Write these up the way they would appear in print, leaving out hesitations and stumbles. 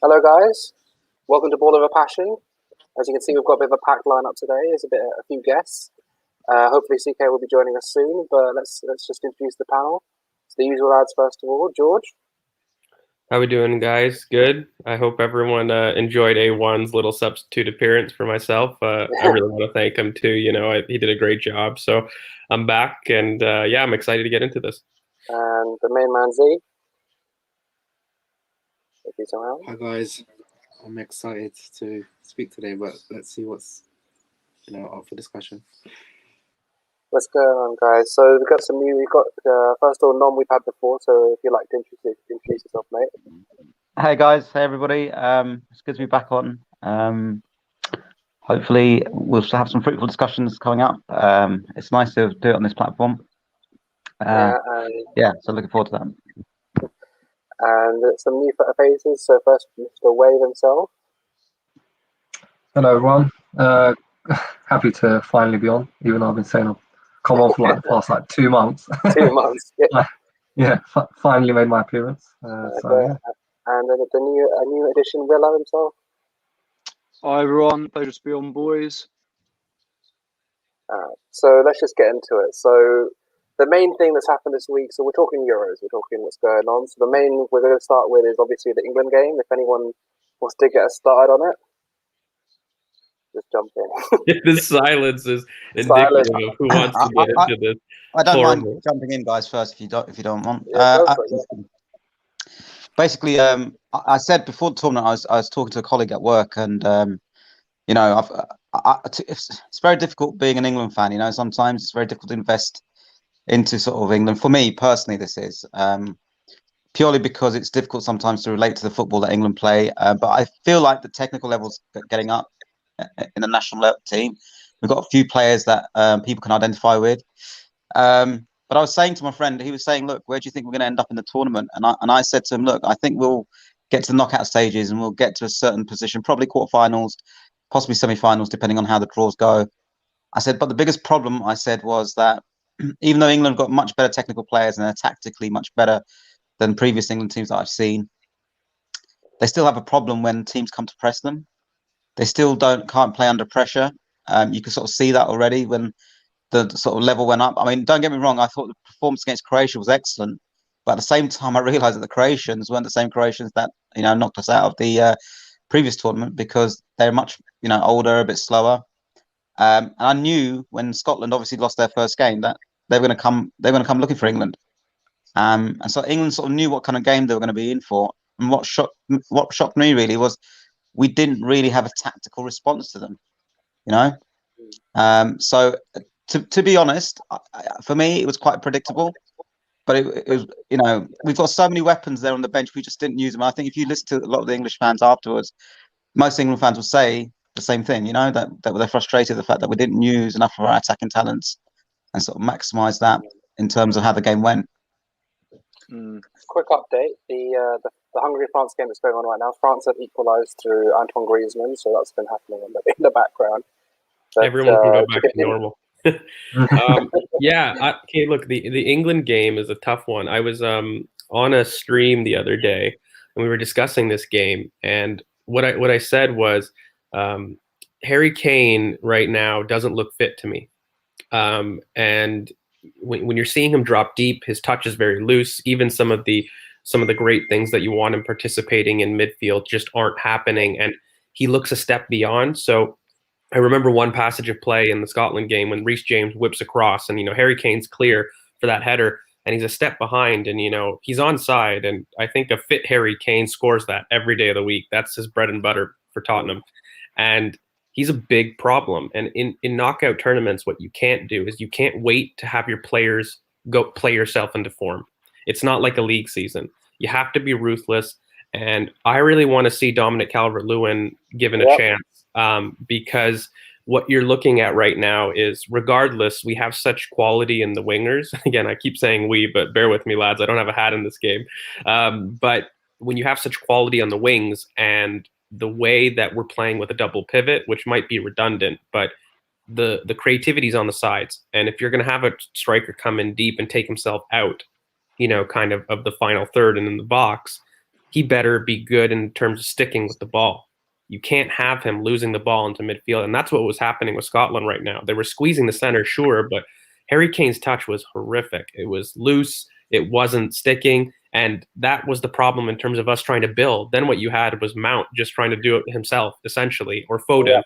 Hello, guys. Welcome to Ball of a Passion. As you can see, we've got a bit of a packed lineup today. There's a few guests. Hopefully, CK will be joining us soon. But let's just introduce the panel. It's the usual lads first of all. George. How we doing, guys? Good. I hope everyone enjoyed A1's little substitute appearance for myself. I really want to thank him too. He did a great job. So I'm back, and yeah, I'm excited to get into this. And the main man Z. If he's around. Hi guys, I'm excited to speak today, but let's see what's up for discussion. Let's go on, guys. So we've got some new. We've got first of all Nom we've had before. So if you'd like to introduce yourself, mate. Hey guys, hey everybody. It's good to be back on. Hopefully we'll have some fruitful discussions coming up. It's nice to do it on this platform. So looking forward to that. And some new faces. So first, Mr. Wave himself. Hello everyone. Happy to finally be on, even though I've been saying I'll come on for the past 2 months. 2 months. Yeah. Finally made my appearance. And then a new addition, Willow himself. Hi everyone, pleasure to be on, boys. So let's just get into it. So the main thing that's happened this week, so we're talking Euros, we're talking what's going on. So the main we're going to start with is obviously the England game. If anyone wants to get us started on it, just jump in. The silence is indicative of who wants to get into this. I don't mind jumping in, guys, first if you don't want. Basically, I said before the tournament, I was talking to a colleague at work, and it's very difficult being an England fan. Sometimes it's very difficult to invest into sort of England. For me personally, this is purely because it's difficult sometimes to relate to the football that England play. But I feel like the technical level's getting up in the national team. We've got a few players that people can identify with. But I was saying to my friend, he was saying, look, where do you think we're going to end up in the tournament? And I said to him, look, I think we'll get to the knockout stages and we'll get to a certain position, probably quarterfinals, possibly semi-finals, depending on how the draws go. I said, but the biggest problem, I said, was that even though England got much better technical players and they're tactically much better than previous England teams that I've seen, they still have a problem when teams come to press them. They still can't play under pressure. You can sort of see that already when the sort of level went up. I mean, don't get me wrong, I thought the performance against Croatia was excellent, but at the same time I realised that the Croatians weren't the same Croatians that knocked us out of the previous tournament, because they're much older, a bit slower. And I knew when Scotland obviously lost their first game that they were going to come looking for England. And so England sort of knew what kind of game they were going to be in for. And what shocked me really was we didn't really have a tactical response to them. So to be honest, for me it was quite predictable. But it was, we've got so many weapons there on the bench, we just didn't use them. I think if you listen to a lot of the English fans afterwards, most England fans will say the same thing, that they're frustrated the fact that we didn't use enough of our attacking talents and sort of maximise that in terms of how the game went. Quick update: the Hungary-France game that's going on right now. France have equalised through Antoine Griezmann, so that's been happening in the background. But, everyone can go back to normal. Okay, look, the England game is a tough one. I was on a stream the other day and we were discussing this game, and what I said was Harry Kane right now doesn't look fit to me, and when you're seeing him drop deep, his touch is very loose. Even some of the great things that you want him participating in midfield just aren't happening, and he looks a step beyond. So I remember one passage of play in the Scotland game when Reece James whips across, and Harry Kane's clear for that header, and he's a step behind, and he's onside. And I think a fit Harry Kane scores that every day of the week. That's his bread and butter for Tottenham, and he's a big problem. And in knockout tournaments, what you can't do is you can't wait to have your players go play yourself into form. It's not like a league season. You have to be ruthless. And I really want to see Dominic Calvert-Lewin given a chance, because what you're looking at right now is, regardless, we have such quality in the wingers. Again, I keep saying we, but bear with me, lads. I don't have a hat in this game. But when you have such quality on the wings, and the way that we're playing with a double pivot, which might be redundant, but the creativity's on the sides. And if you're going to have a striker come in deep and take himself out, kind of the final third and in the box, he better be good in terms of sticking with the ball. You can't have him losing the ball into midfield, and that's what was happening with Scotland right now. They were squeezing the center, sure, but Harry Kane's touch was horrific. It was loose, it wasn't sticking, and that was the problem in terms of us trying to build. Then what you had was Mount just trying to do it himself, essentially, or Foden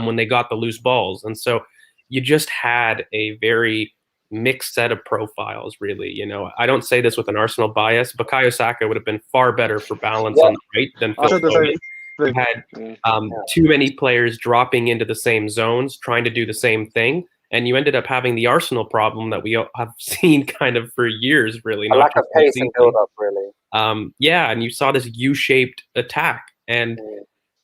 when they got the loose balls. And so you just had a very mixed set of profiles, really. You know, I don't say this with an Arsenal bias. Bukayo Saka would have been far better for balance on the right than Phil Foden. You had too many players dropping into the same zones, trying to do the same thing, and you ended up having the Arsenal problem that we have seen kind of for years, really. A lack of pace and build-up, really. Yeah, and you saw this U-shaped attack. And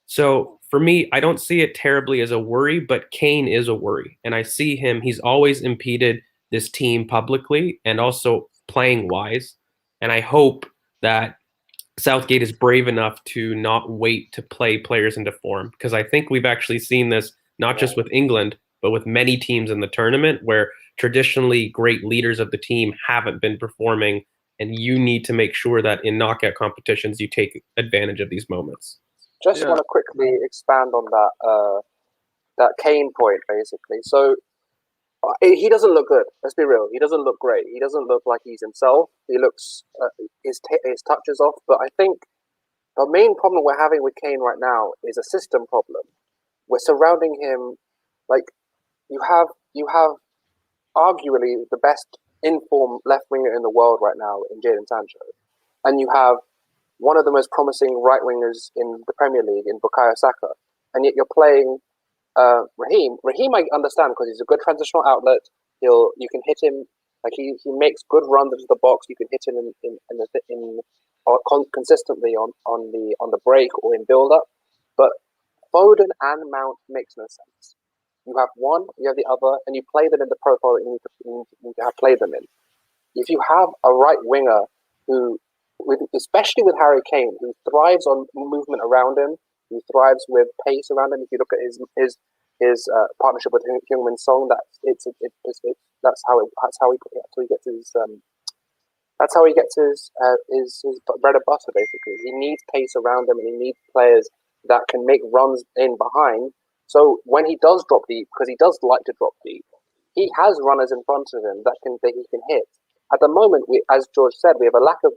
so for me, I don't see it terribly as a worry, but Kane is a worry. And I see him, he's always impeded this team publicly and also playing wise. And I hope that Southgate is brave enough to not wait to play players into form, because I think we've actually seen this not just with England, but with many teams in the tournament where traditionally great leaders of the team haven't been performing, and you need to make sure that in knockout competitions you take advantage of these moments. Just want to quickly expand on that Kane point, basically. So he doesn't look good. Let's be real. He doesn't look great. He doesn't look like he's himself. He looks his touch is off. But I think the main problem we're having with Kane right now is a system problem. We're surrounding him like you have arguably the best informed left winger in the world right now in Jadon Sancho, and you have one of the most promising right wingers in the Premier League in Bukayo Saka, and yet you're playing Raheem. Raheem, I understand because he's a good transitional outlet. You can hit him like he makes good runs into the box. You can hit him consistently on the break or in build up. But Foden and Mount makes no sense. You have one, you have the other, and you play them in the profile that you need to have played them in. If you have a right winger who, especially with Harry Kane, who thrives on movement around him, who thrives with pace around him. If you look at his partnership with Heung-min Son, that's how he gets his bread and butter. Basically, he needs pace around him, and he needs players that can make runs in behind. So when he does drop deep, because he does like to drop deep, he has runners in front of him that he can hit. At the moment, as George said, we have a lack of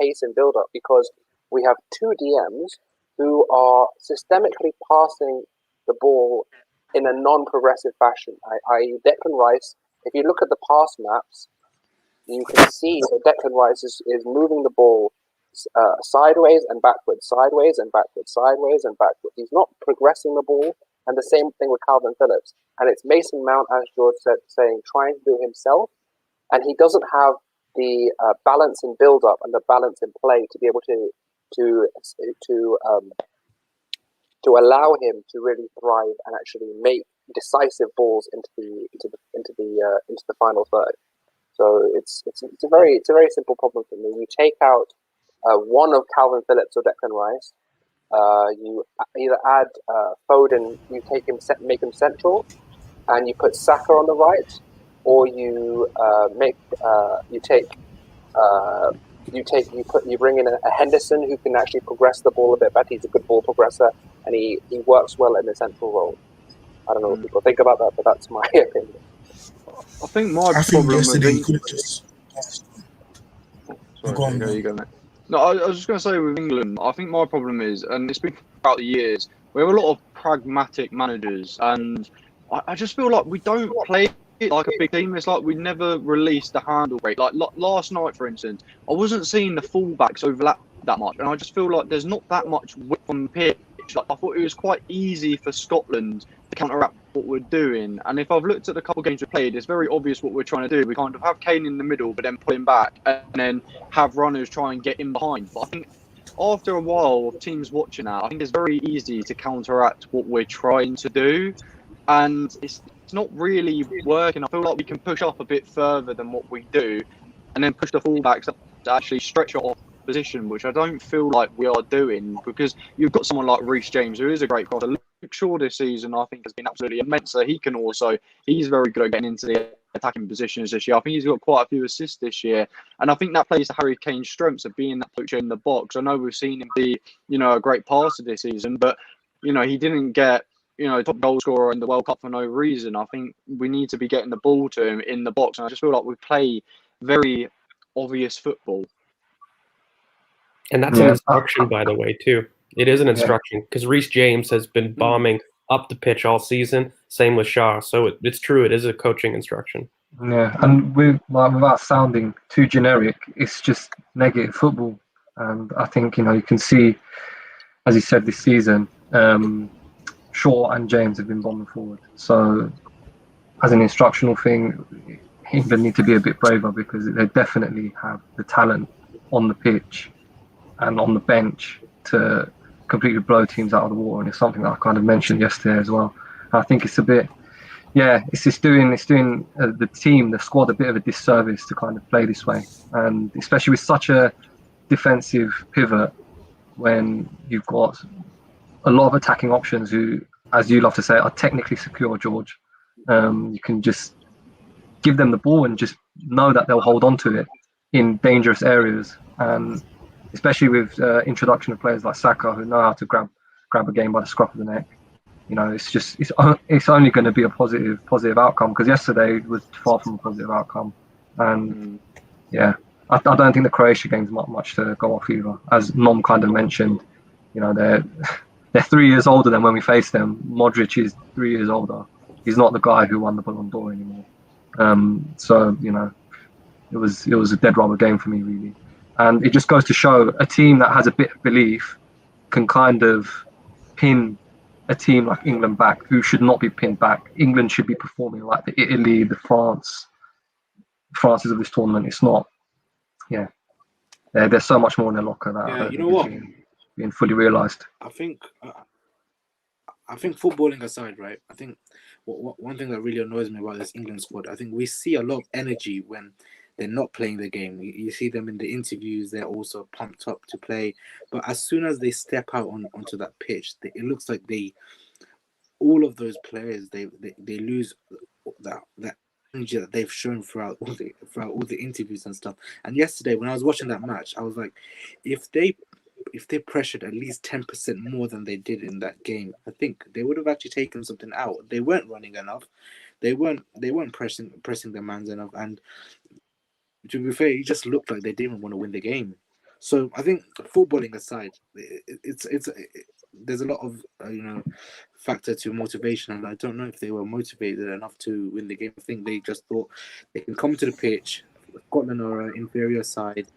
pace and build-up because we have two DMs who are systemically passing the ball in a non-progressive fashion. I.e. Declan Rice, if you look at the pass maps, you can see that Declan Rice is moving the ball sideways and backwards, sideways and backwards, sideways and backwards. He's not progressing the ball, and the same thing with Calvin Phillips. And it's Mason Mount, as George said, trying to do himself, and he doesn't have the balance in build-up and the balance in play to be able to allow him to really thrive and actually make decisive balls into the final third. So it's a very simple problem for me. You take out one of Calvin Phillips or Declan Rice. You either add Foden, you make him central, and you put Saka on the right, or you bring in a Henderson who can actually progress the ball a bit better. He's a good ball progressor, and he works well in the central role. I don't know what people think about that, but that's my opinion. I think my problem yesterday could have just. Sorry, you go, mate. No, I was just going to say with England, I think my problem is, and it's been throughout the years, we have a lot of pragmatic managers, and I just feel like we don't play it like a big team. It's like we never release the handle break. Like last night, for instance, I wasn't seeing the fullbacks overlap that much, and I just feel like there's not that much width on the pitch. Like, I thought it was quite easy for Scotland to counteract what we're doing. And if I've looked at the couple of games we played, it's very obvious what we're trying to do. We kind of have Kane in the middle, but then pull him back, and then have runners try and get in behind. But I think after a while of teams watching that, I think it's very easy to counteract what we're trying to do. And it's not really working. I feel like we can push up a bit further than what we do, and then push the fullbacks up to actually stretch our position, which I don't feel like we are doing, because you've got someone like Reece James, who is a great crosser. Shaw this season, I think, has been absolutely immense. So he's very good at getting into the attacking positions this year. I think he's got quite a few assists this year. And I think that plays to Harry Kane's strengths of being that poacher in the box. I know we've seen him be, a great passer this season, but, he didn't get, top goal scorer in the World Cup for no reason. I think we need to be getting the ball to him in the box. And I just feel like we play very obvious football. And that's an instruction, by the way, too. It is an instruction because Reece James has been bombing up the pitch all season. Same with Shaw. So it's true. It is a coaching instruction. Yeah, and without sounding too generic, it's just negative football. And I think, you can see, as you said, this season, Shaw and James have been bombing forward. So as an instructional thing, England need to be a bit braver because they definitely have the talent on the pitch and on the bench to completely blow teams out of the water. And it's something that I kind of mentioned yesterday as well. And I think it's a bit, it's just doing the squad a bit of a disservice to kind of play this way. And especially with such a defensive pivot when you've got a lot of attacking options who, as you love to say, are technically secure, George. You can just give them the ball and just know that they'll hold on to it in dangerous areas. And especially with introduction of players like Saka who know how to grab a game by the scruff of the neck. It's only going to be a positive outcome because yesterday was far from a positive outcome. And I don't think the Croatia game's much to go off either. As Nom kind of mentioned, they're 3 years older than when we faced them. Modric is 3 years older. He's not the guy who won the Ballon d'Or anymore. So it was a dead rubber game for me really. And it just goes to show a team that has a bit of belief can kind of pin a team like England back, who should not be pinned back. England should be performing like the Italy, the France's of this tournament. It's not. There's so much more in their locker that being fully realised. I think footballing aside, right? I think one thing that really annoys me about this England squad, I think we see a lot of energy when they're not playing the game. You see them in the interviews; they're also pumped up to play. But as soon as they step out onto that pitch, it looks like all of those players they lose that energy that they've shown throughout all the interviews and stuff. And yesterday, when I was watching that match, I was like, if they pressured at least 10% more than they did in that game, I think they would have actually taken something out. They weren't running enough. They weren't pressing their mans enough. And to be fair, it just looked like they didn't want to win the game. So I think footballing aside, there's a lot of factor to motivation, and I don't know if they were motivated enough to win the game. I think they just thought they can come to the pitch. Scotland are an inferior side.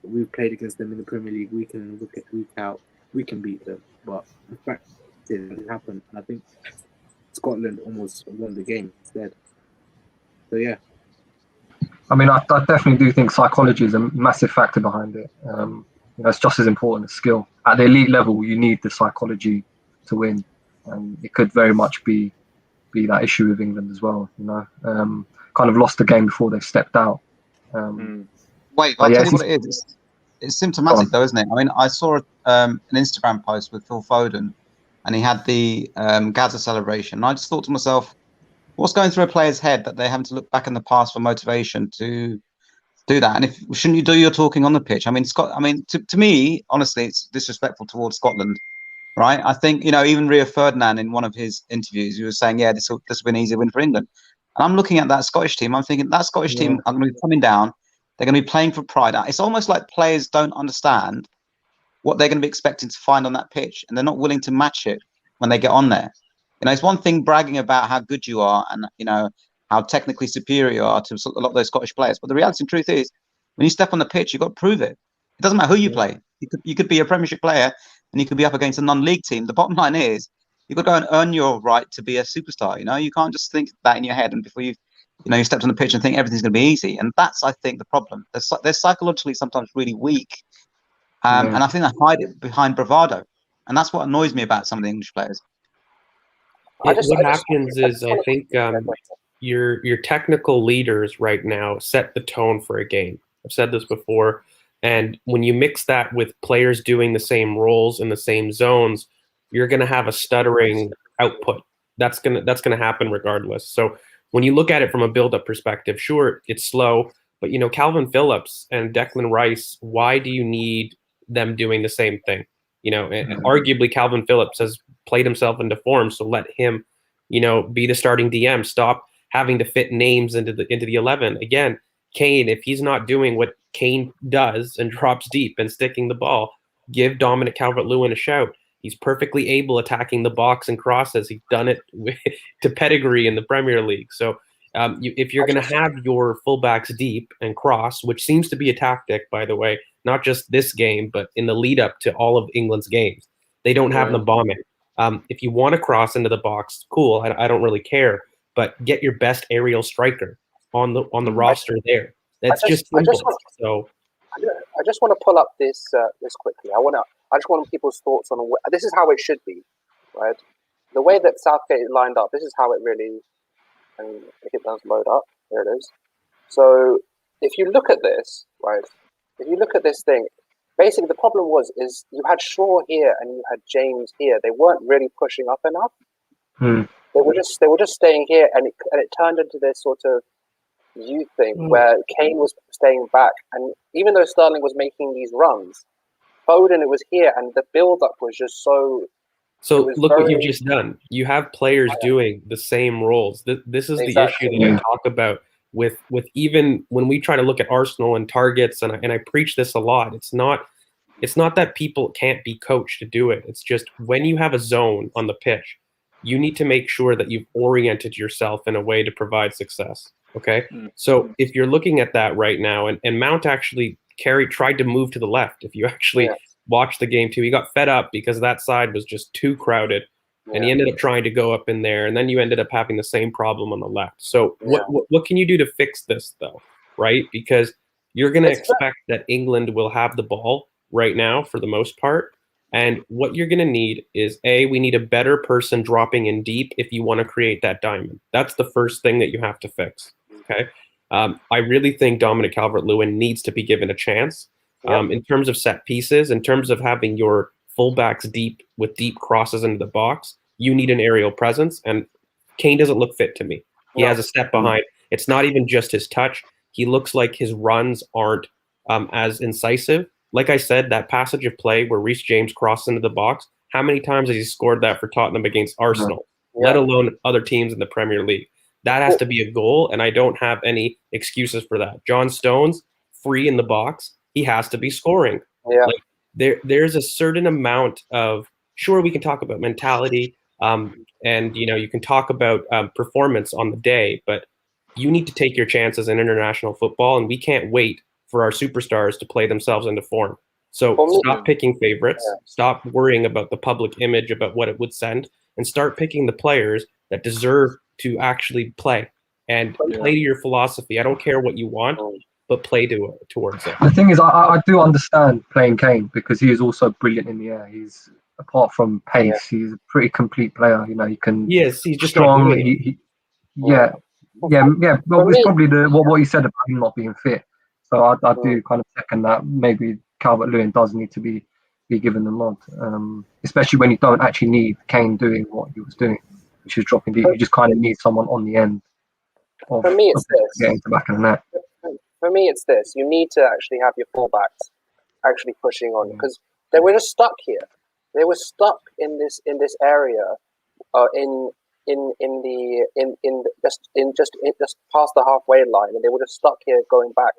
We've played against them in the Premier League week in and week out. We can beat them, but in fact, it didn't happen. And I think Scotland almost won the game instead. So yeah. I mean, I definitely do think psychology is a massive factor behind it. It's just as important as skill. At the elite level, you need the psychology to win, and it could very much be that issue with England as well. Kind of lost the game before they stepped out. Wait, I'll tell you what it is. It's symptomatic, though, isn't it? I mean, I saw an Instagram post with Phil Foden, and he had the Gaza celebration. And I just thought to myself, what's going through a player's head that they're having to look back in the past for motivation to do that? And shouldn't you do your talking on the pitch? I mean, to me, honestly, it's disrespectful towards Scotland, right? I think even Rio Ferdinand in one of his interviews, he was saying, this will be an easy win for England. And I'm looking at that Scottish team. I'm thinking that Scottish team are going to be coming down. They're going to be playing for pride. It's almost like players don't understand what they're going to be expecting to find on that pitch, and they're not willing to match it when they get on there. It's one thing bragging about how good you are and how technically superior you are to a lot of those Scottish players, but the reality and truth is, when you step on the pitch, you've got to prove it. It doesn't matter who you play. You could be a Premiership player, and you could be up against a non-league team. The bottom line is, you've got to go and earn your right to be a superstar. You can't just think that in your head and before you stepped on the pitch and think everything's going to be easy. And that's, I think, the problem. They're psychologically sometimes really weak, and I think they hide it behind bravado, and that's what annoys me about some of the English players. What happens is, I think your technical leaders right now set the tone for a game. I've said this before, and when you mix that with players doing the same roles in the same zones, you're going to have a stuttering output. That's gonna happen regardless. So when you look at it from a build-up perspective, sure, it's slow, but Calvin Phillips and Declan Rice, why do you need them doing the same thing? And arguably Calvin Phillips has played himself into form, so let him, be the starting DM. Stop having to fit names into the 11. Again, Kane, if he's not doing what Kane does and drops deep and sticking the ball, give Dominic Calvert-Lewin a shout. He's perfectly able attacking the box and crosses. He's done it to pedigree in the Premier League. So if you're going to have your fullbacks deep and cross, which seems to be a tactic, by the way, not just this game, but in the lead up to all of England's games, they don't have them bombing. If you want to cross into the box, cool. I don't really care, but get your best aerial striker on the roster there. That's just simple. I just want to pull up this quickly. I just want people's thoughts on this is how it should be, right? The way that Southgate lined up, this is how it really. And if it does load up, there it is. So if you look at this, right? If you look at this thing, basically the problem is you had Shaw here and you had James here. They weren't really pushing up enough. They were just staying here, and it turned into this sort of youth thing where Kane was staying back, and even though Sterling was making these runs, Foden, it was here, and the build-up was just so. So look what you've just done. You have players doing the same roles. This is the issue that I talk about with even when we try to look at Arsenal and targets, and I preach this a lot. It's not that people can't be coached to do it. It's just when you have a zone on the pitch, you need to make sure that you've oriented yourself in a way to provide success. Okay? So if you're looking at that right now, and Mount actually tried to move to the left. If you actually watch the game too, he got fed up because that side was just too crowded, and he ended up trying to go up in there, and then you ended up having the same problem on the left. So what can you do to fix this though, right? Because you're going to expect that England will have the ball right now for the most part, and what you're going to need is we need a better person dropping in deep if you want to create that diamond. That's the first thing that you have to fix. Okay. I really think Dominic Calvert-Lewin needs to be given a chance. In terms of set pieces, in terms of having your fullbacks deep with deep crosses into the box, you need an aerial presence, and Kane doesn't look fit to me. He has a step behind. It's not even just his touch. He looks like his runs aren't as incisive. Like I said, that passage of play where Reece James crossed into the box, how many times has he scored that for Tottenham against Arsenal, let alone other teams in the Premier League? That has to be a goal, and I don't have any excuses for that. John Stones, free in the box. He has to be scoring. There's a certain amount of, sure, we can talk about mentality, and you can talk about performance on the day, but you need to take your chances in international football, and we can't wait for our superstars to play themselves into form. So stop picking favorites, stop worrying about the public image, about what it would send, and start picking the players that deserve to actually play and play to your philosophy. I don't care what you want, but play towards it. The thing is, I do understand playing Kane because he is also brilliant in the air. He's, apart from pace, he's a pretty complete player. He can. Yes, he's just strong. Not doing it. Well, it's probably what you said about him not being fit. So I do kind of second that. Maybe Calvert-Lewin does need to be given the nod, especially when you don't actually need Kane doing what he was doing, which is dropping deep. You just kind of need someone on the end. For me, it's this. Getting to the back of the net. For me, it's this. You need to actually have your fullbacks actually pushing on, because they were just stuck here. They were stuck in this area, just past the halfway line, and they were just stuck here going back.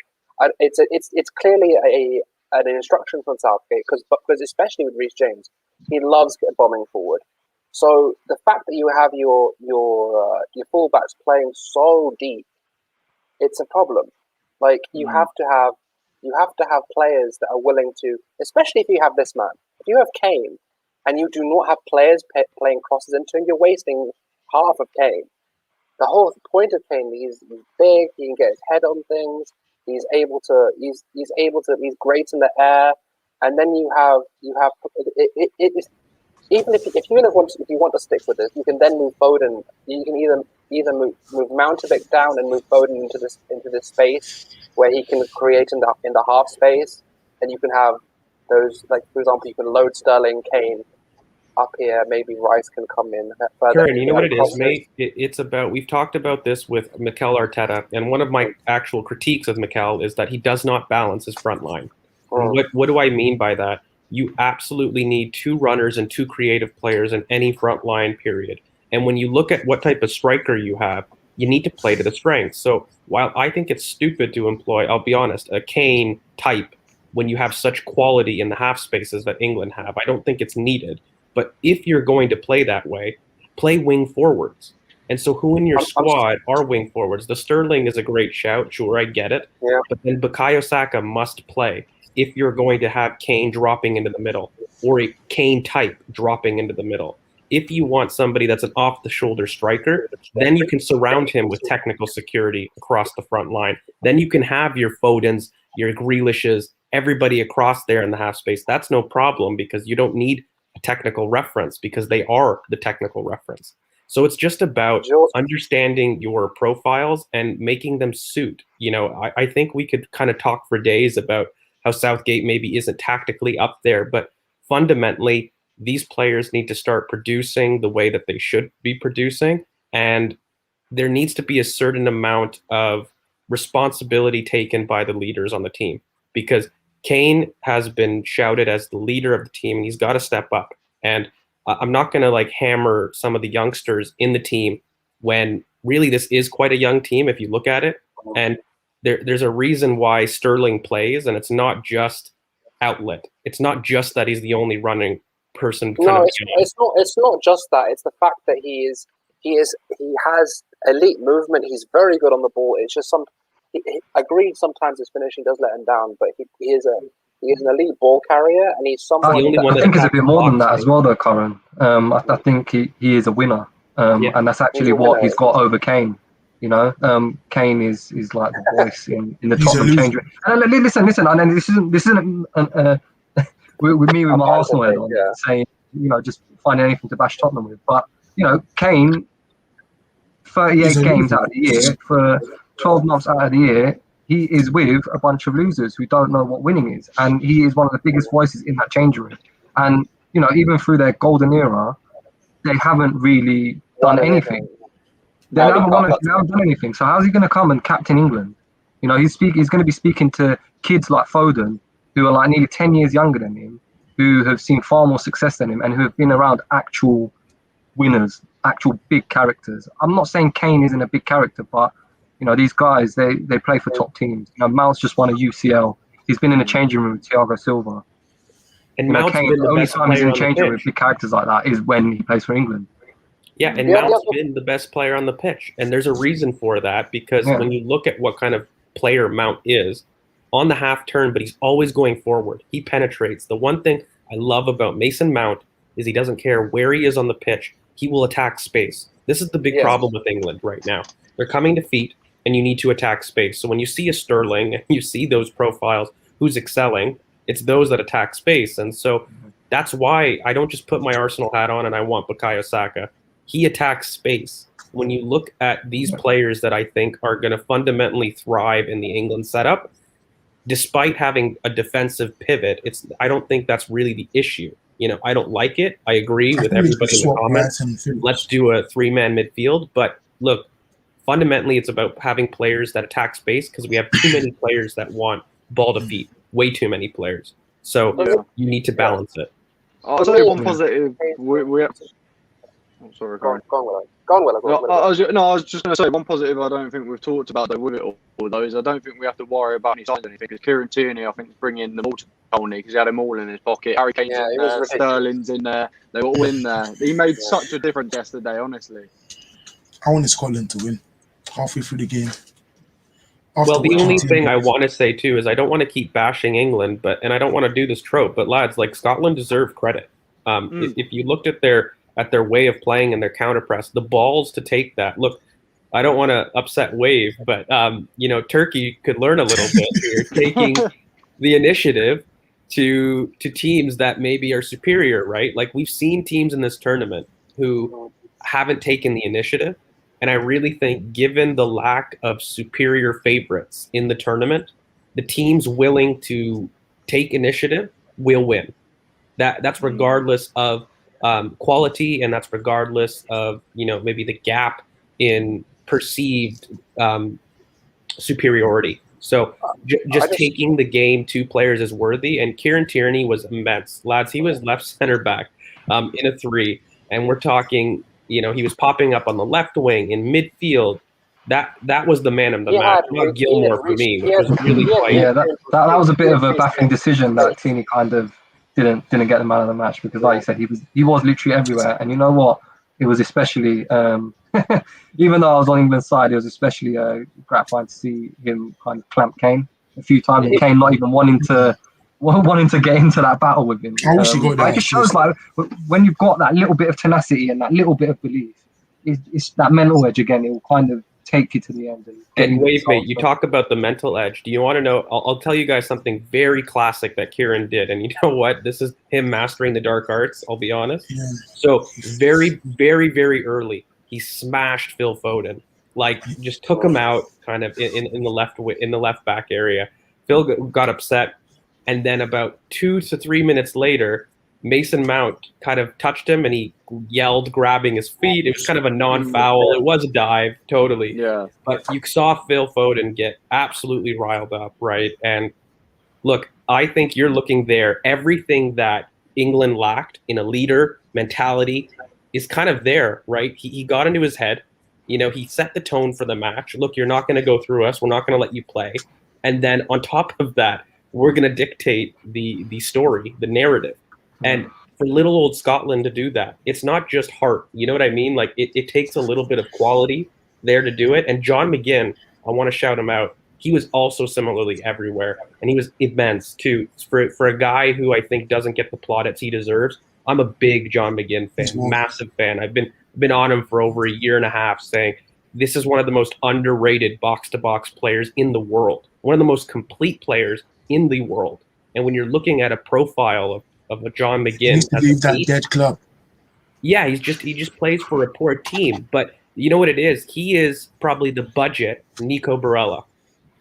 It's clearly an instruction from Southgate, because especially with Reece James, he loves bombing forward. So the fact that you have your fullbacks playing so deep, it's a problem. Like you have to have players that are willing to, especially if you have this man. If you have Kane and you do not have players playing crosses into him, you're wasting half of Kane. The whole point of Kane, he's big, he can get his head on things, he's great in the air, and then you have even if you want to stick with this, you can then move Foden. You can either move Mount a bit down and move Foden into this space where he can create in the half space, and you can have those, like for example, you can load Sterling, Kane up here. Maybe Rice can come in further. Karen, you know what it is, crosses. mate? It's about, we've talked about this with Mikel Arteta, and one of my actual critiques of Mikel is that he does not balance his front line. And what do I mean by that? You absolutely need 2 runners and 2 creative players in any front line, period. And when you look at what type of striker you have, you need to play to the strengths. So while I think it's stupid to employ, I'll be honest, a Kane type when you have such quality in the half spaces that England have, I don't think it's needed. But if you're going to play that way, play wing forwards. And so who in your squad are wing forwards? The Sterling is a great shout. Sure, I get it. Yeah. But then Bukayo Saka must play if you're going to have Kane dropping into the middle or a Kane type dropping into the middle. If you want somebody that's an off-the-shoulder striker, then you can surround him with technical security across the front line. Then you can have your Fodens, your Grealishes, everybody across there in the half space. That's no problem because you don't need a technical reference because they are the technical reference. So it's just about understanding your profiles and making them suit. You know, I think we could kind of talk for days about how Southgate maybe isn't tactically up there, but fundamentally, these players need to start producing the way that they should be producing. And there needs to be a certain amount of responsibility taken by the leaders on the team because Kane has been shouted as the leader of the team and he's got to step up. And I'm not going to like hammer some of the youngsters in the team when really this is quite a young team if you look at it. And there's a reason why Sterling plays, and it's not just outlet. It's not just that he's the only running person. No, it's not. It's not just that. It's the fact that he has elite movement. He's very good on the ball. It's just agreed. Sometimes his finishing does let him down, but he is an elite ball carrier, and he's someone. I think it's a bit more than that as well, though, Karen. I think he is a winner, and that's actually what he's got over Kane. You know, Kane is like the voice in the Tottenham change room. And listen, and this isn't with me with my Arsenal head on saying, you know, just finding anything to bash Tottenham with. But you know, Kane, 38 games out of the year for 12 months out of the year, he is with a bunch of losers who don't know what winning is, and he is one of the biggest voices in that change room. And you know, even through their golden era, they haven't really done anything. They haven't done anything. So how's he going to come and captain England? You know, he's going to be speaking to kids like Foden, who are like nearly 10 years younger than him, who have seen far more success than him, and who have been around actual winners, actual big characters. I'm not saying Kane isn't a big character, but you know, these guys they play for top teams. You know, Mount's just won a UCL. He's been in the changing room with Thiago Silva. And you know, Mount's Kane, been the only best time he's in player the on the changing room pitch. with big characters like that is when he plays for England. Yeah, and Mount's been the best player on the pitch. And there's a reason for that because when you look at what kind of player Mount is, on the half turn, but he's always going forward. He penetrates. The one thing I love about Mason Mount is he doesn't care where he is on the pitch. He will attack space. This is the big problem with England right now. They're coming to feet, and you need to attack space. So when you see a Sterling and you see those profiles, who's excelling, it's those that attack space. And so that's why I don't just put my Arsenal hat on and I want Bukayo Saka. He attacks space. When you look at these players that I think are going to fundamentally thrive in the England setup, despite having a defensive pivot, I don't think that's really the issue. You know, I don't like it. I agree with everybody in the comments. Let's do a 3-man midfield. But look, fundamentally, it's about having players that attack space because we have too many players that want ball to feet. Way too many players. So you need to balance it. I'll tell you one positive. We have. Oh, sorry, Go on, Will. I was just going to say one positive I don't think we've talked about though with it all though is I don't think we have to worry about any signs or anything because Kieran Tierney I think is bringing them all to Tony because he had them all in his pocket. Harry Kane's in there, Sterling's in there. They were all in there. He made such a difference yesterday, honestly. I wanted Scotland to win halfway through the game. Well, the only thing I want to say too is I don't want to keep bashing England, and I don't want to do this trope, but lads, like Scotland deserve credit. If you looked at their way of playing and their counter press, the balls to take that. Look, I don't want to upset Wave, but you know, Turkey could learn a little bit here, taking the initiative to teams that maybe are superior, right? Like we've seen teams in this tournament who haven't taken the initiative. And I really think given the lack of superior favorites in the tournament, the teams willing to take initiative will win. That's regardless of quality, and that's regardless of maybe the gap in perceived superiority. So just taking the game 2 players is worthy, and Kieran Tierney was immense, lads. He was left center back in a 3, and we're talking, he was popping up on the left wing in midfield. That was the man of the match, not Gilmore for me, which was really quite. Yeah, that was a bit of a baffling decision that Tierney kind of didn't get the man of the match, because, like you said, he was literally everywhere. And you know what? It was especially, even though I was on England's side, it was especially gratifying to see him kind of clamp Kane a few times, and Kane not even wanting to get into that battle with him. I wish he got that. It just shows, like, when you've got that little bit of tenacity and that little bit of belief, it's that mental edge again. It will kind of take you to the end. And wait, mate, you talk about the mental edge. Do you want to know? I'll tell you guys something very classic that Kieran did. And you know what? This is him mastering the dark arts, I'll be honest. Yeah. So very, very, very early, he smashed Phil Foden. Like, just took him out kind of in the left back area. Phil got upset. And then about 2 to 3 minutes later, Mason Mount kind of touched him and he yelled, grabbing his feet. It was kind of a non-foul. It was a dive, totally. Yeah. But you saw Phil Foden get absolutely riled up, right? And look, I think you're looking there. Everything that England lacked in a leader mentality is kind of there, right? He got into his head. He set the tone for the match. Look, you're not going to go through us. We're not going to let you play. And then on top of that, we're going to dictate the story, the narrative. And for little old Scotland to do that, it's not just heart. You know what I mean? Like, it takes a little bit of quality there to do it. And John McGinn, I want to shout him out. He was also similarly everywhere, and he was immense too. For a guy who I think doesn't get the plaudits he deserves, I'm a big John McGinn fan, massive fan. I've been on him for over a year and a half, saying this is one of the most underrated box-to-box players in the world, one of the most complete players in the world. And when you're looking at a profile of a John McGinn, He used to leave that dead club. Yeah, he just plays for a poor team. But you know what it is? He is probably the budget Nico Barella.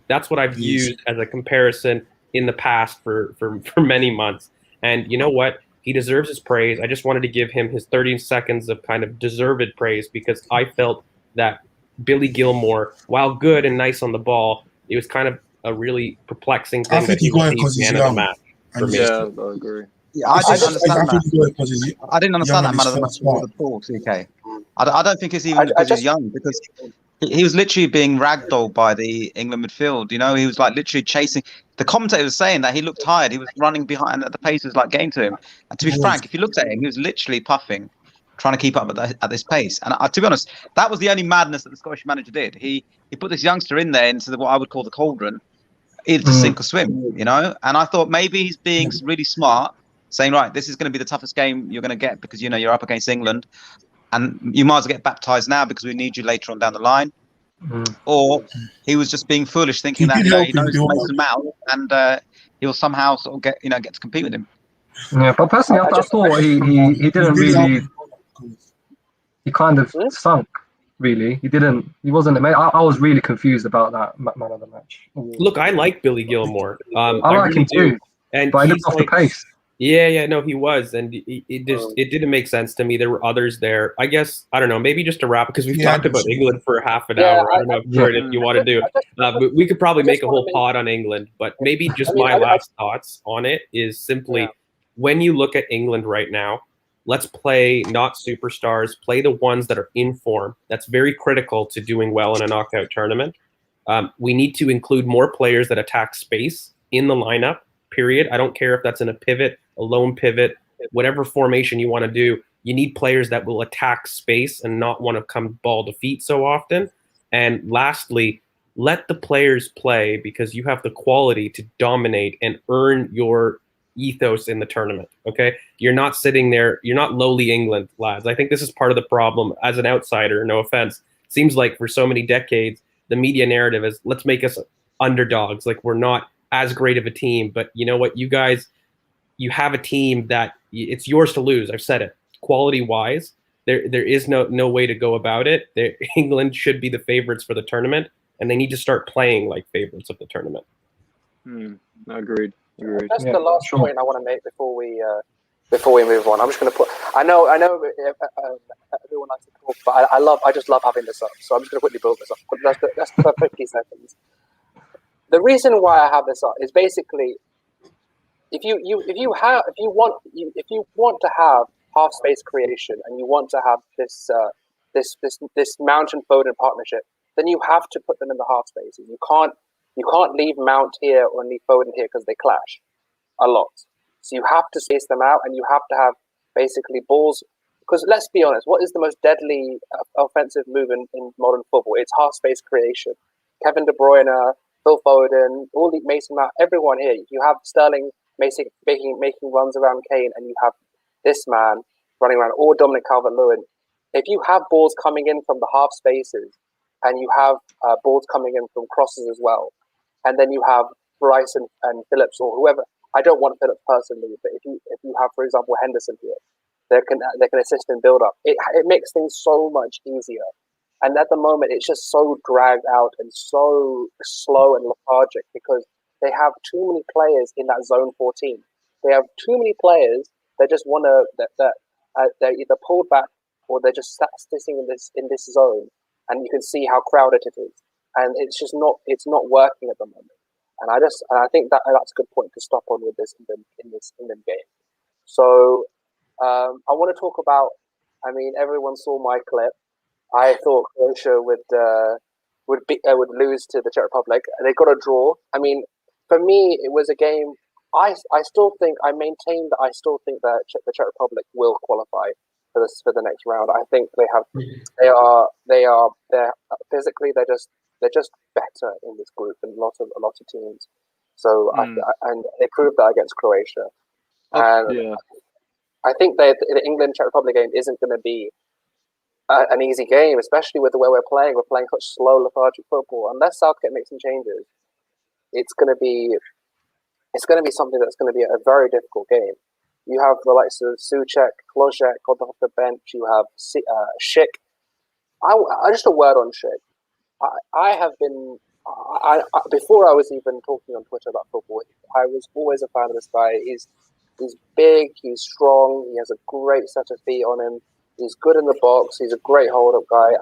That's what I've used as a comparison in the past for many months. And you know what? He deserves his praise. I just wanted to give him his 30 seconds of kind of deserved praise, because I felt that Billy Gilmore, while good and nice on the ball, it was kind of a really perplexing thing. I think he got it because he's young. Yeah, I agree. Yeah, I didn't understand that. I didn't understand that man of the match at all, TK. I don't think it's even because he's young, because he was literally being ragdolled by the England midfield. He was like literally chasing. The commentator was saying that he looked tired. He was running behind, at the pace was like getting to him. And to be frank, if you looked at him, he was literally puffing, trying to keep up at this pace. And to be honest, that was the only madness that the Scottish manager did. He put this youngster in there into what I would call the cauldron, either to sink or swim. And I thought maybe he's being really smart, saying, right, this is going to be the toughest game you're going to get, because you're up against England, and you might as well get baptised now because we need you later on down the line. Or he was just being foolish, thinking that he knows Mason Mount, and he'll somehow sort of get to compete with him. Yeah, but personally, I thought he didn't really. He kind of sunk. Really, he wasn't. I was really confused about that man of the match. Look, I like Billy Gilmore. I like him too, and but he looked off the pace. Yeah, no, he was, and it didn't make sense to me. There were others there. I guess, I don't know, maybe just to wrap, because we've talked about England for half an hour. I don't know, Jordan, if you want to do it. But we could probably make a whole pod on England, but maybe just my last thoughts on it is simply, when you look at England right now, let's play not superstars, play the ones that are in form. That's very critical to doing well in a knockout tournament. We need to include more players that attack space in the lineup, period. I don't care if that's in a pivot, a lone pivot, whatever formation you want to do. You need players that will attack space and not want to come ball to feet so often. And lastly, let the players play, because you have the quality to dominate and earn your ethos in the tournament. Okay, you're not sitting there, you're not lowly England, lads. I think this is part of the problem. As an outsider, no offense, seems like for so many decades the media narrative is, let's make us underdogs, like we're not as great of a team. But you know what, you guys, you have a team that it's yours to lose. I've said it. Quality wise, there is no way to go about it. England should be the favorites for the tournament, and they need to start playing like favorites of the tournament. Agreed. That's the last point I want to make before we before we move on. I'm just going to put. I know. Everyone likes to talk, but I just love having this up. So I'm just going to quickly build this up. That's for 50 seconds. The reason why I have this up is basically if you want to have half space creation and you want to have this Mount and Foden partnership, then you have to put them in the half spaces. You can't leave Mount here or leave Foden here because they clash a lot. So you have to space them out, and you have to have basically balls. Because let's be honest, what is the most deadly offensive move in modern football? It's half space creation. Kevin De Bruyne, Phil Foden, all the Mason Mount, everyone here. You have Sterling making runs around Kane, and you have this man running around, or Dominic Calvert-Lewin. If you have balls coming in from the half spaces, and you have balls coming in from crosses as well, and then you have Bryce and Phillips or whoever. I don't want Phillips personally, but if you have, for example, Henderson here, they can assist in build up. It makes things so much easier. And at the moment, it's just so dragged out and so slow and lethargic because they have too many players in that zone 14. They have too many players that just want to they're either pulled back or they're just sitting in this zone, and you can see how crowded it is, and it's not working at the moment. And I think that's a good point to stop on with this in this England game. So I want to talk about. I mean, everyone saw my clip. I thought Croatia would lose to the Czech Republic. They got a draw. I mean, for me, it was a game. I maintain that I still think that the Czech Republic will qualify for the next round. I think they're physically they're just better in this group than a lot of teams. So and they proved that against Croatia. And I think that the England Czech Republic game isn't going to be an easy game, especially with the way we're playing. We're playing such slow, lethargic football. Unless Southgate makes some changes, it's going to be something that's going to be a very difficult game. You have the likes of Souček, Klozek off the bench. You have Schick. I just a word on Schick. I have been. Before I was even talking on Twitter about football, I was always a fan of this guy. He's big, he's strong, he has a great set of feet on him. He's good in the box. He's a great hold-up guy.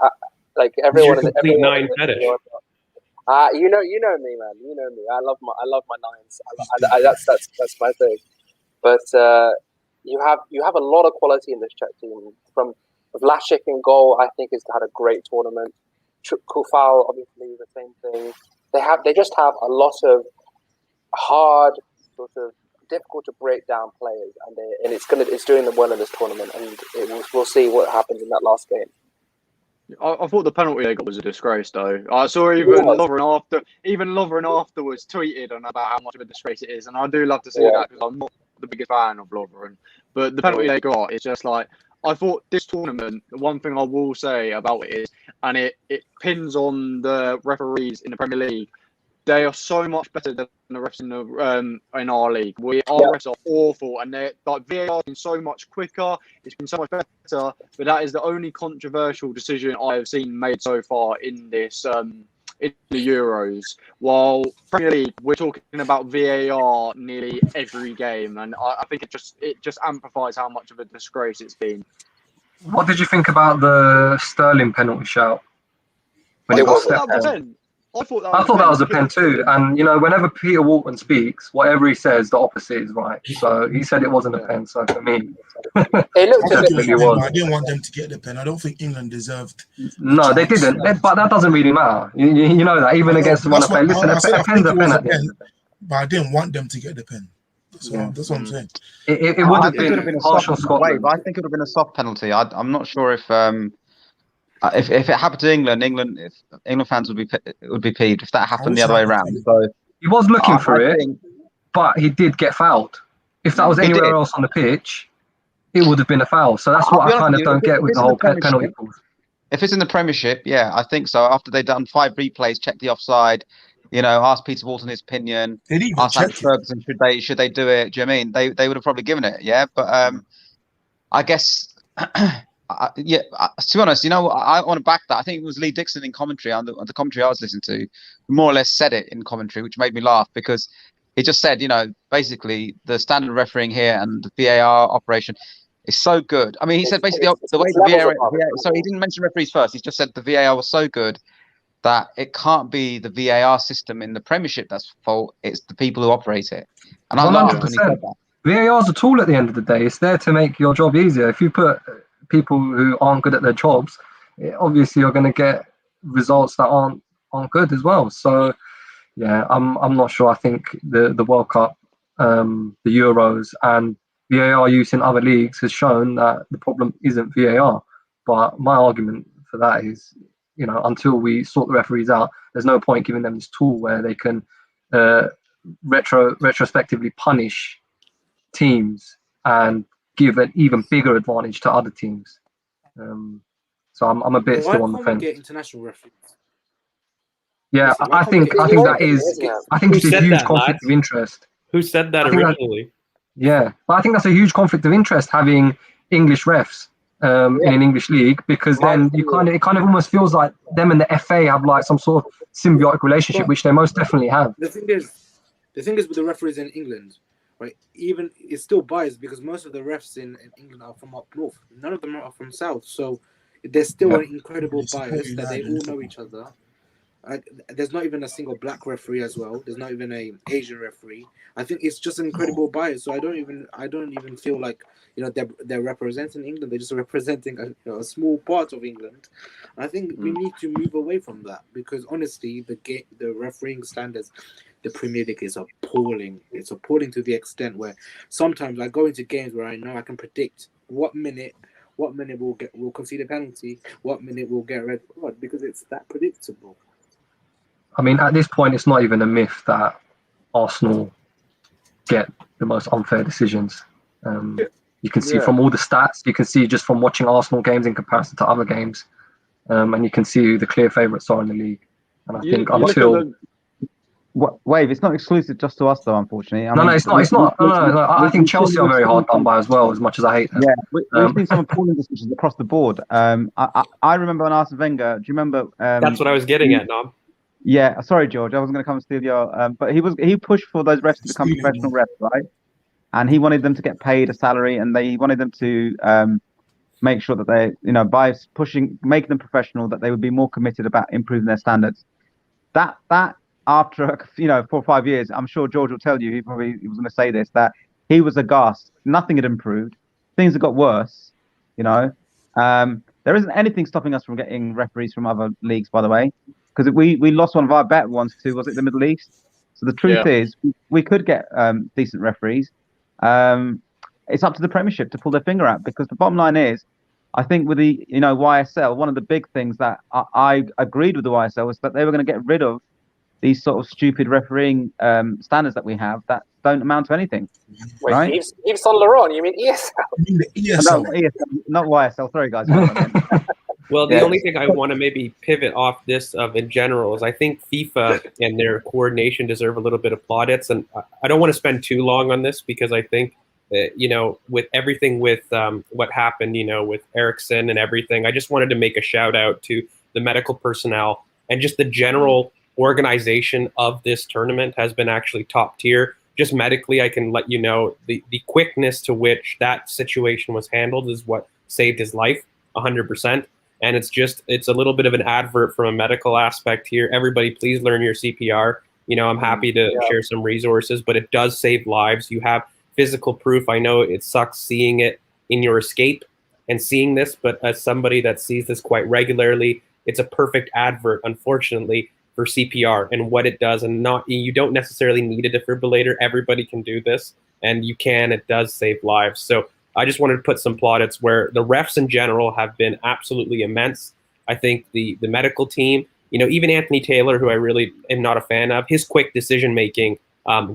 Like everyone, complete nine fetish. You know me, man. You know me. I love my nines. That's my thing. But you have a lot of quality in this Czech team. From Vlasic in goal, I think has had a great tournament. Kufal, obviously, the same thing. They just have a lot of hard, sort of difficult to break down players, and it's doing them well in this tournament. And we'll see what happens in that last game. I thought the penalty they got was a disgrace, though. I saw even Lovren afterwards tweeted on about how much of a disgrace it is, and I do love to see that because I'm not the biggest fan of Lovren. But the penalty they got is just like, I thought this tournament, the one thing I will say about it is, and it pins on the referees in the Premier League, they are so much better than the refs in our league. Our refs are awful, and they're like VAR has been so much quicker. It's been so much better, but that is the only controversial decision I have seen made so far in this in the Euros. While Premier League, we're talking about VAR nearly every game, and I think it just amplifies how much of a disgrace it's been. What did you think about the Sterling penalty shout? I thought that was a pen. I thought that was a pen too. And whenever Peter Walton speaks, whatever he says, the opposite is right. So he said it wasn't a pen. So for me, it looked a bit. I didn't want them to get the pen. I don't think England deserved. No, they didn't. But that doesn't really matter. You know that even against one of them. Listen, a pen's a pen at the end. But I didn't want them to get the pen. That's what I'm saying. It would have been a partial Scotland. I think it would have been a soft penalty. I'm not sure if it happened to England, if England fans would be peeved if that happened the other way around. So he was looking for it, but he did get fouled. If that was anywhere else on the pitch, it would have been a foul. So that's what I kind of don't get with the whole penalty calls. If it's in the Premiership, yeah, I think so. After they've done 5 replays, check the offside, ask Peter Walton his opinion, ask Alex Ferguson should they do it. Do you know what I mean? They would have probably given it, yeah. But I guess. To be honest, I want to back that. I think it was Lee Dixon in commentary on the commentary I was listening to, who more or less said it in commentary, which made me laugh because he just said, basically the standard refereeing here and the VAR operation is so good. I mean, he said basically the way the VAR, so he didn't mention referees first. He just said the VAR was so good that it can't be the VAR system in the Premiership that's fault. It's the people who operate it. And I laughed when he said that. VAR is a tool at the end of the day. It's there to make your job easier. If you put people who aren't good at their jobs, obviously you're going to get results that aren't good as well. So yeah, I'm not sure. I think the World Cup, the Euros, and VAR use in other leagues has shown that the problem isn't VAR. But my argument for that is, until we sort the referees out, there's no point giving them this tool where they can retrospectively punish teams and give an even bigger advantage to other teams. So I'm a bit still on the fence. Get international referees? Yeah, Listen, I think that is. I think it's a huge conflict of interest. Who said that originally? Yeah, but I think that's a huge conflict of interest having English refs in an English league, because then it kind of almost feels like them and the FA have like some sort of symbiotic relationship, which they most definitely have. The thing is with the referees in England, right? Even it's still biased because most of the refs in England are from up north. None of them are from south, so there's still an incredible bias that they all know each other. There's not even a single black referee as well. There's not even an Asian referee. I think it's just an incredible bias. So I don't even feel like they're representing England. They're just representing a small part of England. And I think we need to move away from that, because honestly, the refereeing standards, the Premier League is appalling. It's appalling to the extent where sometimes I go into games where I know I can predict what minute we'll concede a penalty, what minute we'll get a red card, because it's that predictable. I mean, at this point, it's not even a myth that Arsenal get the most unfair decisions. You can see from all the stats, you can see just from watching Arsenal games in comparison to other games, and you can see who the clear favourites are in the league. And I think until... Wave, it's not exclusive just to us, though, unfortunately. No, it's not. No. I think Chelsea are very hard done by as well, as much as I hate them. Yeah, we've seen some appalling decisions across the board. I remember on Arsene Wenger, do you remember... That's what I was getting at, Nom. Yeah, sorry, George. I wasn't going to come and steal your... but he pushed for those refs to become professional refs, right? And he wanted them to get paid a salary, and he wanted them to make sure that they, by making them professional, that they would be more committed about improving their standards. That after 4 or 5 years, I'm sure George will tell you, he was going to say this, that he was aghast. Nothing had improved. Things had got worse. There isn't anything stopping us from getting referees from other leagues, by the way, because we lost one of our bet ones to, was it the Middle East? So the truth is, we could get decent referees. It's up to the Premiership to pull their finger out, because the bottom line is, I think with the YSL, one of the big things that I agreed with the YSL was that they were going to get rid of these sort of stupid refereeing standards that we have that don't amount to anything. Wait, right? Yves Saint Laurent? You mean ESL? No, ESL, not YSL. Sorry, guys. Well, the only thing I want to maybe pivot off this in general is I think FIFA and their coordination deserve a little bit of plaudits, and I don't want to spend too long on this because I think with everything with what happened, with Ericsson and everything, I just wanted to make a shout out to the medical personnel and just the general organization of this tournament has been actually top tier. Just medically, I can let you know the quickness to which that situation was handled is what saved his life 100%. And it's a little bit of an advert from a medical aspect here. Everybody, please learn your CPR. I'm happy to share some resources, but it does save lives. You have physical proof. I know it sucks seeing it in your escape and seeing this, but as somebody that sees this quite regularly, it's a perfect advert, unfortunately, for CPR and what it does. And you don't necessarily need a defibrillator. Everybody can do this, and it does save lives. So I just wanted to put some plaudits where the refs in general have been absolutely immense. I think the medical team, even Anthony Taylor, who I really am not a fan of, his quick decision making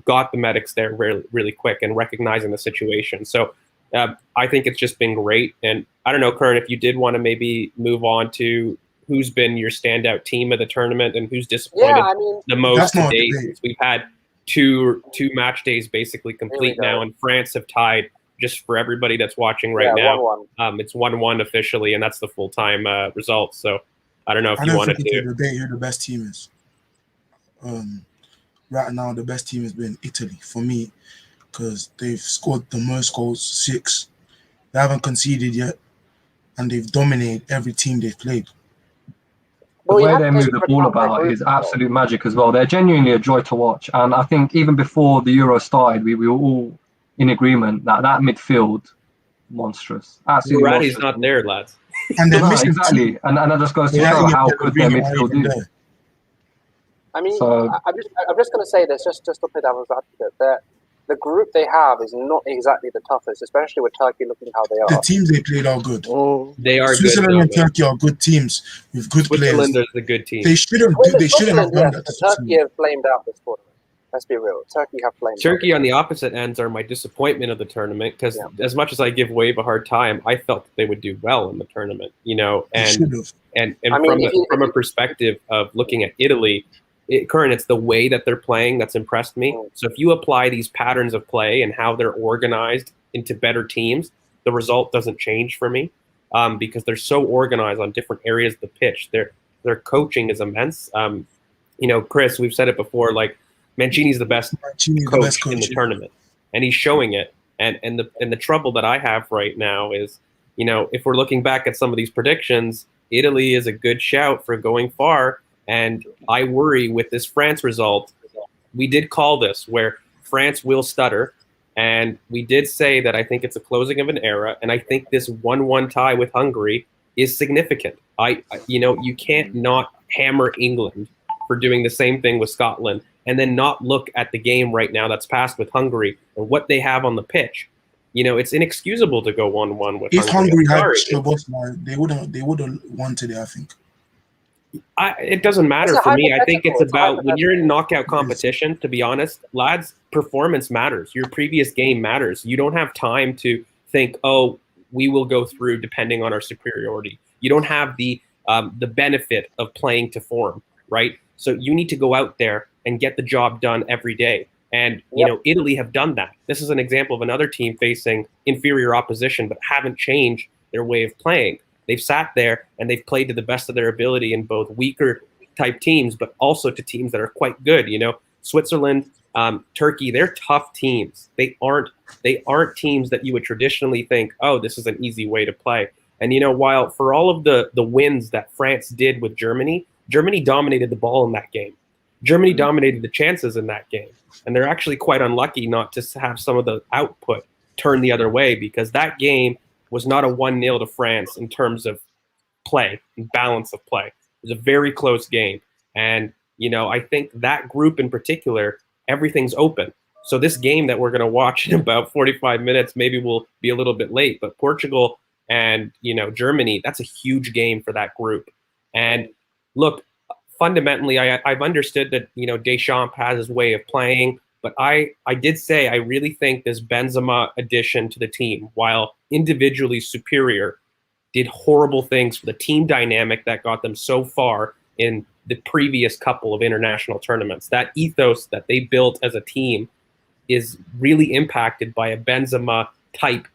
got the medics there really, really quick and recognizing the situation. So I think it's just been great. And I don't know, Kern, if you did want to maybe move on to who's been your standout team of the tournament and who's disappointed the most to date. Since we've had two match days basically complete now, and France have tied. Just for everybody that's watching right now, 1-1. It's 1-1 officially, and that's the full-time result. So I don't know if you wanted to. You're the best team is. right now the best team has been Italy for me, because they've scored the most goals, 6. They haven't conceded yet, and they've dominated every team they've played. The Well, you way have they to take move into the ball account their about group is as well. absolute magic as well. They're genuinely a joy to watch. And I think even before the Euro started, we were all in agreement that that midfield, monstrous. Absolutely Moratti's monstrous. not there, lads. And they're No, missing exactly. And that just goes to Without show him, how they're good their really not midfield even is. there. I mean, So I'm just going to say this, just to play devil's advocate, that the group they have is not exactly the toughest, especially with Turkey looking how they The are. teams they played are good. Oh, They are good. Switzerland Though, and man. Turkey are good teams with good Switzerland players. is a good team. They shouldn't have done that to But Turkey Switzerland. have flamed out this tournament. Let's be real. Turkey have flamed Turkey out. on the opposite ends are my disappointment of the tournament because Yeah. as much as I give Wave a hard time, I felt that they would do well in the tournament. You know, They and should have. and I mean, from a perspective of looking at Italy, Curran, it's the way that they're playing that's impressed me. Mm. So if you apply these patterns of play and how they're organized into better teams, the result doesn't change for me because they're so organized on different areas of the pitch. Their coaching is immense. You know, Chris, we've said it before. Like Mancini's the best Mancini's the coach best in the coach. tournament, and he's showing it. And the trouble that I have right now is, you know, if we're looking back at some of these predictions, Italy is a good shout for going far. And I worry with this France result. We did call this where France will stutter. And we did say that I think it's a closing of an era. And I think this 1-1 tie with Hungary is significant. You know, you can't not hammer England for doing the same thing with Scotland and then not look at the game right now that's passed with Hungary and what they have on the pitch. You know, it's inexcusable to go 1-1 with If Hungary. Hungary had Sorry. Szoboszlai, they would have won today, I think. It doesn't matter It's a for me. I think it's hypothetical. It's a about when you're in hypothetical. knockout competition, to be honest, lads, performance matters. Your previous game matters. You don't have time to think, oh, we will go through depending on our superiority. You don't have the benefit of playing to form, right? So you need to go out there and get the job done every day. And, you know, Italy have done that. This is an example of another team facing inferior opposition, but haven't changed their way of playing. They've sat there and they've played to the best of their ability in both weaker type teams, but also to teams that are quite good. You know, Switzerland, Turkey, they're tough teams. They aren't teams that you would traditionally think, oh, this is an easy way to play. And, you know, while for all of the wins that France did with Germany, Germany dominated the ball in that game. Germany dominated the chances in that game. And they're actually quite unlucky not to have some of the output turn the other way because that game was not a 1-0 to France in terms of play and balance of play. It was a very close game. And, you know, I think that group in particular, everything's open. So this game that we're going to watch in about 45 minutes, maybe we'll be a little bit late, but Portugal and, you know, Germany, that's a huge game for that group. And look, fundamentally, I've understood that, you know, Deschamps has his way of playing, but I did say I really think this Benzema addition to the team, while individually superior, did horrible things for the team dynamic that got them so far in the previous couple of international tournaments. That ethos that they built as a team is really impacted by a Benzema type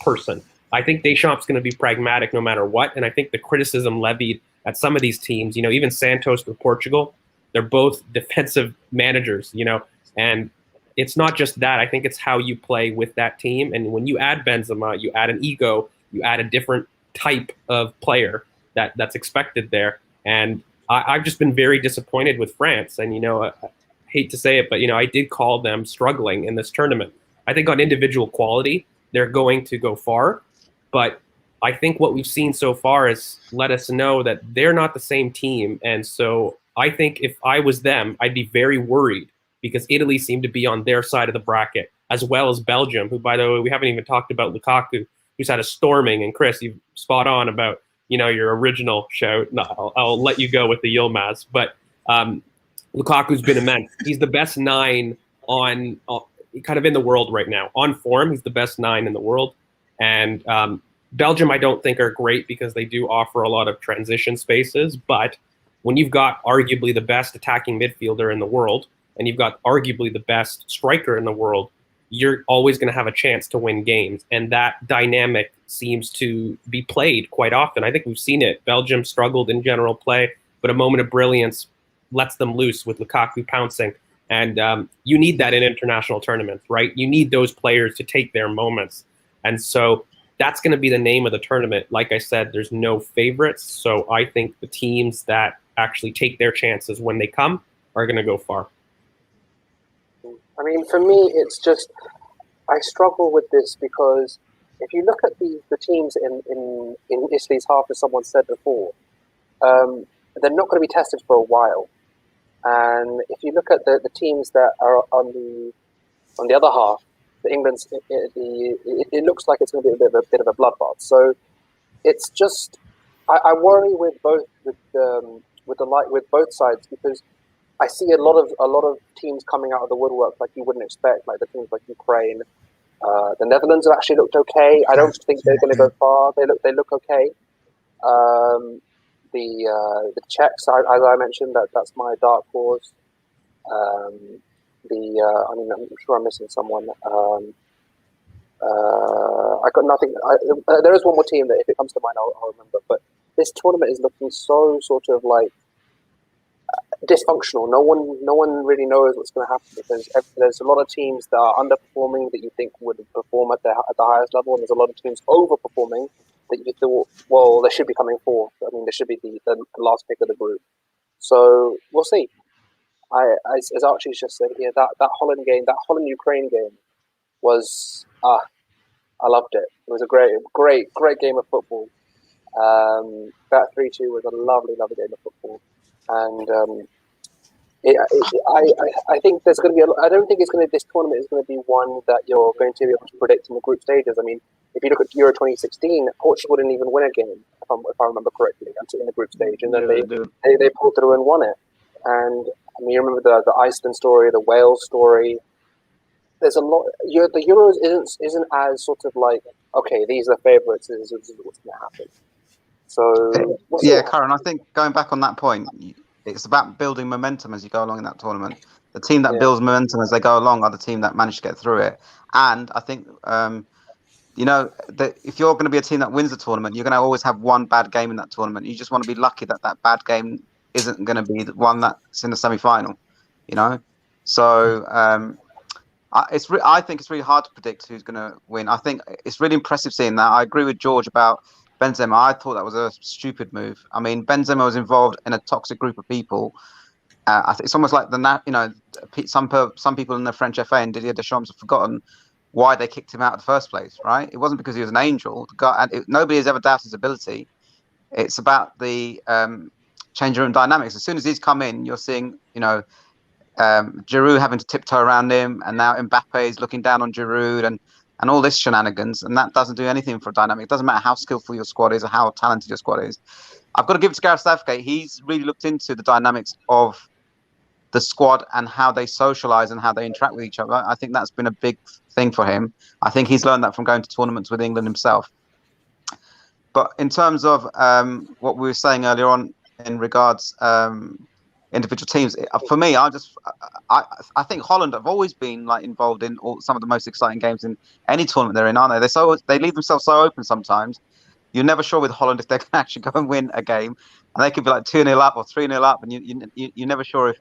person. I think Deschamps is going to be pragmatic no matter what, and I think the criticism levied at some of these teams, you know, even Santos with Portugal, they're both defensive managers, you know, and it's not just that. I think it's how you play with that team. And when you add Benzema, you add an ego, you add a different type of player that's expected there. And I've just been very disappointed with France. And, you know, I hate to say it, but, you know, I did call them struggling in this tournament. I think on individual quality, they're going to go far. But I think what we've seen so far has let us know that they're not the same team. And so I think if I was them, I'd be very worried because Italy seemed to be on their side of the bracket, as well as Belgium, who, by the way, we haven't even talked about Lukaku, who's had a storming. And Chris, you've spot on about, you know, your original shout. No, I'll let you go with the Yilmaz. But Lukaku's been immense. He's the best 9 on kind of in the world right now. On form, he's the best 9 in the world. And Belgium, I don't think are great because they do offer a lot of transition spaces. But when you've got arguably the best attacking midfielder in the world, and you've got arguably the best striker in the world, you're always going to have a chance to win games. And that dynamic seems to be played quite often. I think we've seen it. Belgium struggled in general play, but a moment of brilliance lets them loose with Lukaku pouncing. And you need that in international tournaments, right? You need those players to take their moments. And so that's going to be the name of the tournament. Like I said, there's no favorites. So I think the teams that actually take their chances when they come are going to go far. I mean, for me, it's just, I struggle with this because if you look at the teams in Italy's half, as someone said before, they're not going to be tested for a while. And if you look at the teams that are on the other half, the England's, it looks like it's going to be a bit of a bloodbath. So it's just, I worry with both with both sides, because I see a lot of teams coming out of the woodwork like you wouldn't expect, like the teams like Ukraine. The Netherlands have actually looked okay. I don't think they're going to go far. They look okay. The Czechs, as I mentioned, that's my dark horse. I mean, I'm sure I'm missing someone. I got nothing. There is one more team that, if it comes to mind, I'll remember. But this tournament is looking so sort of like dysfunctional. No one really knows what's going to happen, because there's a lot of teams that are underperforming that you think would perform at the highest level, and there's a lot of teams overperforming that you thought, well, they should be coming fourth. I mean, they should be the last pick of the group. So we'll see. As Archie's just said here, that Holland game, that Holland-Ukraine game was I loved it. It was a great game of football. That 3-2 was a lovely game of football, and I think there's going to be. I don't think it's going to. This tournament is going to be one that you're going to be able to predict in the group stages. I mean, if you look at Euro 2016, Portugal didn't even win a game, if I remember correctly, in the group stage, and then they pulled through and won it. And I mean, you remember the Iceland story, the Wales story. There's a lot. The Euros isn't as sort of like, okay, these are favourites. This is what's going to happen. So yeah, Karen, I think going back on that point, it's about building momentum as you go along in that tournament. The team that builds momentum as they go along are the team that manage to get through it. And I think, that if you're going to be a team that wins the tournament, you're going to always have one bad game in that tournament. You just want to be lucky that bad game isn't going to be the one that's in the semi-final. So I think it's really hard to predict who's going to win. I think it's really impressive seeing that. I agree with George about Benzema. I thought that was a stupid move. I mean, Benzema was involved in a toxic group of people. I think it's almost like some people in the French FA and Didier Deschamps have forgotten why they kicked him out in the first place, right? It wasn't because he was an angel. Nobody has ever doubted his ability. It's about the changing room dynamics. As soon as he's come in, you're seeing, Giroud having to tiptoe around him, and now Mbappe is looking down on Giroud, and all this shenanigans, and that doesn't do anything for a dynamic. It doesn't matter how skillful your squad is or how talented your squad is. I've got to give it to Gareth Southgate. He's really looked into the dynamics of the squad and how they socialise and how they interact with each other. I think that's been a big thing for him. I think he's learned that from going to tournaments with England himself. But in terms of what we were saying earlier on in regards individual teams, for me, I think Holland have always been involved in some of the most exciting games in any tournament they're in, aren't they? They leave themselves so open sometimes. You're never sure with Holland if they can actually go and win a game, and they could be 2-0 up or 3-0 up, and you're never sure if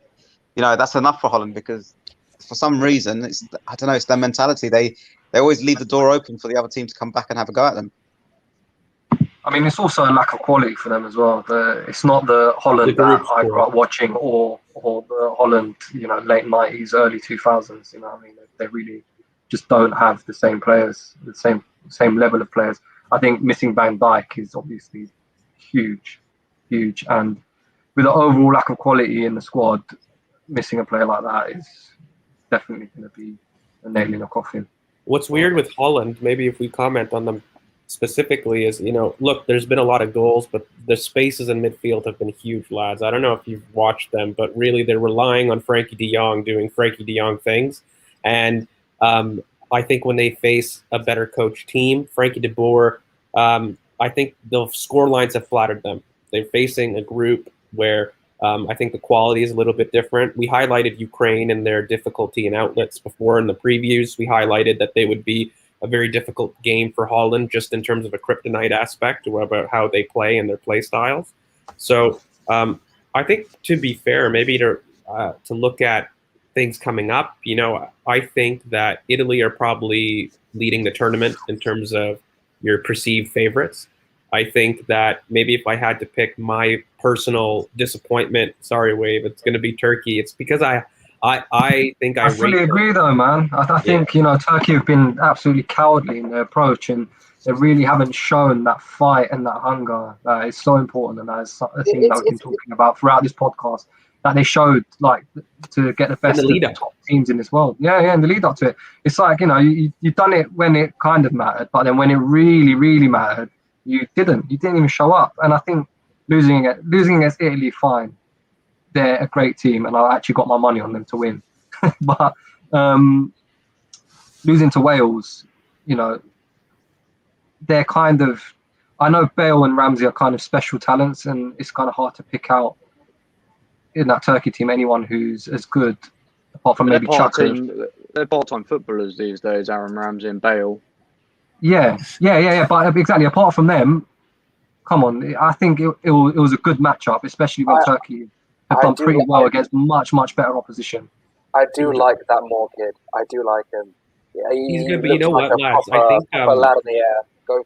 that's enough for Holland, because for some reason it's their mentality. They always leave the door open for the other team to come back and have a go at them. I mean, it's also a lack of quality for them as well. It's not the Holland that I grew up watching, or the Holland, late 90s, early 2000s. I mean, they really just don't have the same players, the same level of players. I think missing Van Dijk is obviously huge, and with the overall lack of quality in the squad, missing a player like that is definitely going to be a nail in a coffin. What's weird with Holland, maybe if we comment on them specifically, is, look, there's been a lot of goals, but the spaces in midfield have been huge, lads. I don't know if you've watched them, but really they're relying on Frankie de Jong doing Frankie de Jong things. And I think when they face a better coach team, Frankie de Boer, I think the score lines have flattered them. They're facing a group where I think the quality is a little bit different. We highlighted Ukraine and their difficulty in outlets before in the previews. We highlighted that they would be a very difficult game for Holland, just in terms of a kryptonite aspect, or about how they play and their play styles. So I think, to be fair, maybe to look at things coming up, I think that Italy are probably leading the tournament in terms of your perceived favorites. I think that maybe if I had to pick my personal disappointment, sorry, Wave, it's going to be Turkey. It's because I think I fully rate agree, though, man. I think Turkey have been absolutely cowardly in their approach, and they really haven't shown that fight and that hunger that is so important, and that is a thing that we've been talking about throughout this podcast. That they showed, like, to get the best of the top teams in this world. Yeah, in the lead up to it, it's like you've done it when it kind of mattered, but then when it really, really mattered, you didn't even show up. And I think losing against Italy, fine. They're a great team, and I actually got my money on them to win. But losing to Wales, they're kind of. I know Bale and Ramsey are kind of special talents, and it's kind of hard to pick out in that Turkey team anyone who's as good, apart from maybe Chaka. They're part-time footballers these days, Aaron Ramsey and Bale. Yeah. But exactly, apart from them, come on, I think it was a good matchup, especially when Turkey have done pretty well against much, much better opposition. I do like that Moore kid. I do like him. Yeah, he's good, but you know what, lads? I think lad in the air. Go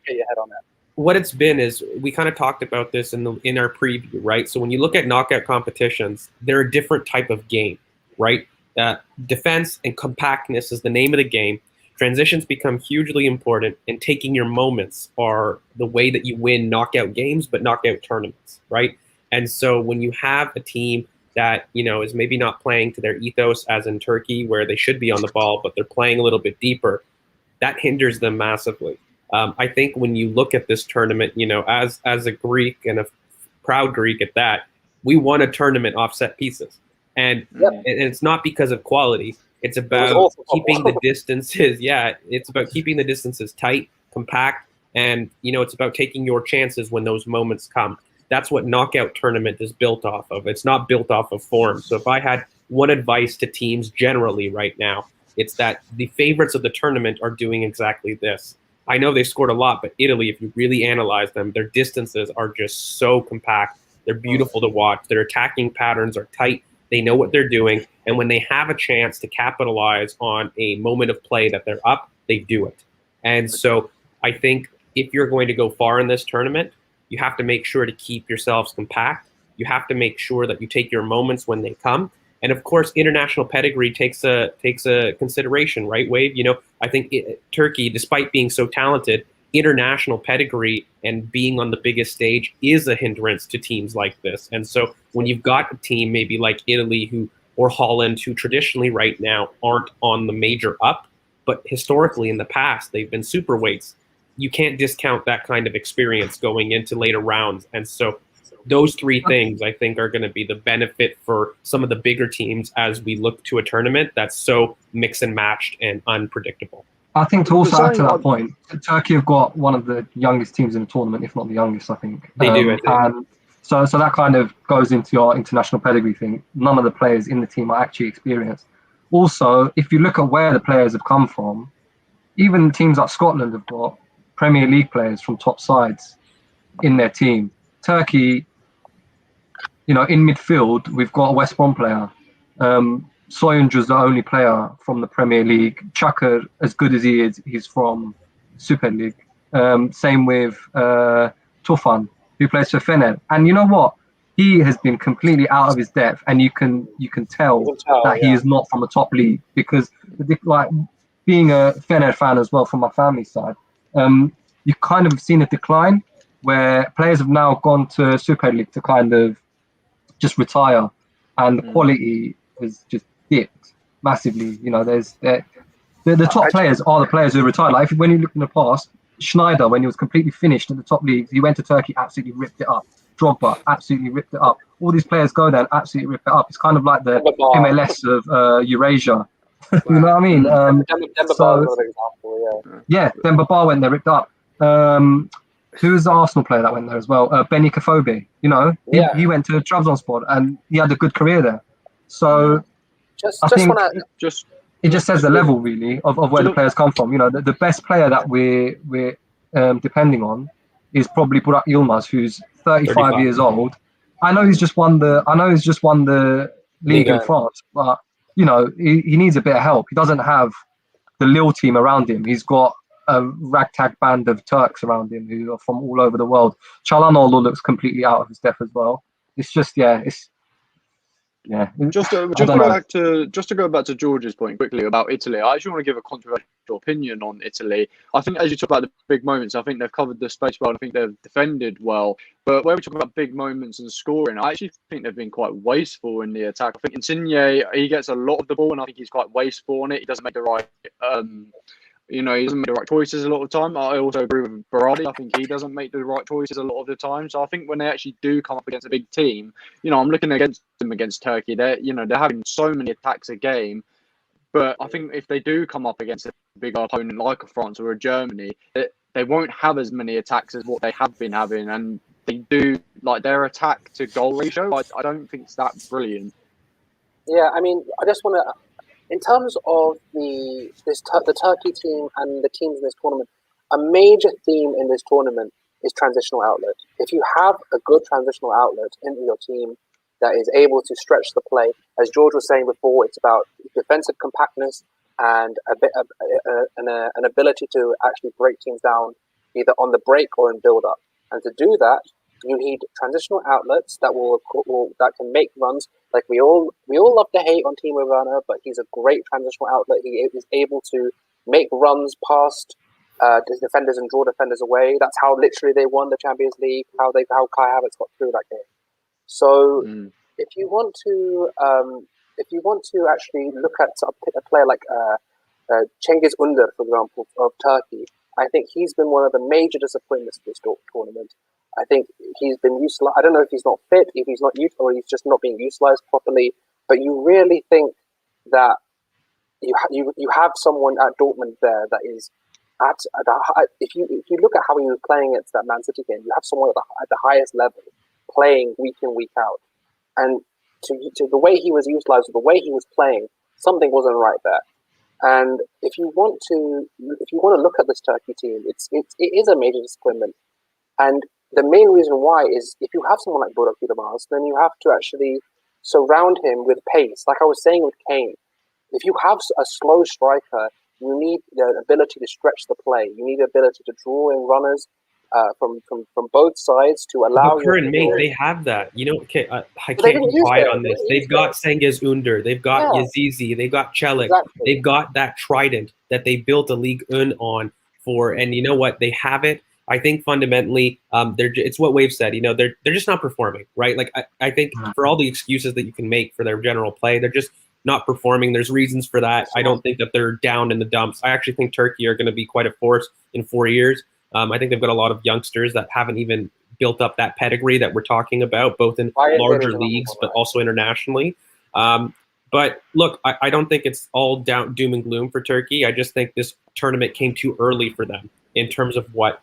get your head on it. What it's been is we kind of talked about this in our preview, right? So when you look at knockout competitions, they're a different type of game, right? Defense and compactness is the name of the game. Transitions become hugely important, and taking your moments are the way that you win knockout games, but knockout tournaments, right? And so when you have a team that, is maybe not playing to their ethos, as in Turkey, where they should be on the ball, but they're playing a little bit deeper, that hinders them massively. I think when you look at this tournament, as a Greek and a proud Greek at that, we won a tournament off set pieces. And it's not because of quality. It's about keeping the distances. Yeah, it's about keeping the distances tight, compact, and, it's about taking your chances when those moments come. That's what knockout tournament is built off of. It's not built off of form. So if I had one advice to teams generally right now, it's that the favorites of the tournament are doing exactly this. I know they scored a lot, but Italy, if you really analyze them, their distances are just so compact. They're beautiful to watch. Their attacking patterns are tight. They know what they're doing. And when they have a chance to capitalize on a moment of play that they're up, they do it. And so I think if you're going to go far in this tournament, you have to make sure to keep yourselves compact. You have to make sure that you take your moments when they come. And of course, international pedigree takes a consideration, right, Wave? I think Turkey, despite being so talented, international pedigree and being on the biggest stage is a hindrance to teams like this. And so when you've got a team maybe like Italy or Holland, who traditionally right now aren't on the major up, but historically in the past they've been super weights, you can't discount that kind of experience going into later rounds. And so those three things, I think, are going to be the benefit for some of the bigger teams as we look to a tournament that's so mix and matched and unpredictable. I think to also add to that point, Turkey have got one of the youngest teams in the tournament, if not the youngest, I think. They do, I think. And so that kind of goes into your international pedigree thing. None of the players in the team are actually experienced. Also, if you look at where the players have come from, even teams like Scotland have got Premier League players from top sides in their team. Turkey, in midfield, we've got a West Brom player. Soyuncu's the only player from the Premier League. Chaka, as good as he is, he's from Super League. Same with Tufan, who plays for Fener. And you know what? He has been completely out of his depth, and you can tell that he is not from the top league, because like being a Fener fan as well from my family side, you kind of seen a decline where players have now gone to Super League to kind of just retire, and the quality has just dipped massively. There's the top players are the players who retired. Like when you look in the past, Schneider, when he was completely finished in the top leagues, he went to Turkey, absolutely ripped it up. Drogba absolutely ripped it up. All these players go there and absolutely rip it up. It's kind of like the MLS of Eurasia. You know what I mean? Demba Ba is another example. Yeah, Demba Ba went there, ripped up. Who was the Arsenal player that went there as well? Benny Kafobe. He went to Trabzonspor and he had a good career there. So it just says the level really of where the players come from. The best player that we're depending on is probably Burak Yilmaz, who's 35 years old. I know he's just won the league in France, but he needs a bit of help. He doesn't have the Lille team around him. He's got a ragtag band of Turks around him who are from all over the world. Çalhanoğlu looks completely out of his depth as well. It's just, Just to go back to George's point quickly about Italy, I actually want to give a controversial opinion on Italy. I think as you talk about the big moments, I think they've covered the space well. I think they've defended well. But when we talk about big moments and scoring, I actually think they've been quite wasteful in the attack. I think Insigne, he gets a lot of the ball, and I think he's quite wasteful on it. He doesn't make the right he doesn't make the right choices a lot of the time. I also agree with Berardi. I think he doesn't make the right choices a lot of the time. So I think when they actually do come up against a big team, I'm looking against them against Turkey. They're having so many attacks a game. But I think if they do come up against a bigger opponent like a France or a Germany, they won't have as many attacks as what they have been having. And they do, like, their attack to goal ratio, I don't think it's that brilliant. Yeah, I mean, I just want to, in terms of the Turkey team and the teams in this tournament, a major theme in this tournament is transitional outlet. If you have a good transitional outlet in your team that is able to stretch the play, as George was saying before, it's about defensive compactness and an ability to actually break teams down either on the break or in build-up. And to do that, you need transitional outlets that that can make runs. Like we all love to hate on Timo Werner, but he's a great transitional outlet. He is able to make runs past defenders and draw defenders away. That's how literally they won the Champions League. How Kai Havertz got through that game. So if you want to actually look at a player like Cengiz Under, for example, of Turkey, I think he's been one of the major disappointments of this tournament. I think he's been utilized. I don't know if he's not fit, if he's not used, or he's just not being utilized properly. But you really think that you have someone at Dortmund there that is if you look at how he was playing against that Man City game, you have someone at the highest level playing week in, week out, and to the way he was utilized, the way he was playing, something wasn't right there. And if you want to look at this Turkey team, it is a major disappointment. And the main reason why is if you have someone like Burak Yilmaz, then you have to actually surround him with pace. Like I was saying with Kane, if you have a slow striker, you need the ability to stretch the play. You need the ability to draw in runners from both sides to allow. Current mate, they have that. I can't be quiet on this. They've got Cengiz Under, they've got Yazizi, they've got Çelik, they've got that trident that they built a Ligue 1 on for. And you know what? They have it. I think fundamentally, it's what Wave said. They're just not performing, right? Like I think for all the excuses that you can make for their general play, they're just not performing. There's reasons for that. I don't think that they're down in the dumps. I actually think Turkey are going to be quite a force in 4 years. I think they've got a lot of youngsters that haven't even built up that pedigree that we're talking about, both in larger leagues, but also internationally. But look, I don't think it's all doom and gloom for Turkey. I just think this tournament came too early for them in terms of what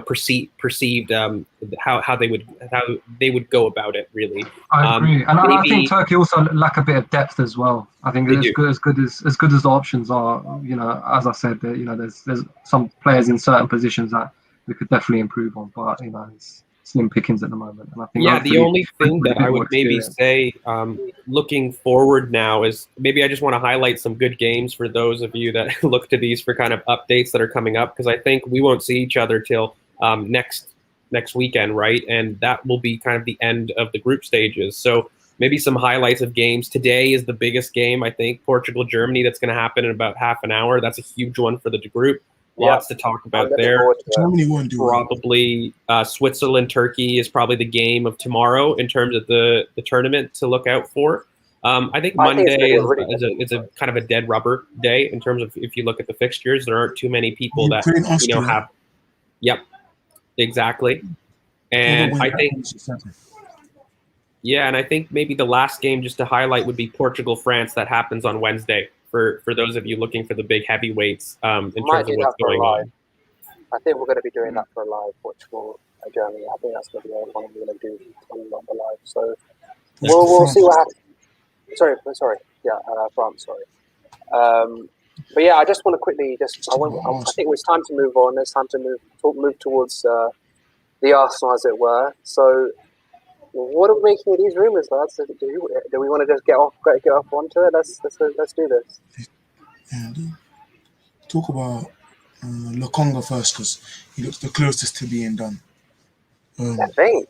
perceived how they would go about it. Really, I agree, and I think Turkey also lack a bit of depth as well. I think as good as the options are, as I said, there's some players in certain positions that we could definitely improve on, but it's slim pickings at the moment. And I think the only thing that I would maybe say, looking forward now, is maybe I just want to highlight some good games for those of you that look to these for kind of updates that are coming up, because I think we won't see each other till next weekend, right? And that will be kind of the end of the group stages. So maybe some highlights of games. Today is the biggest game, I think, Portugal-Germany. That's going to happen in about half an hour. That's a huge one for the group. Lots to talk about there. Probably Switzerland-Turkey is probably the game of tomorrow in terms of the tournament to look out for. I think Monday is a kind of a dead rubber day in terms of if you look at the fixtures. There aren't too many people that have. Yep, exactly. And I think. Yeah, and I think maybe the last game just to highlight would be Portugal-France. That happens on Wednesday. For those of you looking for the big heavyweights in terms of what's going on. I think we're going to be doing that for a live Portugal Germany. I think that's going to be the one we're going to do on the live. So we'll see what happens. Sorry. Yeah, France. Sorry. But yeah, I just want to quickly I think it's time to move on. It's time to move towards the Arsenal, as it were. So What are we making of these rumours, lads? Do we want to just get off onto it? Let's do this. Yeah, talk about Lokonga first because he looks the closest to being done. I think.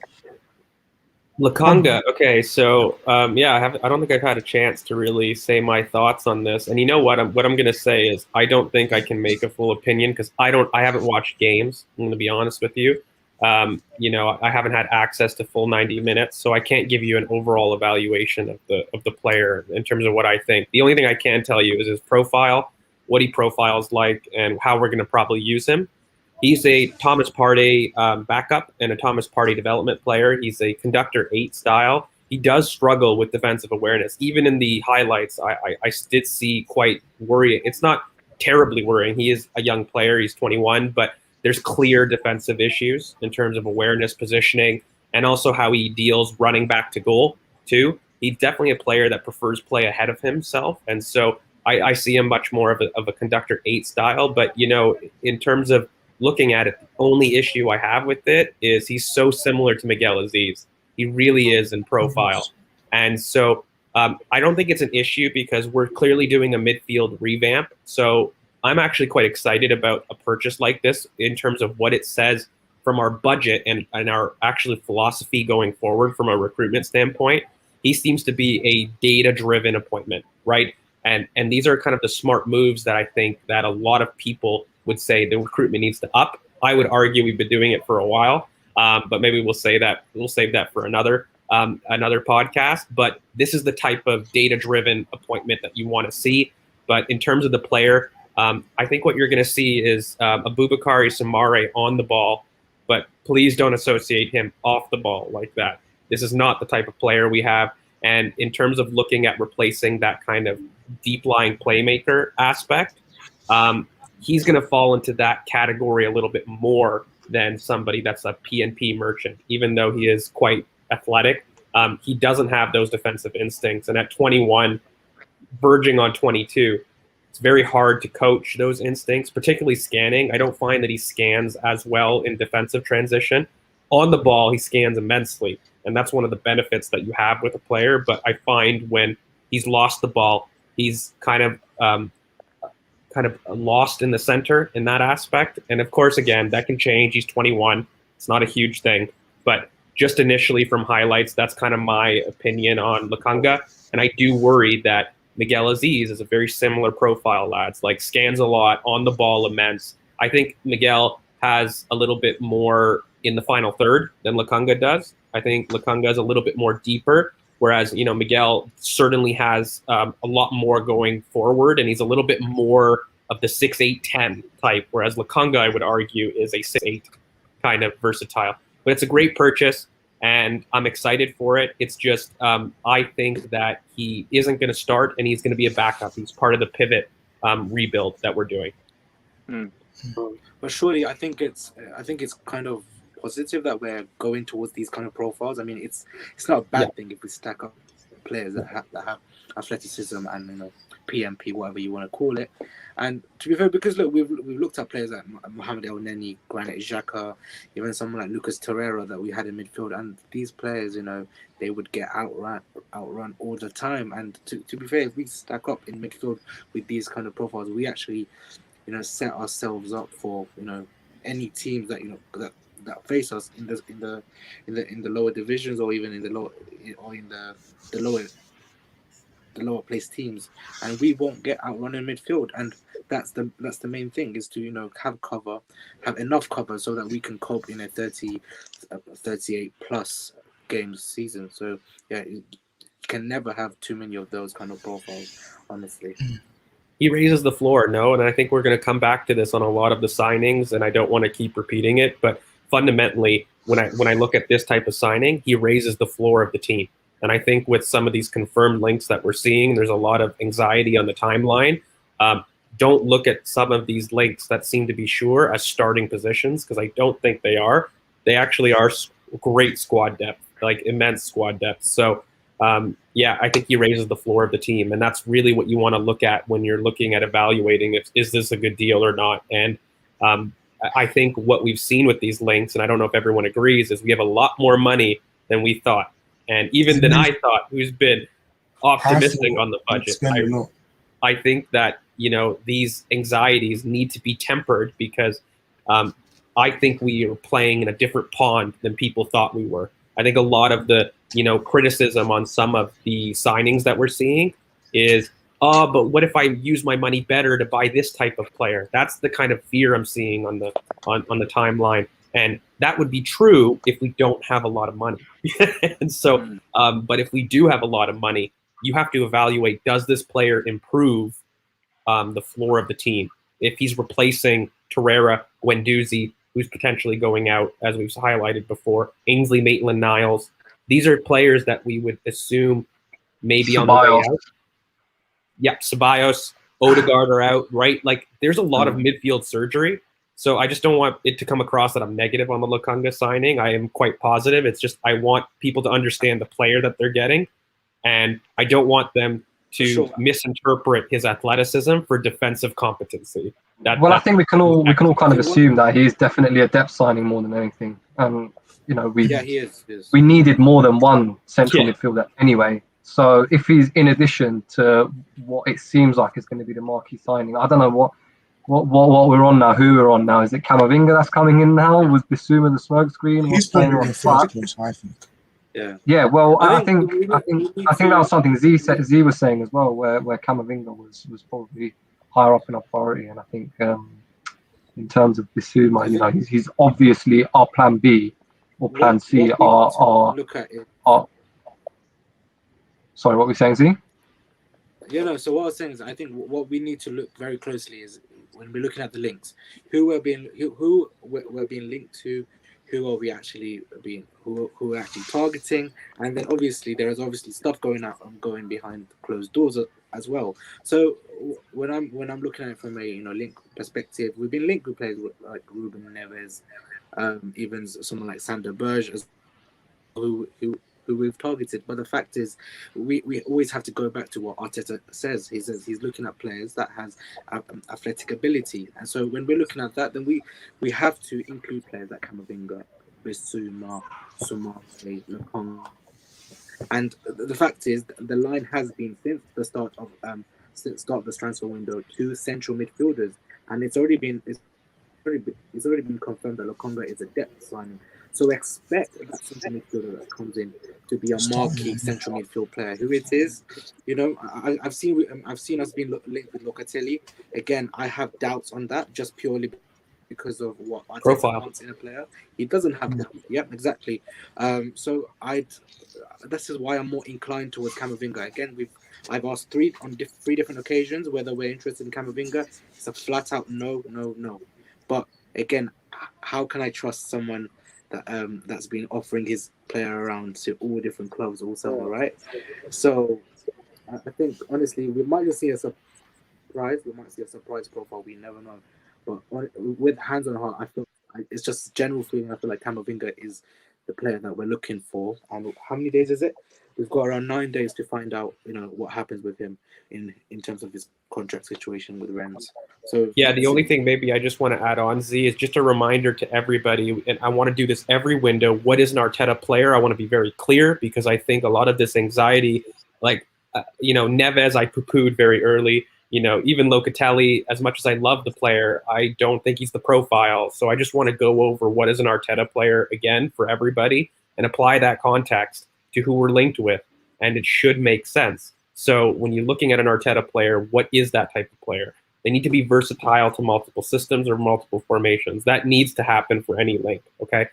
Lakanga. Okay, so I don't think I've had a chance to really say my thoughts on this. And you know what? I'm going to say is I don't think I can make a full opinion because I haven't watched games. I'm going to be honest with you. I haven't had access to full 90 minutes, so I can't give you an overall evaluation of the player in terms of what I think. The only thing I can tell you is his profile, what he profiles like, and how we're going to probably use him. He's a Thomas Partey backup and a Thomas Partey development player. He's a conductor 8 style. He does struggle with defensive awareness. Even in the highlights, I did see quite worrying. It's not terribly worrying. He is a young player. He's 21, but there's clear defensive issues in terms of awareness, positioning, and also how he deals running back to goal, too. He's definitely a player that prefers play ahead of himself. And so I see him much more of a conductor 8 style. But, in terms of looking at it, the only issue I have with it is he's so similar to Miguel Aziz. He really is in profile. And so I don't think it's an issue because we're clearly doing a midfield revamp. So I'm actually quite excited about a purchase like this in terms of what it says from our budget and our actual philosophy going forward from a recruitment standpoint. He seems to be a data-driven appointment, right? And these are kind of the smart moves that I think that a lot of people would say the recruitment needs to up. I would argue we've been doing it for a while, but maybe we'll save that for another podcast. But this is the type of data-driven appointment that you want to see. But in terms of the player, I think what you're going to see is Aboubakary Soumaré on the ball, but please don't associate him off the ball like that. This is not the type of player we have. And in terms of looking at replacing that kind of deep-lying playmaker aspect, he's going to fall into that category a little bit more than somebody that's a PNP merchant, even though he is quite athletic. He doesn't have those defensive instincts. And at 21, verging on 22, it's very hard to coach those instincts, particularly scanning. I don't find that he scans as well in defensive transition. On the ball, he scans immensely. And that's one of the benefits that you have with a player. But I find when he's lost the ball, he's kind of lost in the center in that aspect. And of course, again, that can change. He's 21. It's not a huge thing. But just initially from highlights, that's kind of my opinion on Lakanga. And I do worry that Miguel Aziz is a very similar profile, lads. Like scans a lot, on the ball immense. I think Miguel has a little bit more in the final third than Lakanga does. I think Lakanga is a little bit more deeper. Whereas, Miguel certainly has a lot more going forward, and he's a little bit more of the 6'8", 10 type, whereas Lakanga, I would argue, is a 6'8" kind of versatile. But it's a great purchase, and I'm excited for it. It's just I think that he isn't going to start, and he's going to be a backup. He's part of the pivot rebuild that we're doing. But surely, I think it's kind of positive that we're going towards these kind of profiles. I mean, it's not a bad thing if we stack up players that have athleticism and PMP, whatever you want to call it. And to be fair, because look, we've looked at players like Mohamed El Neni, Granit Xhaka, even someone like Lucas Torreira that we had in midfield, and these players, they would get outrun all the time. And to be fair, if we stack up in midfield with these kind of profiles, we actually, set ourselves up for any teams that that face us in the lower divisions, or even in the lower place teams, and we won't get outrun in midfield. And that's the main thing, is to have enough cover so that we can cope in a 38 plus games season. So you can never have too many of those kind of profiles, honestly. He raises the floor, and I think we're going to come back to this on a lot of the signings, and I don't want to keep repeating it, but fundamentally, when I look at this type of signing, he raises the floor of the team. And I think with some of these confirmed links that we're seeing, there's a lot of anxiety on the timeline. Don't look at some of these links that seem to be sure as starting positions, because I don't think they are. They actually are great squad depth, like immense squad depth. So I think he raises the floor of the team, and that's really what you want to look at when you're looking at evaluating is this a good deal or not. And I think what we've seen with these links, and I don't know if everyone agrees, is we have a lot more money than we thought. And even than I thought, who's been optimistic on the budget. Spend a lot. I think that, you know, these anxieties need to be tempered because I think we are playing in a different pond than people thought we were. I think a lot of the, you know, criticism on some of the signings that we're seeing is, oh, but what if I use my money better to buy this type of player? That's the kind of fear I'm seeing on the timeline. And that would be true if we don't have a lot of money. And so, but if we do have a lot of money, you have to evaluate, does this player improve the floor of the team? If he's replacing Torreira, Guendouzi, who's potentially going out, as we've highlighted before, Ainsley Maitland-Niles, these are players that we would assume maybe on the way out. Yeah, Ceballos, Odegaard are out, right? Like, there's a lot of midfield surgery. So I just don't want it to come across that I'm negative on the Lokonga signing. I am quite positive. It's just I want people to understand the player that they're getting. And I don't want them to misinterpret his athleticism for defensive competency. I think we can all kind of assume that he is definitely a depth signing more than anything. You know, he is. We needed more than one central midfielder anyway. So if he's in addition to what it seems like is going to be the marquee signing, I don't know what we're on now. Who we're on now? Is it Camavinga that's coming in now? Was Bissouma the smokescreen? He's probably the first choice, I think. Yeah. Well, I think that was something Z was saying as well, where Camavinga was probably higher up in our priority, and I think in terms of Bissouma, you know, he's obviously our plan B or plan C. Sorry, what were we saying, Z? Yeah, no. So what I was saying is, I think what we need to look very closely is when we're looking at the links, who we're being linked to, who are we actually who are actually targeting, and then obviously there is obviously stuff going behind closed doors as well. So when I'm looking at it from a link perspective, we've been linked with players like Ruben Neves, even someone like Sander Berge, who we've targeted. But the fact is, we always have to go back to what Arteta says. He says he's looking at players that has athletic ability, and so when we're looking at that, then we have to include players like Camavinga, Bissouma, Soumare, Lokonga. And the fact is, the line has been since the start of this transfer window, 2 central midfielders, and it's already been confirmed that Lokonga is a depth signing. So expect that central midfielder that comes in to be a marquee central midfield player. Who it is, I've seen us being linked with Locatelli. Again, I have doubts on that, just purely because of what Arteta wants in a player. He doesn't have that. Yep, exactly. So this is why I'm more inclined towards Camavinga. Again, I've asked three different occasions whether we're interested in Camavinga. It's a flat out no. But again, how can I trust someone that's been offering his player around to all different clubs all summer, right? So I think honestly we might just see a surprise. We might see a surprise profile. We never know. But with hands on heart, I feel it's just a general feeling. I feel like Camavinga is the player that we're looking for. And how many days is it? We've got around 9 days to find out, what happens with him in terms of his contract situation with Rennes. So yeah, the only thing maybe I just want to add on, Z, is just a reminder to everybody, and I want to do this every window. What is an Arteta player? I want to be very clear because I think a lot of this anxiety, like Neves, I poo-pooed very early. Even Locatelli, as much as I love the player, I don't think he's the profile. So I just want to go over what is an Arteta player again for everybody and apply that context to who we're linked with, and it should make sense. So when you're looking at an Arteta player, what is that type of player? They need to be versatile to multiple systems or multiple formations. That needs to happen for any link, okay?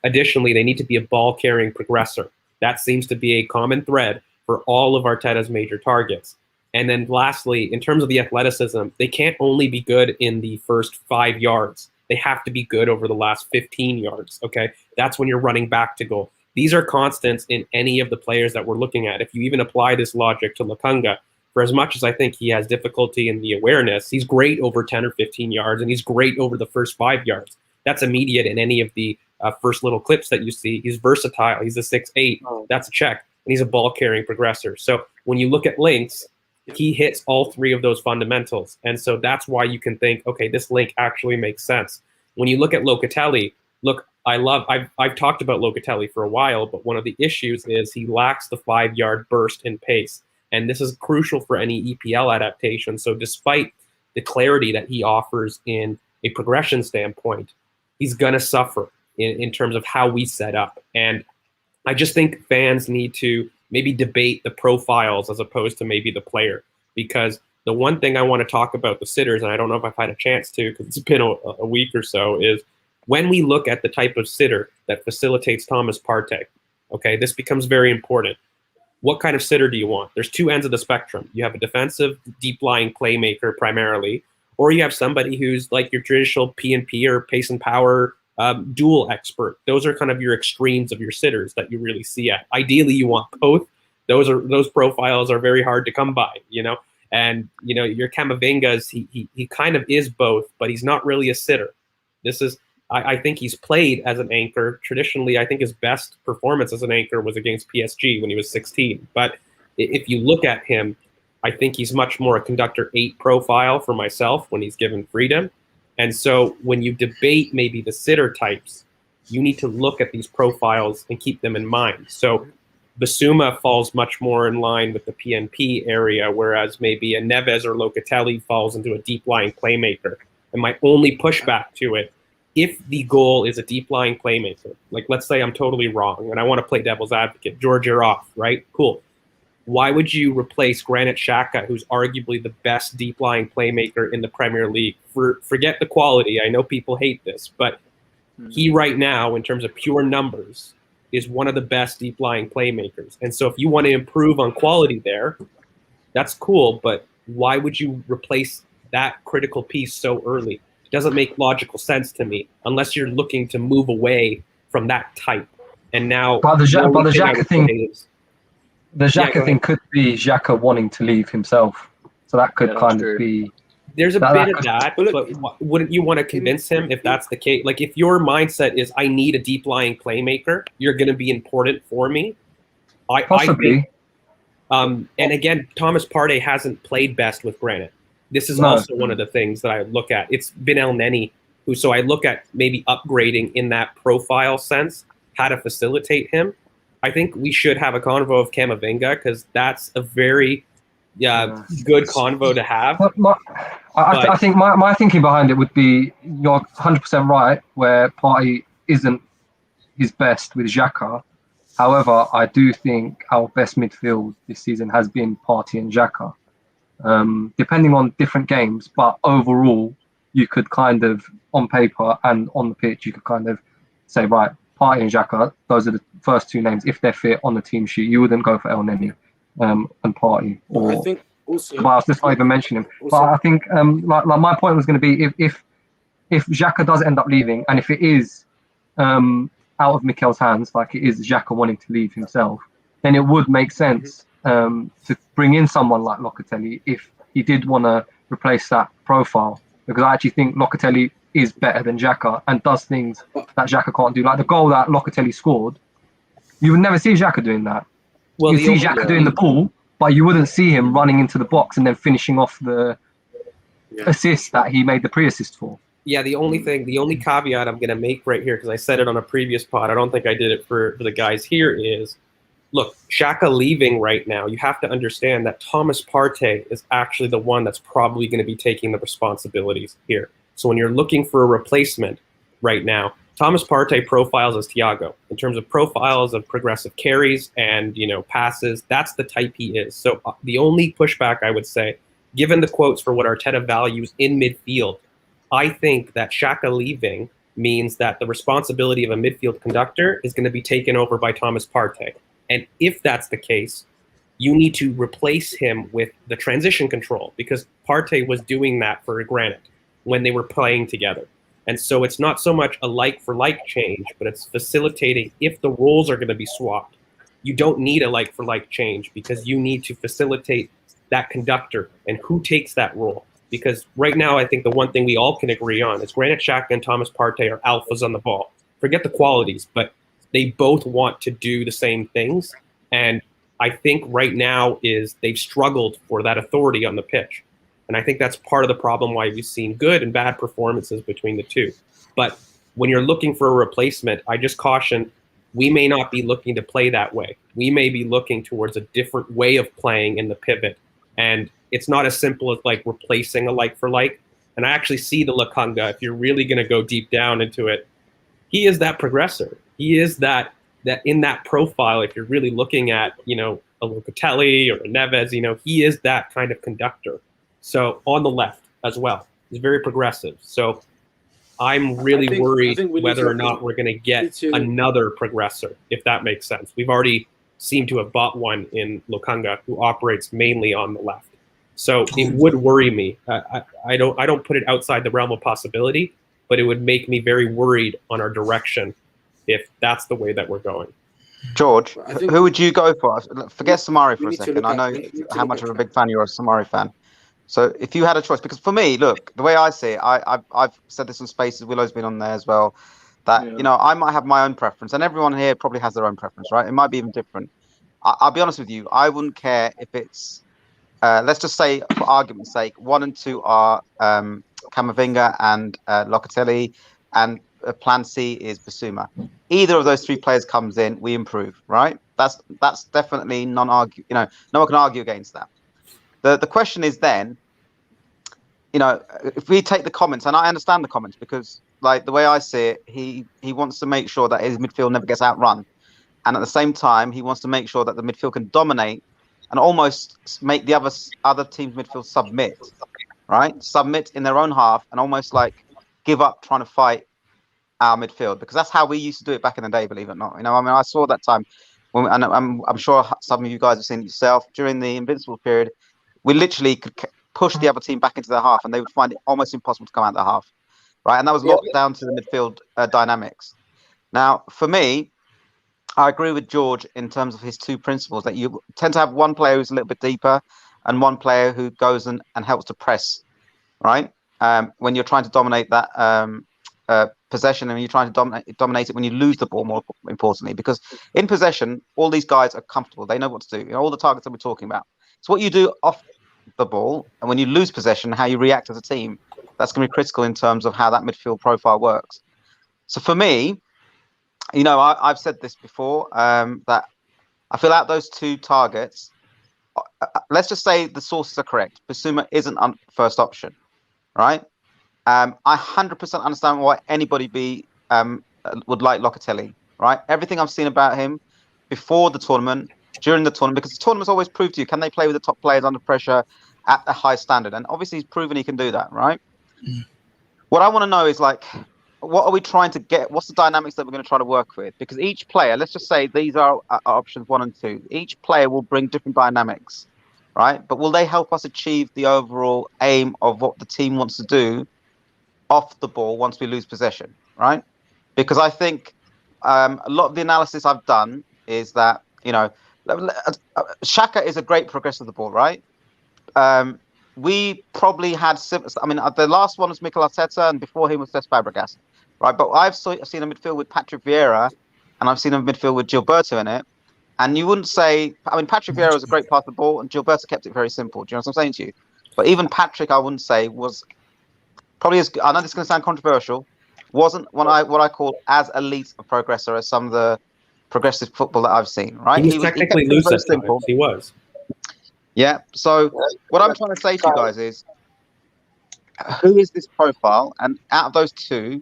Additionally, they need to be a ball-carrying progressor. That seems to be a common thread for all of Arteta's major targets. And then lastly, in terms of the athleticism, they can't only be good in the first 5 yards. They have to be good over the last 15 yards, okay? That's when you're running back to goal. These are constants in any of the players that we're looking at. If you even apply this logic to Lokonga, for as much as I think he has difficulty in the awareness, he's great over 10 or 15 yards, and he's great over the first 5 yards. That's immediate in any of the first little clips that you see. He's versatile. He's a 6'8". That's a check. And he's a ball-carrying progressor. So when you look at links, he hits all 3 of those fundamentals. And so that's why you can think, okay, this link actually makes sense. When you look at Locatelli, look, I've talked about Locatelli for a while, but one of the issues is he lacks the 5-yard burst in pace. And this is crucial for any EPL adaptation. So despite the clarity that he offers in a progression standpoint, he's going to suffer in terms of how we set up. And I just think fans need to maybe debate the profiles as opposed to maybe the player. Because the one thing I want to talk about the sitters, and I don't know if I've had a chance to because it's been a week or so, is when we look at the type of sitter that facilitates Thomas Partey, okay, this becomes very important. What kind of sitter do you want? There's two ends of the spectrum. You have a defensive, deep-lying playmaker primarily, or you have somebody who's like your traditional P&P or pace and power dual expert. Those are kind of your extremes of your sitters that you really see at. Ideally, you want both. Those profiles are very hard to come by, you know. And you know your Camavinga's he kind of is both, but he's not really a sitter. This is I think he's played as an anchor. Traditionally, I think his best performance as an anchor was against PSG when he was 16. But if you look at him, I think he's much more a conductor 8 profile for myself when he's given freedom. And so when you debate maybe the sitter types, you need to look at these profiles and keep them in mind. So Basuma falls much more in line with the PNP area, whereas maybe a Neves or Locatelli falls into a deep-lying playmaker. And my only pushback to it, if the goal is a deep-lying playmaker, like let's say I'm totally wrong and I want to play devil's advocate, George, you're off, right? Cool. Why would you replace Granit Xhaka, who's arguably the best deep-lying playmaker in the Premier League? Forget the quality. I know people hate this, but he right now, in terms of pure numbers, is one of the best deep-lying playmakers. And so if you want to improve on quality there, that's cool, but why would you replace that critical piece so early? It doesn't make logical sense to me unless you're looking to move away from that type. And now, but the Xhaka thing, the Xhaka Yeah, thing could be Xhaka wanting to leave himself. So that could kind of be. There's a bit of that, but wouldn't you want to convince him if that's the case? Like, if your mindset is, I need a deep-lying playmaker, you're going to be important for me. Possibly. I think, and again, Thomas Partey hasn't played best with Granit. This is also one of the things that I look at. It's been El Neni who, so I look at maybe upgrading in that profile sense, how to facilitate him. I think we should have a convo of Camavinga because that's a very good convo to have. I think my thinking behind it would be you're 100% right, where Partey isn't his best with Xhaka. However, I do think our best midfield this season has been Partey and Xhaka. Depending on different games, but overall, you could kind of, on paper and on the pitch, you could kind of say, right, Partey and Xhaka, those are the first two names. If they're fit on the team sheet, you wouldn't go for El Neni and Partey. Or, I think also, but I was just not even mentioning him. But I think, like my point was going to be, if Xhaka does end up leaving, and if it is out of Mikel's hands, like it is Xhaka wanting to leave himself, then it would make sense to bring in someone like Locatelli if he did want to replace that profile. Because I actually think Locatelli is better than Xhaka and does things that Xhaka can't do. Like the goal that Locatelli scored, you would never see Xhaka doing that. Well, you'd see Xhaka doing the ball, but you wouldn't see him running into the box and then finishing off the assist that he made the pre-assist for. Yeah, the only caveat I'm going to make right here, because I said it on a previous pod, I don't think I did it for the guys here, is, look, Xhaka leaving right now, you have to understand that Thomas Partey is actually the one that's probably going to be taking the responsibilities here. So when you're looking for a replacement right now, Thomas Partey profiles as Thiago. In terms of profiles of progressive carries and, passes, that's the type he is. So the only pushback I would say, given the quotes for what Arteta values in midfield, I think that Xhaka leaving means that the responsibility of a midfield conductor is going to be taken over by Thomas Partey. And if that's the case, you need to replace him with the transition control, because Partey was doing that for Granit when they were playing together. And so it's not so much a like-for-like change, but it's facilitating if the roles are going to be swapped. You don't need a like-for-like change because you need to facilitate that conductor and who takes that role. Because right now, I think the one thing we all can agree on is Granit Xhaka and Thomas Partey are alphas on the ball. Forget the qualities, but they both want to do the same things. And I think right now is they've struggled for that authority on the pitch. And I think that's part of the problem why we've seen good and bad performances between the two. But when you're looking for a replacement, I just caution, we may not be looking to play that way. We may be looking towards a different way of playing in the pivot. And it's not as simple as like replacing a like for like. And I actually see the Lakanga, if you're really going to go deep down into it, he is that progressor. He is that in that profile, if you're really looking at, you know, a Locatelli or a Neves, you know, he is that kind of conductor. So on the left as well, he's very progressive. So I'm really worried whether or not we're going to get another progressor, if that makes sense. We've already seemed to have bought one in Lokanga who operates mainly on the left. So it would worry me. I don't put it outside the realm of possibility, but it would make me very worried on our direction if that's the way that we're going. George, who would you go for? Forget Samari for a second. I know how much of a big fan you are, a Samari fan. So if you had a choice, because for me, look, the way I see it, I've said this in Spaces, Willow's been on there as well, that, you know, I might have my own preference, and everyone here probably has their own preference, right? It might be even different. I'll be honest with you, I wouldn't care if it's, let's just say, for argument's sake, 1 and 2 are Camavinga and Locatelli, and plan C is Basuma. Either of those 3 players comes in, we improve, right? That's definitely non-argue. You know, no one can argue against that. The question is then, you know, if we take the comments, and I understand the comments because, like, the way I see it, he wants to make sure that his midfield never gets outrun, and at the same time, he wants to make sure that the midfield can dominate and almost make the other team's midfield submit, right? Submit in their own half and almost like give up trying to fight our midfield, because that's how we used to do it back in the day. Believe it or not, you know, I mean, I saw that time when, and I'm sure some of you guys have seen it yourself during the Invincible period. We literally could push the other team back into their half, and they would find it almost impossible to come out of their half, right? And that was locked down to the midfield dynamics. Now, for me, I agree with George in terms of his 2 principles, that you tend to have one player who's a little bit deeper and one player who goes and helps to press, right? When you're trying to dominate that possession, and you're trying to dominate it when you lose the ball, more importantly, because in possession, all these guys are comfortable. They know what to do. You know, all the targets that we're talking about. It's what you do off the ball, and when you lose possession, how you react as a team, that's going to be critical in terms of how that midfield profile works. So for me, you know, I've said this before, that I feel out those 2 targets, let's just say the sources are correct. Basuma isn't first option, right? I 100% understand why anybody would like Locatelli, right? Everything I've seen about him before the tournament, during the tournament, because the tournament's always proved to you, can they play with the top players under pressure at a high standard? And obviously he's proven he can do that, right? What I want to know is, like, what are we trying to get? What's the dynamics that we're going to try to work with? Because each player, let's just say these are options 1 and 2. Each player will bring different dynamics, right? But will they help us achieve the overall aim of what the team wants to do off the ball once we lose possession, right? Because I think a lot of the analysis I've done is that, you know, Xhaka is a great progressor of the ball, right? We probably had, I mean, the last one was Mikel Arteta, and before him was Cesc Fabregas, right? But I've seen a midfield with Patrick Vieira, and I've seen a midfield with Gilberto in it. And you wouldn't say, I mean, Patrick Vieira was a great pass of the ball, and Gilberto kept it very simple. Do you know what I'm saying to you? But even Patrick, I wouldn't say was probably as, I know this is going to sound controversial, wasn't what I call as elite a progressor as some of the progressive football that I've seen, right? He was technically loose at times. He was. Yeah. So what I'm trying to say to you guys is, who is this profile? And out of those 2,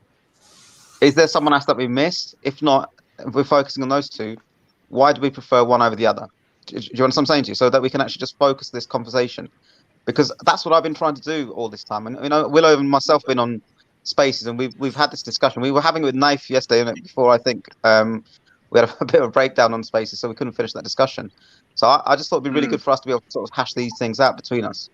is there someone else that we missed? If not, if we're focusing on those 2, why do we prefer one over the other? Do you understand what I'm saying to you? So that we can actually just focus this conversation, because that's what I've been trying to do all this time. And, you know, Willow and myself have been on Spaces, and we've had this discussion. We were having it with Knife yesterday, before I think we had a bit of a breakdown on Spaces, so we couldn't finish that discussion. So I just thought it'd be really good for us to be able to sort of hash these things out between us.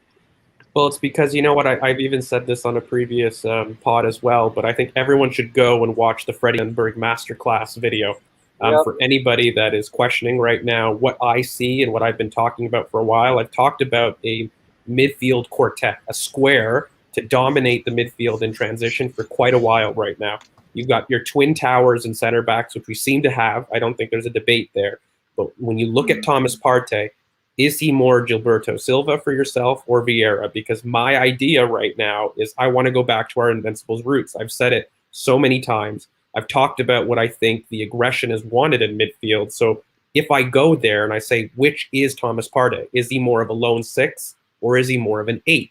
Well, it's because, you know what, I've even said this on a previous pod as well, but I think everyone should go and watch the Freddie Lundberg Masterclass video. For anybody that is questioning right now what I see and what I've been talking about for a while, I've talked about a midfield quartet, a square to dominate the midfield in transition for quite a while right now. You've got your twin towers and center backs, which we seem to have. I don't think there's a debate there. But when you look at Thomas Partey, is he more Gilberto Silva for yourself or Vieira? Because my idea right now is I want to go back to our Invincibles roots. I've said it so many times. I've talked about what I think the aggression is wanted in midfield. So if I go there and I say, which is Thomas Partey? Is he more of a lone 6 or is he more of an 8?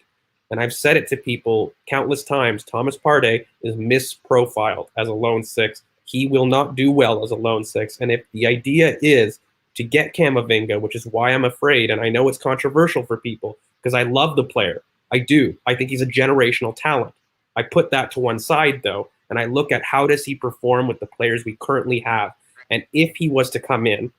And I've said it to people countless times. Thomas Partey is misprofiled as a lone 6. He will not do well as a lone 6. And if the idea is to get Camavinga, which is why I'm afraid, and I know it's controversial for people because I love the player. I do. I think he's a generational talent. I put that to one side, though, and I look at how does he perform with the players we currently have. And if he was to come in,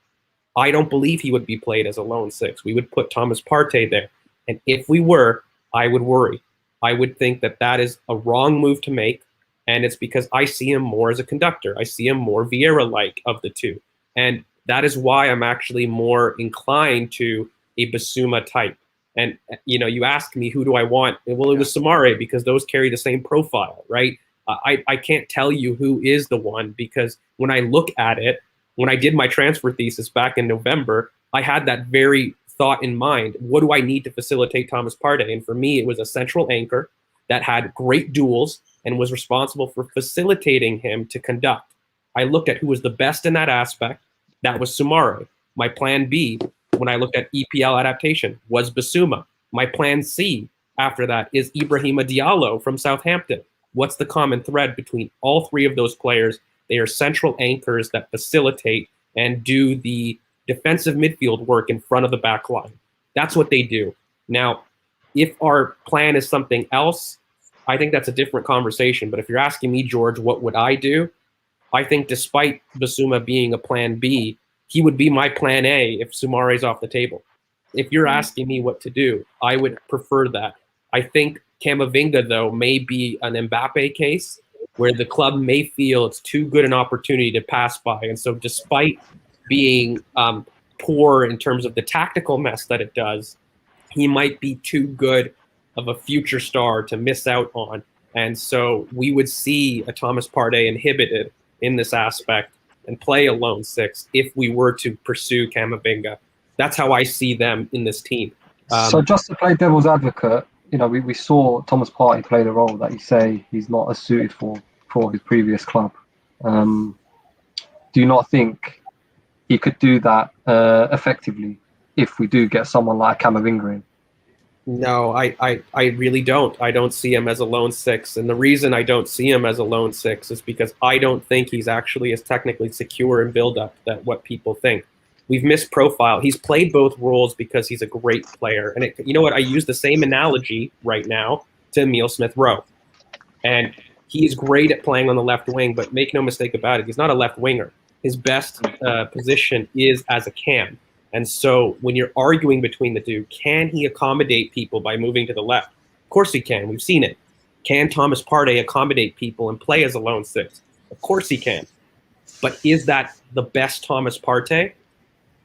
I don't believe he would be played as a lone 6. We would put Thomas Partey there. And if we were, I would worry. I would think that that is a wrong move to make. And it's because I see him more as a conductor. I see him more Vieira-like of the two. And that is why I'm actually more inclined to a Basuma type. And, you asked me, who do I want? Well, it was Samare because those carry the same profile, right? I can't tell you who is the one because when I look at it, when I did my transfer thesis back in November, I had that very thought in mind. What do I need to facilitate Thomas Partey? And for me, it was a central anchor that had great duels and was responsible for facilitating him to conduct. I looked at who was the best in that aspect. That was Samare. My plan B, when I looked at EPL adaptation, was Basuma. My plan C after that is Ibrahima Diallo from Southampton. What's the common thread between all three of those players? They are central anchors that facilitate and do the defensive midfield work in front of the back line. That's what they do. Now, if our plan is something else, I think that's a different conversation. But if you're asking me, George, what would I do? I think despite Basuma being a plan B, he would be my plan A if Soumare's off the table. If you're asking me what to do, I would prefer that. I think Camavinga, though, may be an Mbappe case where the club may feel it's too good an opportunity to pass by. And so despite being poor in terms of the tactical mess that it does, he might be too good of a future star to miss out on. And so we would see a Thomas Partey inhibited in this aspect and play a lone 6 if we were to pursue Camavinga. That's how I see them in this team. So just to play devil's advocate, we saw Thomas Partey play the role that you say he's not as suited for his previous club. Do you not think he could do that effectively if we do get someone like Camavinga in? No, I really don't. I don't see him as a lone 6. And the reason I don't see him as a lone 6 is because I don't think he's actually as technically secure in build-up that what people think. We've misprofiled. He's played both roles because he's a great player. And you know what? I use the same analogy right now to Emile Smith-Rowe. And he's great at playing on the left wing, but make no mistake about it, he's not a left winger. His best position is as a cam. And so when you're arguing between the two, can he accommodate people by moving to the left? Of course he can. We've seen it. Can Thomas Partey accommodate people and play as a lone 6? Of course he can. But is that the best Thomas Partey?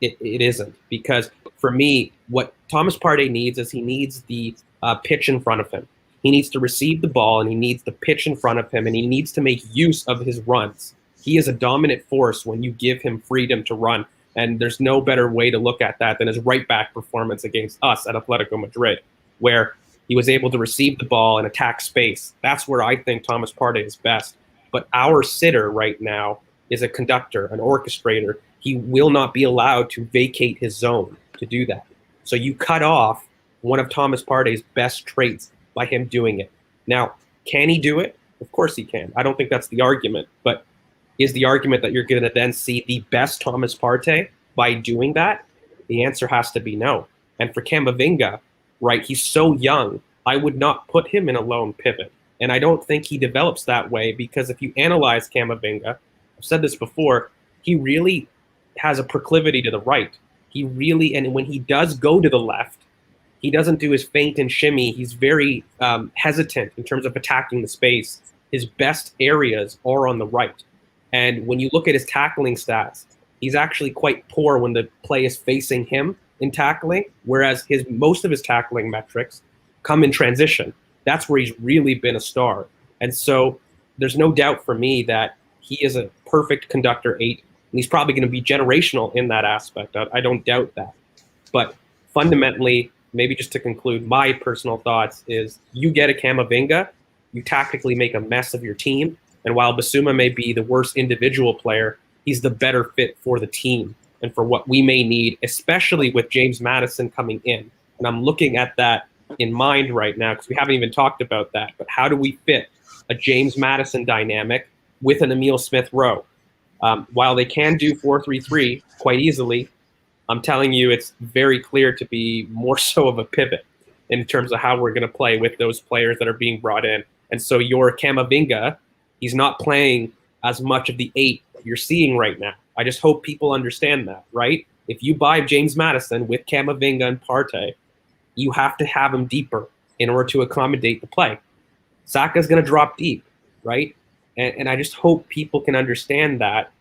It isn't. Because for me, what Thomas Partey needs is he needs the pitch in front of him. He needs to receive the ball and he needs the pitch in front of him and he needs to make use of his runs. He is a dominant force when you give him freedom to run. And there's no better way to look at that than his right back performance against us at Atletico Madrid, where he was able to receive the ball and attack space. That's where I think Thomas Partey is best. But our sitter right now is a conductor, an orchestrator. He will not be allowed to vacate his zone to do that. So you cut off one of Thomas Partey's best traits by him doing it. Now, can he do it? Of course he can. I don't think that's the argument. But is the argument that you're going to then see the best Thomas Partey by doing that? The answer has to be no. And for Camavinga, right, he's so young, I would not put him in a lone pivot. And I don't think he develops that way because if you analyze Camavinga, I've said this before, he really has a proclivity to the right. He really, and when he does go to the left, he doesn't do his feint and shimmy. He's very hesitant in terms of attacking the space. His best areas are on the right. And when you look at his tackling stats, he's actually quite poor when the play is facing him in tackling, whereas most of his tackling metrics come in transition. That's where he's really been a star. And so there's no doubt for me that he is a perfect conductor 8, and he's probably going to be generational in that aspect. I don't doubt that. But fundamentally, maybe just to conclude, my personal thoughts is you get a Camavinga, you tactically make a mess of your team, And while Basuma may be the worst individual player, he's the better fit for the team and for what we may need, especially with James Madison coming in. And I'm looking at that in mind right now because we haven't even talked about that. But how do we fit a James Madison dynamic with an Emile Smith-Rowe? While they can do 4-3-3 quite easily, I'm telling you it's very clear to be more so of a pivot in terms of how we're going to play with those players that are being brought in. And so your Camavinga, he's not playing as much of the 8 you're seeing right now. I just hope people understand that, right? If you buy James Madison with Camavinga and Partey, you have to have him deeper in order to accommodate the play. Saka's going to drop deep, right? And I just hope people can understand that.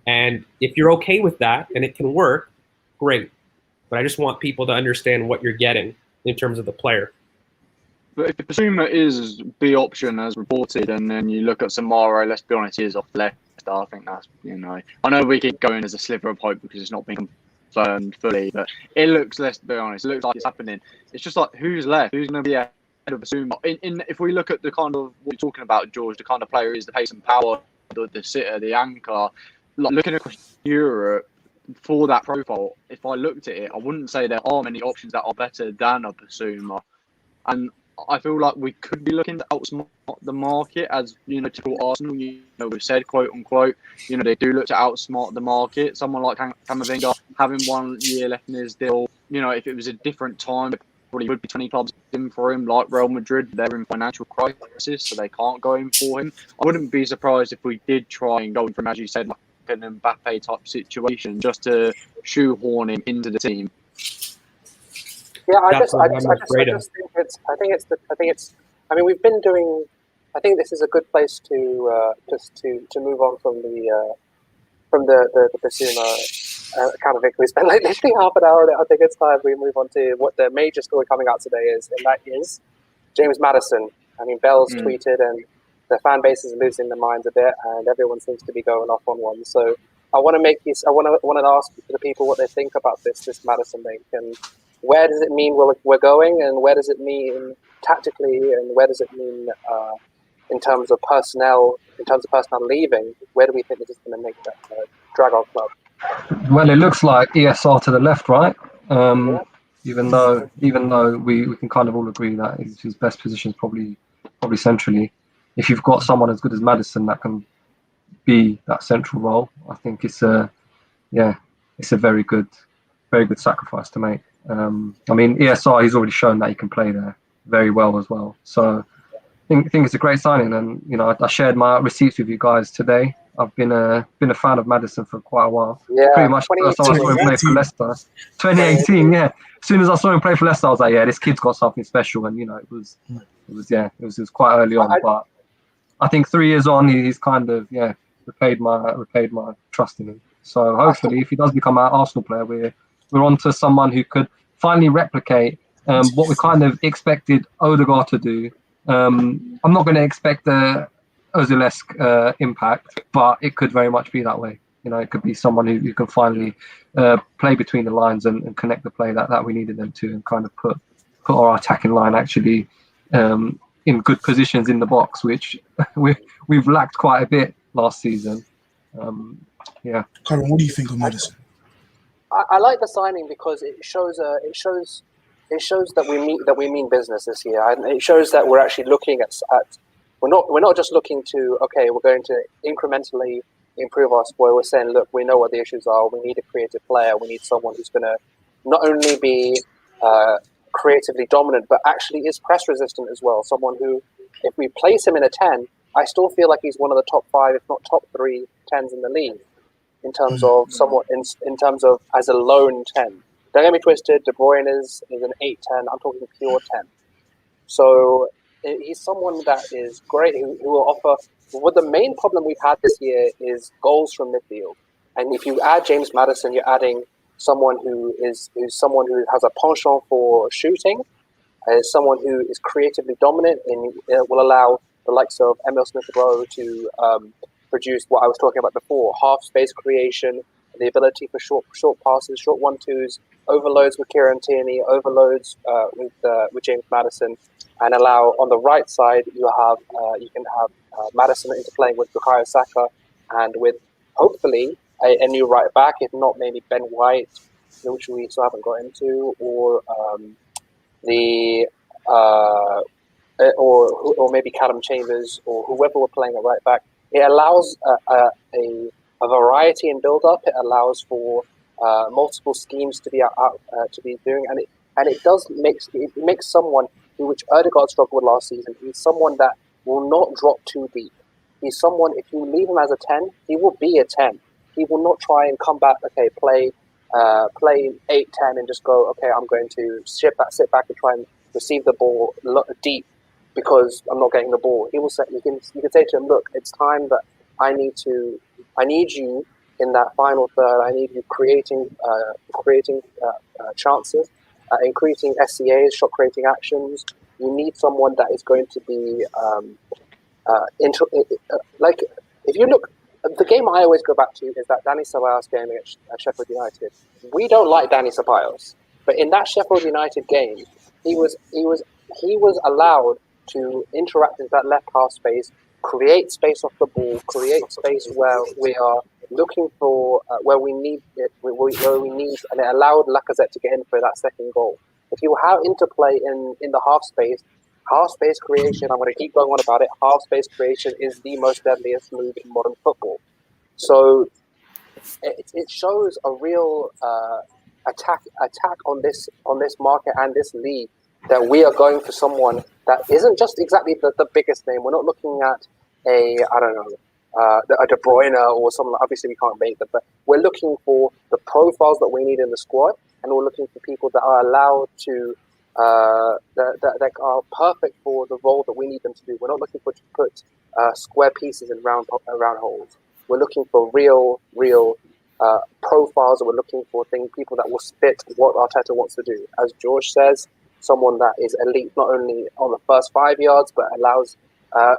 And if you're okay with that and it can work, great. But I just want people to understand what you're getting in terms of the player. But if Basuma is the option as reported, and then you look at Samaro, let's be honest, he is off left. I think that's, I know we keep going as a sliver of hope because it's not been confirmed fully, but it looks, let's be honest, it looks like it's happening. It's just like, who's left? Who's going to be ahead of Basuma? If we look at the kind of what you're talking about, George, the kind of player is the pace and power, the sitter, the anchor, like looking across Europe for that profile, if I looked at it, I wouldn't say there are many options that are better than a Basuma. And I feel like we could be looking to outsmart the market, as typical Arsenal. We've said, quote unquote, they do look to outsmart the market. Someone like Camavinga having 1 year left in his deal, if it was a different time, there probably would be 20 clubs in for him, like Real Madrid. They're in financial crisis, so they can't go in for him. I wouldn't be surprised if we did try and go in for him, as you said, like an Mbappe type situation, just to shoehorn him into the team. Yeah, I think it's. I mean, we've been doing. I think this is a good place to just to move on from the Basuma kind of victory. We spent like literally half an hour on it. I think it's time we move on to what the major story coming out today is, and that is James Madison. I mean, Bell's tweeted, and the fan base is losing their minds a bit, and everyone seems to be going off on one. So I want to ask the people what they think about this Madison link, and where does it mean we're going, and where does it mean tactically, and where does it mean in terms of personnel leaving? Where do we think this is going to make that drag our club? Well, it looks like ESR to the left, right? Even though we can kind of all agree that his best position is probably centrally. If you've got someone as good as Madison that can be that central role, I think it's a very good sacrifice to make. I mean, ESR, he's already shown that he can play there very well as well. So I think it's a great signing, and I shared my receipts with you guys today. I've been a fan of Madison for quite a while. Yeah, pretty much since I saw him play for Leicester. 2018, yeah. As soon as I saw him play for Leicester, I was like, yeah, this kid's got something special, and it was quite early on. But I think 3 years on, he's kind of repaid my trust in him. So hopefully, if he does become our Arsenal player, we're on to someone who could finally replicate what we kind of expected Odegaard to do. I'm not going to expect the Ozil-esque impact, but it could very much be that way. It could be someone who can finally play between the lines and connect the play that we needed them to, and kind of put our attacking line actually in good positions in the box, which we've lacked quite a bit last season. Karen, what do you think of Madison? I like the signing because it shows that we mean business this year. And it shows that we're actually looking at we're not just looking to we're going to incrementally improve our squad. We're saying, look, we know what the issues are. We need a creative player. We need someone who's going to not only be creatively dominant, but actually is press resistant as well. Someone who, if we place him in a 10, I still feel like he's one of the top 5, if not top 3 10s in the league in terms of in terms of as a lone 10. Don't get me twisted. De Bruyne is an 8-10. I'm talking pure 10. So he's someone that is great, who will offer. What the main problem we've had this year is goals from midfield. And if you add James Madison, you're adding someone who has a penchant for shooting, someone who is creatively dominant, and will allow the likes of Emile Smith-Rowe to produce what I was talking about before: half space creation, the ability for short passes, short 1-2s, overloads with Kieran Tierney, overloads with James Madison, and allow on the right side you can have Madison interplaying with Bukayo Saka, and with hopefully a new right back, if not maybe Ben White, which we still haven't got into, or the or maybe Callum Chambers or whoever we're playing at right back. It allows a variety in build up. It allows for multiple schemes to be to be doing, and it does makes someone which Erdegaard struggled with last season. He's someone that will not drop too deep. He's someone, if you leave him as a 10, he will be a 10. He will not try and come back, play 8-10 and just go, okay, I'm going to sit back and try and receive the ball deep because I'm not getting the ball. He will say, you can say to him, look, it's time that I need you in that final third. I need you creating chances, increasing SCAs, shot creating actions. You need someone that is going to be like, if you look, the game I always go back to is that Dani Ceballos game against Sheffield United. We don't like Dani Ceballos, but in that Sheffield United game, he was allowed to interact with that left half space, create space off the ball, create space where we are looking for where we need it, and it allowed Lacazette to get in for that second goal. If you have interplay in the half space creation, I'm going to keep going on about it. Half space creation is the most deadliest move in modern football. So it shows a real attack on this market and this league, that we are going for someone that isn't just exactly the biggest name. We're not looking at a De Bruyne or something. Obviously, we can't make them, but we're looking for the profiles that we need in the squad, and we're looking for people that are allowed to that are perfect for the role that we need them to do. We're not looking to put square pieces in round holes. We're looking for real profiles, and we're looking for people that will fit what Arteta wants to do. As George says, someone that is elite not only on the first 5 yards, but allows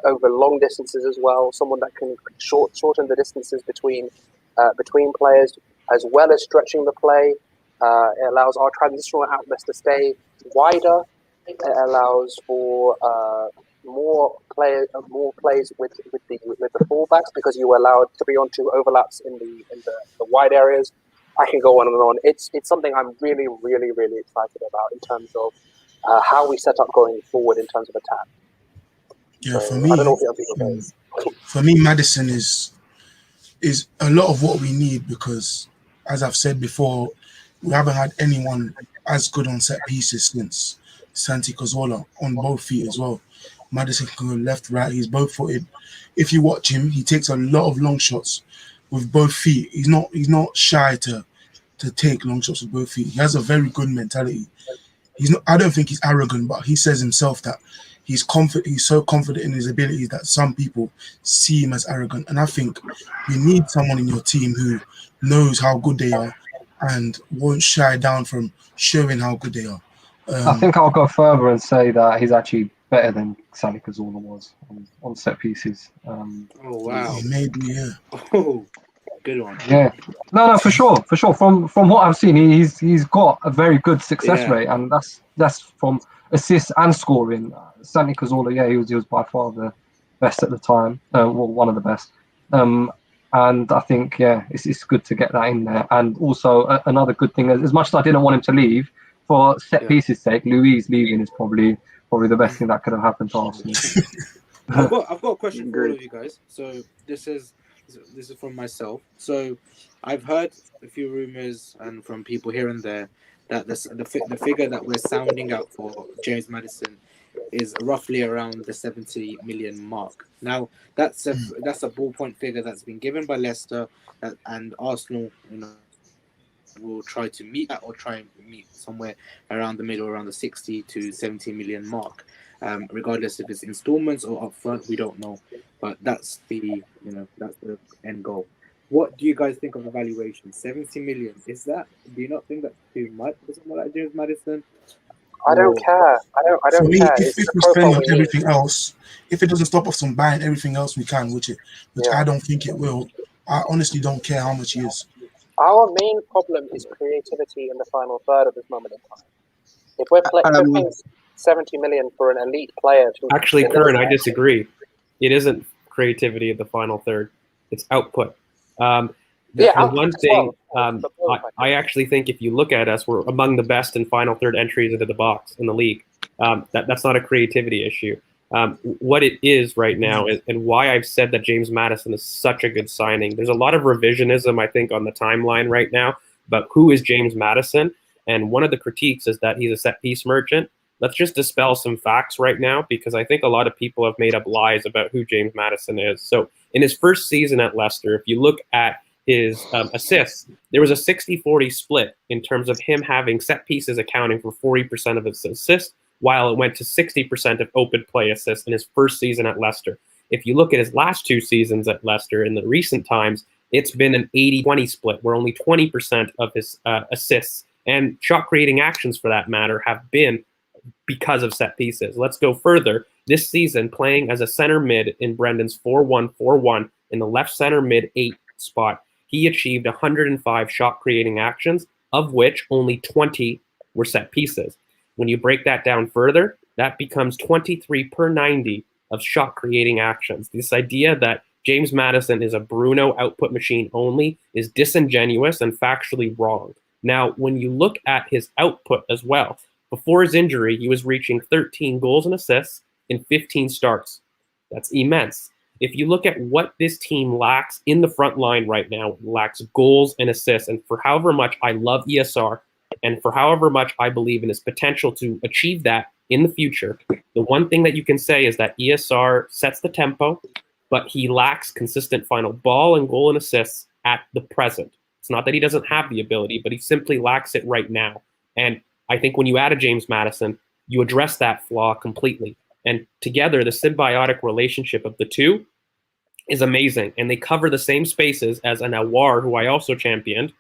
over long distances as well. Someone that can shorten the distances between players, as well as stretching the play. It allows our transitional outlets to stay wider. It allows for more plays with the fullbacks, because you are allowed 3-on-2 overlaps in the wide areas. I can go on and on. It's something I'm really, really, really excited about in terms of how we set up going forward in terms of attack. Yeah, so, for me, I don't know if for me, Madison is a lot of what we need, because, as I've said before, we haven't had anyone as good on set pieces since Santi Cazorla, on both feet as well. Madison can go left, right. He's both footed. If you watch him, he takes a lot of long shots with both feet. He's not shy to take long shots with both feet. He has a very good mentality. I don't think he's arrogant, but he says himself that he's confident. He's so confident in his abilities that some people see him as arrogant. And I think you need someone in your team who knows how good they are and won't shy down from showing how good they are. I think I'll go further and say that he's actually better than Santi Cazorla was on set pieces. Oh wow! Maybe, yeah. Oh, good one. Yeah, no, for sure. From what I've seen, he's got a very good success rate, and that's from assists and scoring. Santi Cazorla, yeah, he was by far the best at the time, one of the best. And I think, yeah, it's good to get that in there. And also another good thing, as much as I didn't want him to leave, for set pieces' sake, Luis leaving is probably the best thing that could have happened to Arsenal. I've got a question for all of you guys. So this is from myself. So I've heard a few rumors and from people here and there that the figure that we're sounding out for James Maddison is roughly around the 70 million mark. Now that's a ballpoint figure that's been given by Leicester, and Arsenal, will try to meet that, or try and meet somewhere around the middle, around the 60 to 70 million mark. Regardless if it's installments or upfront, we don't know, but that's the end goal. What do you guys think of the valuation? 70 million, do you not think that's too much for someone like James Maddison? I don't care. I don't For me, care. if we spend on everything else, if it doesn't stop us from buying everything else we can, which I don't think it will, I honestly don't care how much he is. Our main problem is creativity in the final third of this moment in time. If we're paying 70 million for an elite player, Actually, Kern, I disagree. It isn't creativity at the final third. It's output. Yeah, The output one as thing well. I actually think if you look at us, we're among the best in final third entries into the box in the league. That's not a creativity issue. What it is right now is, and why I've said that James Maddison is such a good signing. There's a lot of revisionism, I think, on the timeline right now about who is James Maddison. And one of the critiques is that he's a set piece merchant. Let's just dispel some facts right now, because I think a lot of people have made up lies about who James Maddison is. So in his first season at Leicester, if you look at his assists, there was a 60-40 split in terms of him having set pieces accounting for 40% of his assists, while it went to 60% of open play assists in his first season at Leicester. If you look at his last 2 seasons at Leicester in the recent times, it's been an 80-20 split, where only 20% of his assists and shot creating actions, for that matter, have been because of set pieces. Let's go further. This season, playing as a center mid in Brendan's 4-1-4-1 in the left center mid 8 spot, he achieved 105 shot creating actions, of which only 20 were set pieces. When you break that down further, that becomes 23 per 90 of shot creating actions. This idea that James Maddison is a Bruno output machine only is disingenuous and factually wrong. Now, when you look at his output as well, before his injury, he was reaching 13 goals and assists in 15 starts. That's immense. If you look at what this team lacks in the front line right now, it lacks goals and assists. And for however much I love ESR, and for however much I believe in his potential to achieve that in the future, the one thing that you can say is that ESR sets the tempo, but he lacks consistent final ball and goal and assists at the present. It's not that he doesn't have the ability, but he simply lacks it right now. And I think when you add a James Maddison, you address that flaw completely. And together, the symbiotic relationship of the two is amazing. And they cover the same spaces as an Awar, who I also championed,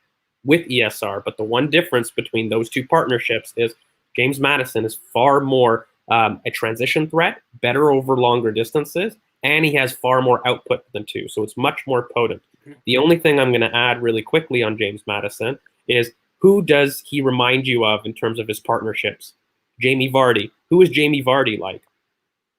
with ESR. But the one difference between those two partnerships is James Maddison is far more a transition threat, better over longer distances, and he has far more output than two. So it's much more potent. The only thing I'm going to add really quickly on James Maddison is, who does he remind you of in terms of his partnerships? Jamie Vardy. Who is Jamie Vardy like?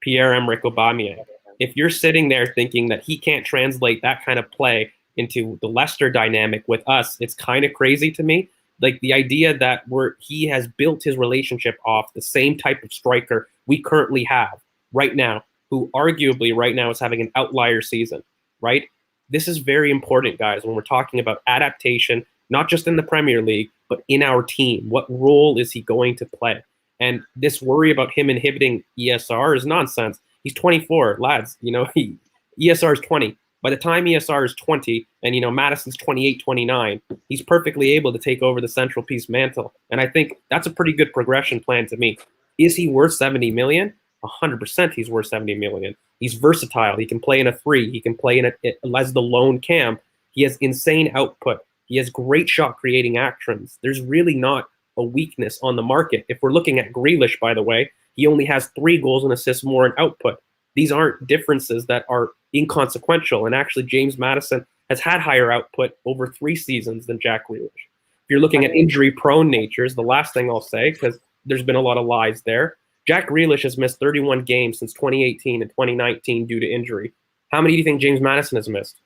Pierre-Emerick Aubameyang. If you're sitting there thinking that he can't translate that kind of play into the Leicester dynamic with us, it's kind of crazy to me. Like the idea that he has built his relationship off the same type of striker we currently have right now, who arguably right now is having an outlier season, right? This is very important, guys, when we're talking about adaptation, not just in the Premier League, but in our team. What role is he going to play? And this worry about him inhibiting ESR is nonsense. He's 24, lads. ESR is 20. By the time ESR is 20 and, Maddison's 28, 29, he's perfectly able to take over the central piece mantle. And I think that's a pretty good progression plan to me. Is he worth 70 million? 100% he's worth 70 million. He's versatile. He can play in a 3. He can play as the lone cam. He has insane output. He has great shot creating actions. There's really not a weakness on the market. If we're looking at Grealish, by the way, he only has 3 goals and assists more in output. These aren't differences that are inconsequential. And actually, James Maddison has had higher output over 3 seasons than Jack Grealish. If you're looking at injury-prone natures, the last thing I'll say, because there's been a lot of lies there, Jack Grealish has missed 31 games since 2018 and 2019 due to injury. How many do you think James Maddison has missed?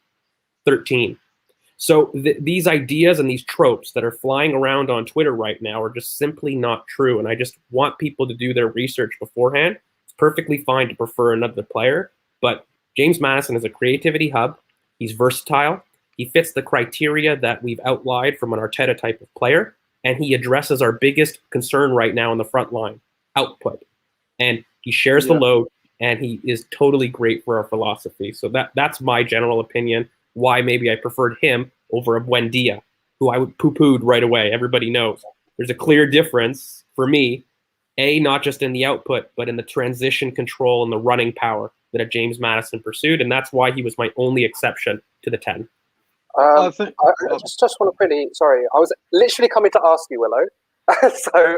13. So these ideas and these tropes that are flying around on Twitter right now are just simply not true. And I just want people to do their research beforehand. It's perfectly fine to prefer another player, but James Maddison is a creativity hub. He's versatile. He fits the criteria that we've outlined from an Arteta type of player, and he addresses our biggest concern right now in the front line, output. And he shares the load, and he is totally great for our philosophy. So that's my general opinion, why maybe I preferred him over a Buendia, who I would poo-pooed right away. Everybody knows. There's a clear difference for me, not just in the output, but in the transition control and the running power that a James Maddison pursued, and that's why he was my only exception to the 10. I just want to quickly, sorry, I was literally coming to ask you, Willow. So I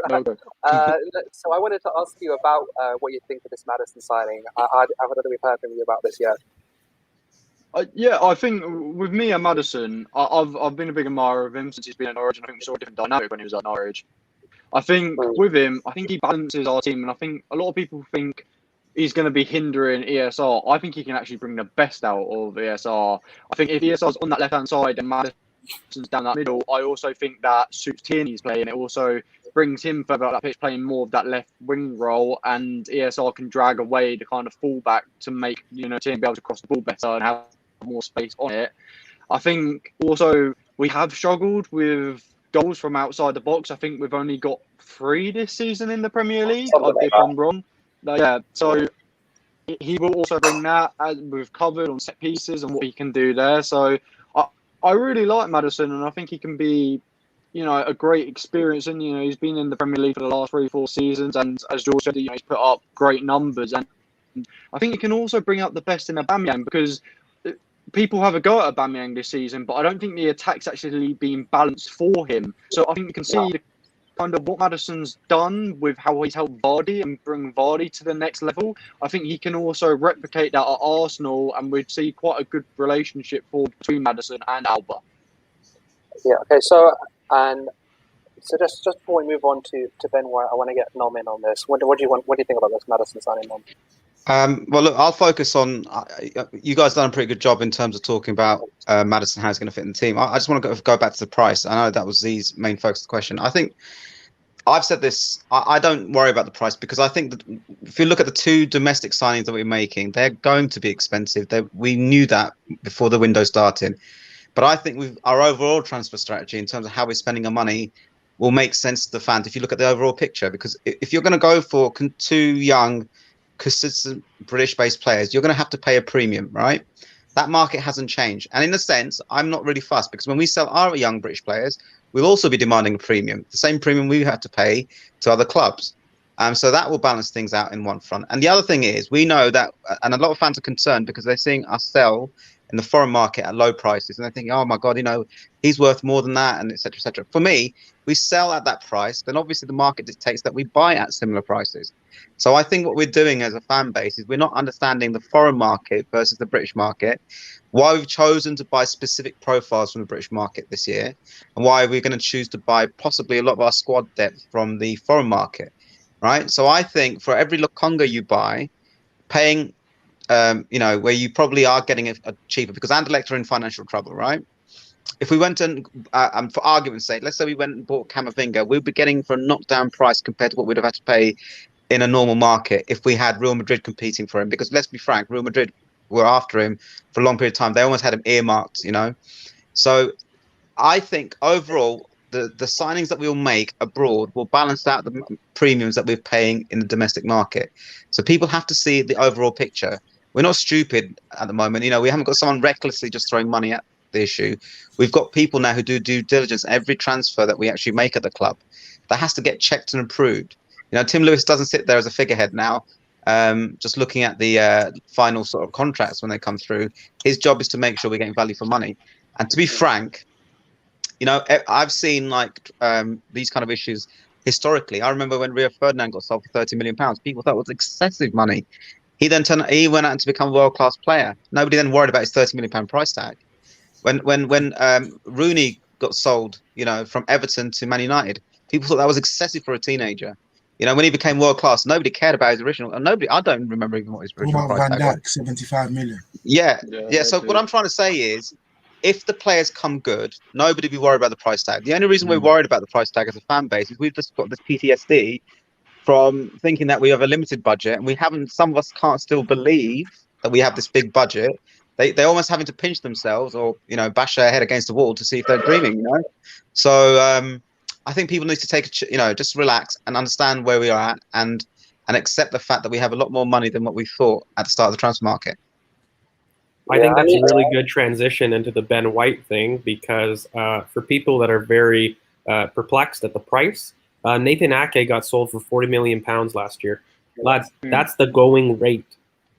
wanted to ask you about what you think of this Maddison signing. I don't know if we've heard from you about this yet. I think with me and Maddison, I've been a big admirer of him since he's been at Norwich, and I think we saw a different dynamic when he was at Norwich. I think with him, I think he balances our team, and I think a lot of people think he's going to be hindering ESR. I think he can actually bring the best out of ESR. I think if ESR's on that left-hand side and Madison's down that middle, I also think that suits Tierney's play, and it also brings him further up that pitch, playing more of that left wing role, and ESR can drag away the kind of fullback to make Tierney be able to cross the ball better and have more space on it. I think also we have struggled with goals from outside the box. I think we've only got 3 this season in the Premier League, if I'm wrong. So he will also bring that, as we've covered, on set pieces and what he can do there. So I really like Maddison, and I think he can be, a great experience. And he's been in the Premier League for the last 3-4 seasons, and as George said, he's put up great numbers. And I think he can also bring out the best in Aubameyang, because people have a go at Aubameyang this season, but I don't think the attack's actually been balanced for him. So I think you can see kind of what Maddison's done with how he's helped Vardy and bring Vardy to the next level. I think he can also replicate that at Arsenal, and we'd see quite a good relationship between Maddison and Alba. Yeah. Okay. So just before we move on to Ben White, I want to get Nom in on this. What do you think about this Maddison signing, Nom? Well, look, I'll focus on. You guys done a pretty good job in terms of talking about Maddison, how he's going to fit in the team. I just want to go back to the price. I know that was Z's main focus of the question. I think I've said this. I don't worry about the price, because I think that if you look at the 2 domestic signings that we're making, they're going to be expensive. We knew that before the window started. But I think our overall transfer strategy in terms of how we're spending our money will make sense to the fans if you look at the overall picture. Because if you're going to go for 2 young, consistent British-based players, you're going to have to pay a premium, right? That market hasn't changed. And in a sense, I'm not really fussed, because when we sell our young British players, we'll also be demanding a premium, the same premium we have to pay to other clubs. So that will balance things out in one front. And the other thing is, we know that, and a lot of fans are concerned because they're seeing us sell in the foreign market at low prices, and they're thinking, oh my God, he's worth more than that, and etc. etc. For me, we sell at that price, then obviously the market dictates that we buy at similar prices. So I think what we're doing as a fan base is we're not understanding the foreign market versus the British market, why we've chosen to buy specific profiles from the British market this year, and why we're going to choose to buy possibly a lot of our squad depth from the foreign market, right? So I think for every Lokonga you buy, paying where you probably are getting a cheaper, because Anderlecht are in financial trouble, right? If we went and, for argument's sake, let's say we went and bought Camavinga, we'd be getting for a knockdown price compared to what we'd have had to pay in a normal market if we had Real Madrid competing for him. Because let's be frank, Real Madrid were after him for a long period of time. They almost had him earmarked, So I think overall, the signings that we'll make abroad will balance out the premiums that we're paying in the domestic market. So people have to see the overall picture. We're not stupid at the moment. We haven't got someone recklessly just throwing money at the issue. We've got people now who do due diligence every transfer that we actually make at the club. That has to get checked and approved. Tim Lewis doesn't sit there as a figurehead now, just looking at the final sort of contracts when they come through. His job is to make sure we're getting value for money. And to be frank, I've seen these kind of issues historically. I remember when Rio Ferdinand got sold for £30 million. People thought it was excessive money. He went out to become a world-class player. Nobody then worried about his £30 million price tag. When Rooney got sold, from Everton to Man United, people thought that was excessive for a teenager. When he became world-class, nobody cared about his original. I don't remember even what his original price tag was. Van Dijk, 75 million. Yeah. So what I'm trying to say is, if the players come good, nobody be worried about the price tag. The only reason we're worried about the price tag as a fan base is we've just got this PTSD from thinking that we have a limited budget, and some of us can't still believe that we have this big budget. They're almost having to pinch themselves or, bash their head against the wall to see if they're dreaming, So I think people need to take, just relax and understand where we are at and accept the fact that we have a lot more money than what we thought at the start of the transfer market. I think that's a really good transition into the Ben White thing, because for people that are very perplexed at the price, Nathan Ake got sold for £40 million last year. Lads, that's the going rate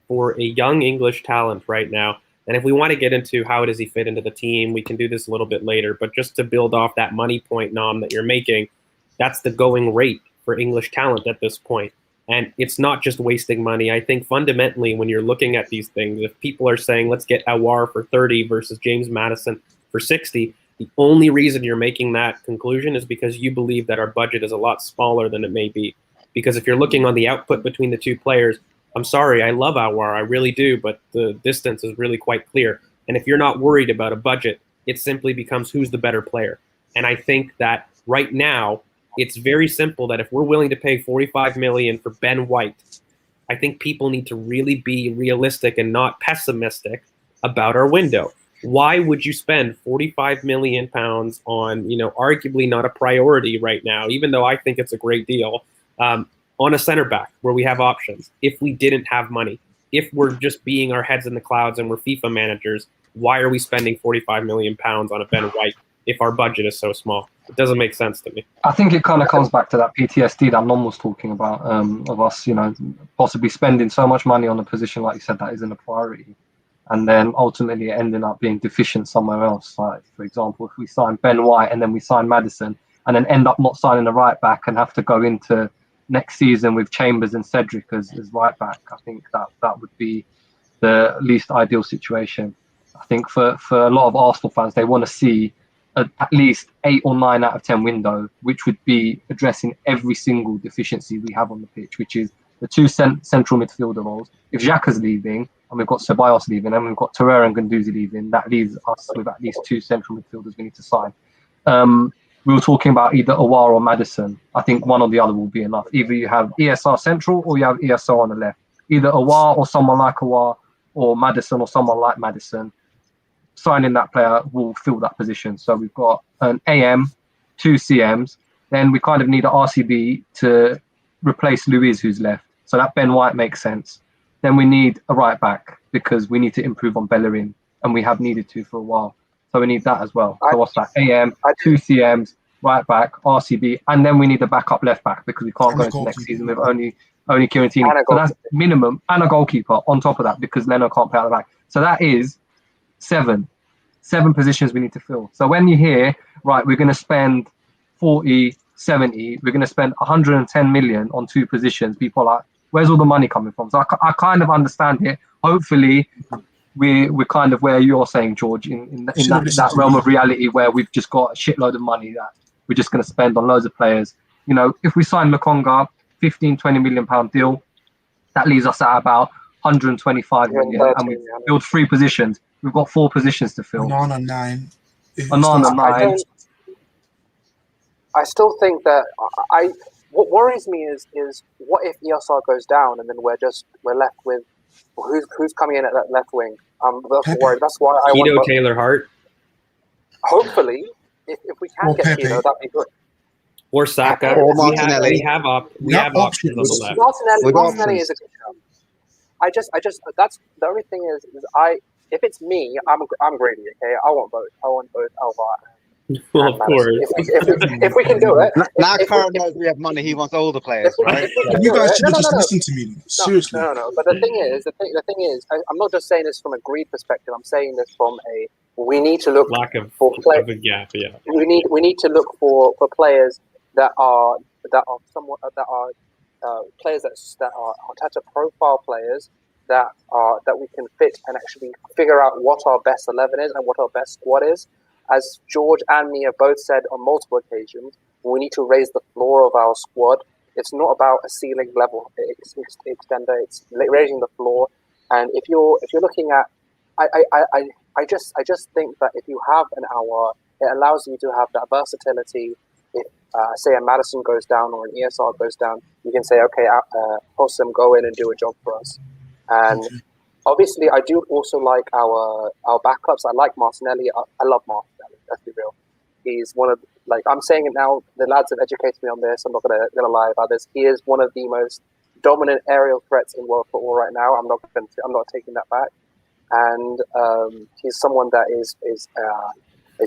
for a young English talent right now. And if we want to get into how does he fit into the team, we can do this a little bit later. But just to build off that money point, Nom, that you're making, that's the going rate for English talent at this point. And it's not just wasting money. I think fundamentally, when you're looking at these things, if people are saying, let's get Aouar for 30 versus James Maddison for 60, the only reason you're making that conclusion is because you believe that our budget is a lot smaller than it may be. Because if you're looking on the output between the two players, I'm sorry, I love Aouar, I really do, but the distance is really quite clear. And if you're not worried about a budget, it simply becomes who's the better player. And I think that right now, it's very simple that if we're willing to pay 45 million for Ben White, I think people need to really be realistic and not pessimistic about our window. Why would you spend 45 million pounds on, arguably not a priority right now, even though I think it's a great deal, on a center back where we have options if we didn't have money? If we're just being our heads in the clouds and we're FIFA managers, why are we spending 45 million pounds on a Ben White if our budget is so small? It doesn't make sense to me. I think it kind of comes back to that PTSD that Non was talking about, of us, possibly spending so much money on a position, like you said, that isn't a priority, and then ultimately ending up being deficient somewhere else. Like, for example, if we sign Ben White and then we sign Maddison and then end up not signing the right back and have to go into next season with Chambers and Cedric as right back, I think that would be the least ideal situation. I think for a lot of Arsenal fans, they want to see at least 8 or 9 out of 10 window, which would be addressing every single deficiency we have on the pitch, which is the 2 central midfielder roles. If Xhaka's leaving, and we've got Ceballos leaving, and we've got Torreira and Guendouzi leaving, that leaves us with at least 2 central midfielders we need to sign. We were talking about either Aouar or Maddison. I think one or the other will be enough. Either you have ESR central or you have ESR on the left. Either Aouar or someone like Aouar, or Maddison or someone like Maddison. Signing that player will fill that position. So we've got an AM, 2 CMs. Then we kind of need an RCB to replace Luiz, who's left. So that Ben White makes sense. Then we need a right back because we need to improve on Bellerin, and we have needed to for a while. So we need that as well. So what's that? AM, 2 CMs, right back, RCB, and then we need a backup left back because we can't go into next season with only Chiellini. So that's minimum, and a goalkeeper on top of that because Leno can't play out the back. So that is 7 positions we need to fill. So when you hear, right, we're going to spend 40, 70, we're going to spend 110 million on 2 positions, people are like, where's all the money coming from? So I kind of understand it. Hopefully, we're kind of where you're saying, George, in that realm of reality where we've just got a shitload of money that we're just going to spend on loads of players. If we sign Lokonga, 15, 20 million pound deal, that leaves us at about 125 million, and we build 3 positions. We've got 4 positions to fill. Onana 9. Onana 9. I still think that what worries me is what if ESR goes down and then we're left with who's coming in at that left wing. That's worried. That's why I Tito want Taylor Hart. Hopefully, if we can get Tito, that'd be good. Or Saka. Or Martinelli. We have options on the left. Martinelli is a good shout. I just that's the only thing is if it's me, I'm greedy. Okay, I want both. I want both Alvar. Well, of course. If we can do it. Now Karen knows we have money. He wants all the players, right? You guys should just listen to me. Seriously. No. But the thing is, I'm not just saying this from a greed perspective. I'm saying this from we need to look for players. A gap, yeah. We need to look for players that are players that are types of profile players that we can fit and actually figure out what our best 11 is and what our best squad is. As George and me have both said on multiple occasions, we need to raise the floor of our squad. It's not about a ceiling level extender. It's raising the floor. And if you're looking at, I just think that if you have an hour, it allows you to have that versatility. If say a Maddison goes down or an ESR goes down, you can say, okay, Hossam, go in and do a job for us. And obviously, I do also like our backups. I like Martinelli. I love Martinelli. Let's be real. He's one of I'm saying it now. The lads have educated me on this. I'm not gonna lie about this. He is one of the most dominant aerial threats in world football right now. I'm not taking that back. And he's someone that is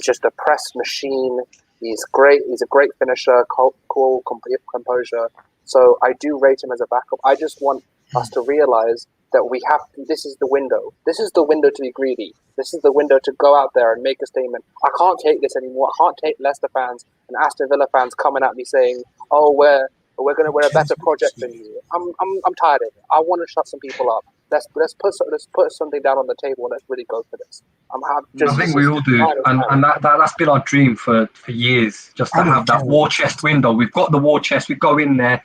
just a press machine. He's great. He's a great finisher. Cool composure. So I do rate him as a backup. I just want us to realize that we have to, this is the window. This is the window to be greedy. This is the window to go out there and make a statement. I can't take this anymore. I can't take Leicester fans and Aston Villa fans coming at me saying, "Oh, we're a better project than you." I'm tired of it. I want to shut some people up. Let's put something down on the table and let's really go for this. I think we all do, and that's been our dream for years. Just to have that war chest window. We've got the war chest. We go in there.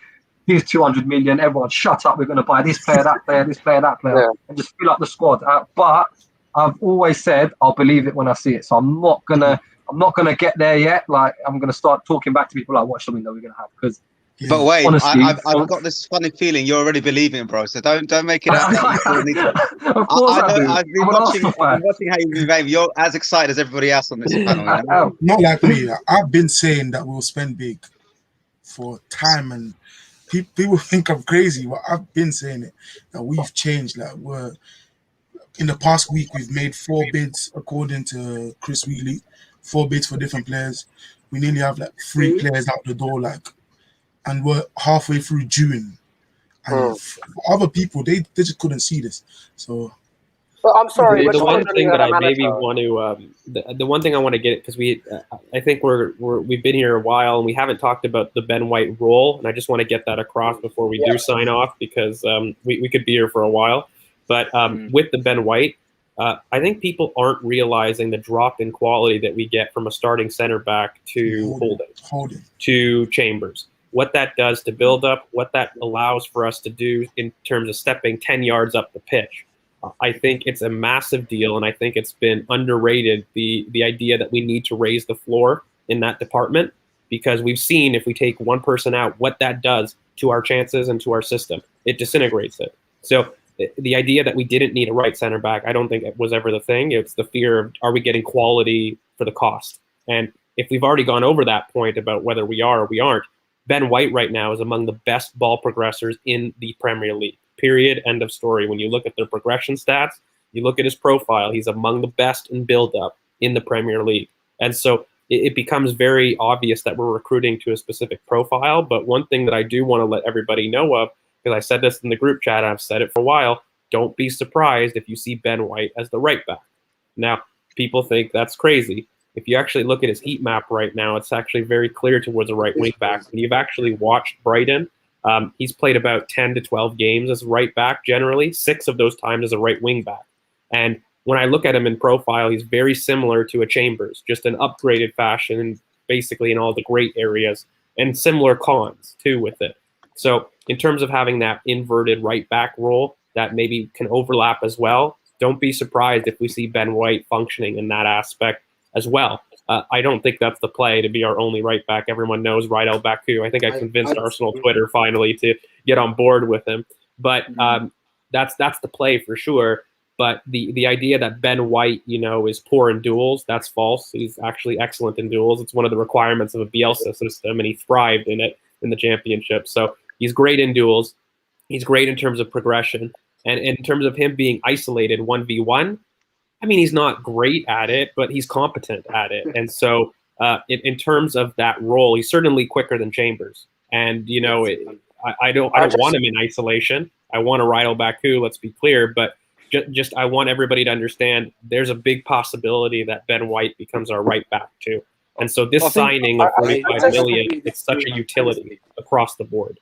here's 200 million. Everyone, shut up. We're going to buy this player, that player, this player, that player, and just fill up the squad. But I've always said I'll believe it when I see it. So I'm not gonna get there yet. Like I'm gonna start talking back to people like, watch the window we're gonna have, because. But wait, honestly, I've got this funny feeling you're already believing, bro. So don't make it out that you still need to. Of course I do. I've been watching how you've been behaving. You're as excited as everybody else on this panel. You know? Not like me. I've been saying that we'll spend big for time, and people think I'm crazy, but I've been saying it, that we've changed. Like, we're in the past week, we've made 4 bids according to Chris Wheatley, 4 bids for different players. We nearly have like 3 players out the door, like, and we're halfway through June. And other people, they just couldn't see this. So. But I'm sorry. The one thing that I maybe want to, the one thing I want to get, because I think we've been here a while and we haven't talked about the Ben White role, and I just want to get that across before we do sign off, because we could be here for a while. But with the Ben White, I think people aren't realizing the drop in quality that we get from a starting center back to Holding to Chambers. What that does to build up, what that allows for us to do in terms of stepping 10 yards up the pitch. I think it's a massive deal, and I think it's been underrated, the idea that we need to raise the floor in that department, because we've seen if we take one person out, what that does to our chances and to our system. It disintegrates it. So the idea that we didn't need a right center back, I don't think it was ever the thing. It's the fear of, are we getting quality for the cost? And if we've already gone over that point about whether we are or we aren't, Ben White right now is among the best ball progressors in the Premier League. Period. End of story. When you look at their progression stats, you look at his profile, he's among the best in build-up in the Premier League. And so it becomes very obvious that we're recruiting to a specific profile. But one thing that I do want to let everybody know of, because I said this in the group chat, I've said it for a while, don't be surprised if you see Ben White as the right back. Now, people think that's crazy. If you actually look at his heat map right now, it's actually very clear towards a right wing back. When you've actually watched Brighton, he's played about 10 to 12 games as right back generally, 6 of those times as a right wing back. And when I look at him in profile, he's very similar to a Chambers, just an upgraded fashion, basically in all the great areas, and similar cons too with it. So in terms of having that inverted right back role that maybe can overlap as well, don't be surprised if we see Ben White functioning in that aspect as well. I don't think that's the play to be our only right back. Everyone knows Rydell Baku. I think I convinced Arsenal Twitter finally to get on board with him. But that's the play for sure. But the idea that Ben White, is poor in duels, that's false. He's actually excellent in duels. It's one of the requirements of a Bielsa system, and he thrived in it in the championship. So he's great in duels. He's great in terms of progression. And in terms of him being isolated 1v1, I mean, he's not great at it, but he's competent at it. And so in terms of that role, he's certainly quicker than Chambers. And, I don't want him in isolation. I want a Rydell Baku, let's be clear. But just I want everybody to understand there's a big possibility that Ben White becomes our right back too. And so this signing of 45 million, it's such a utility across the board.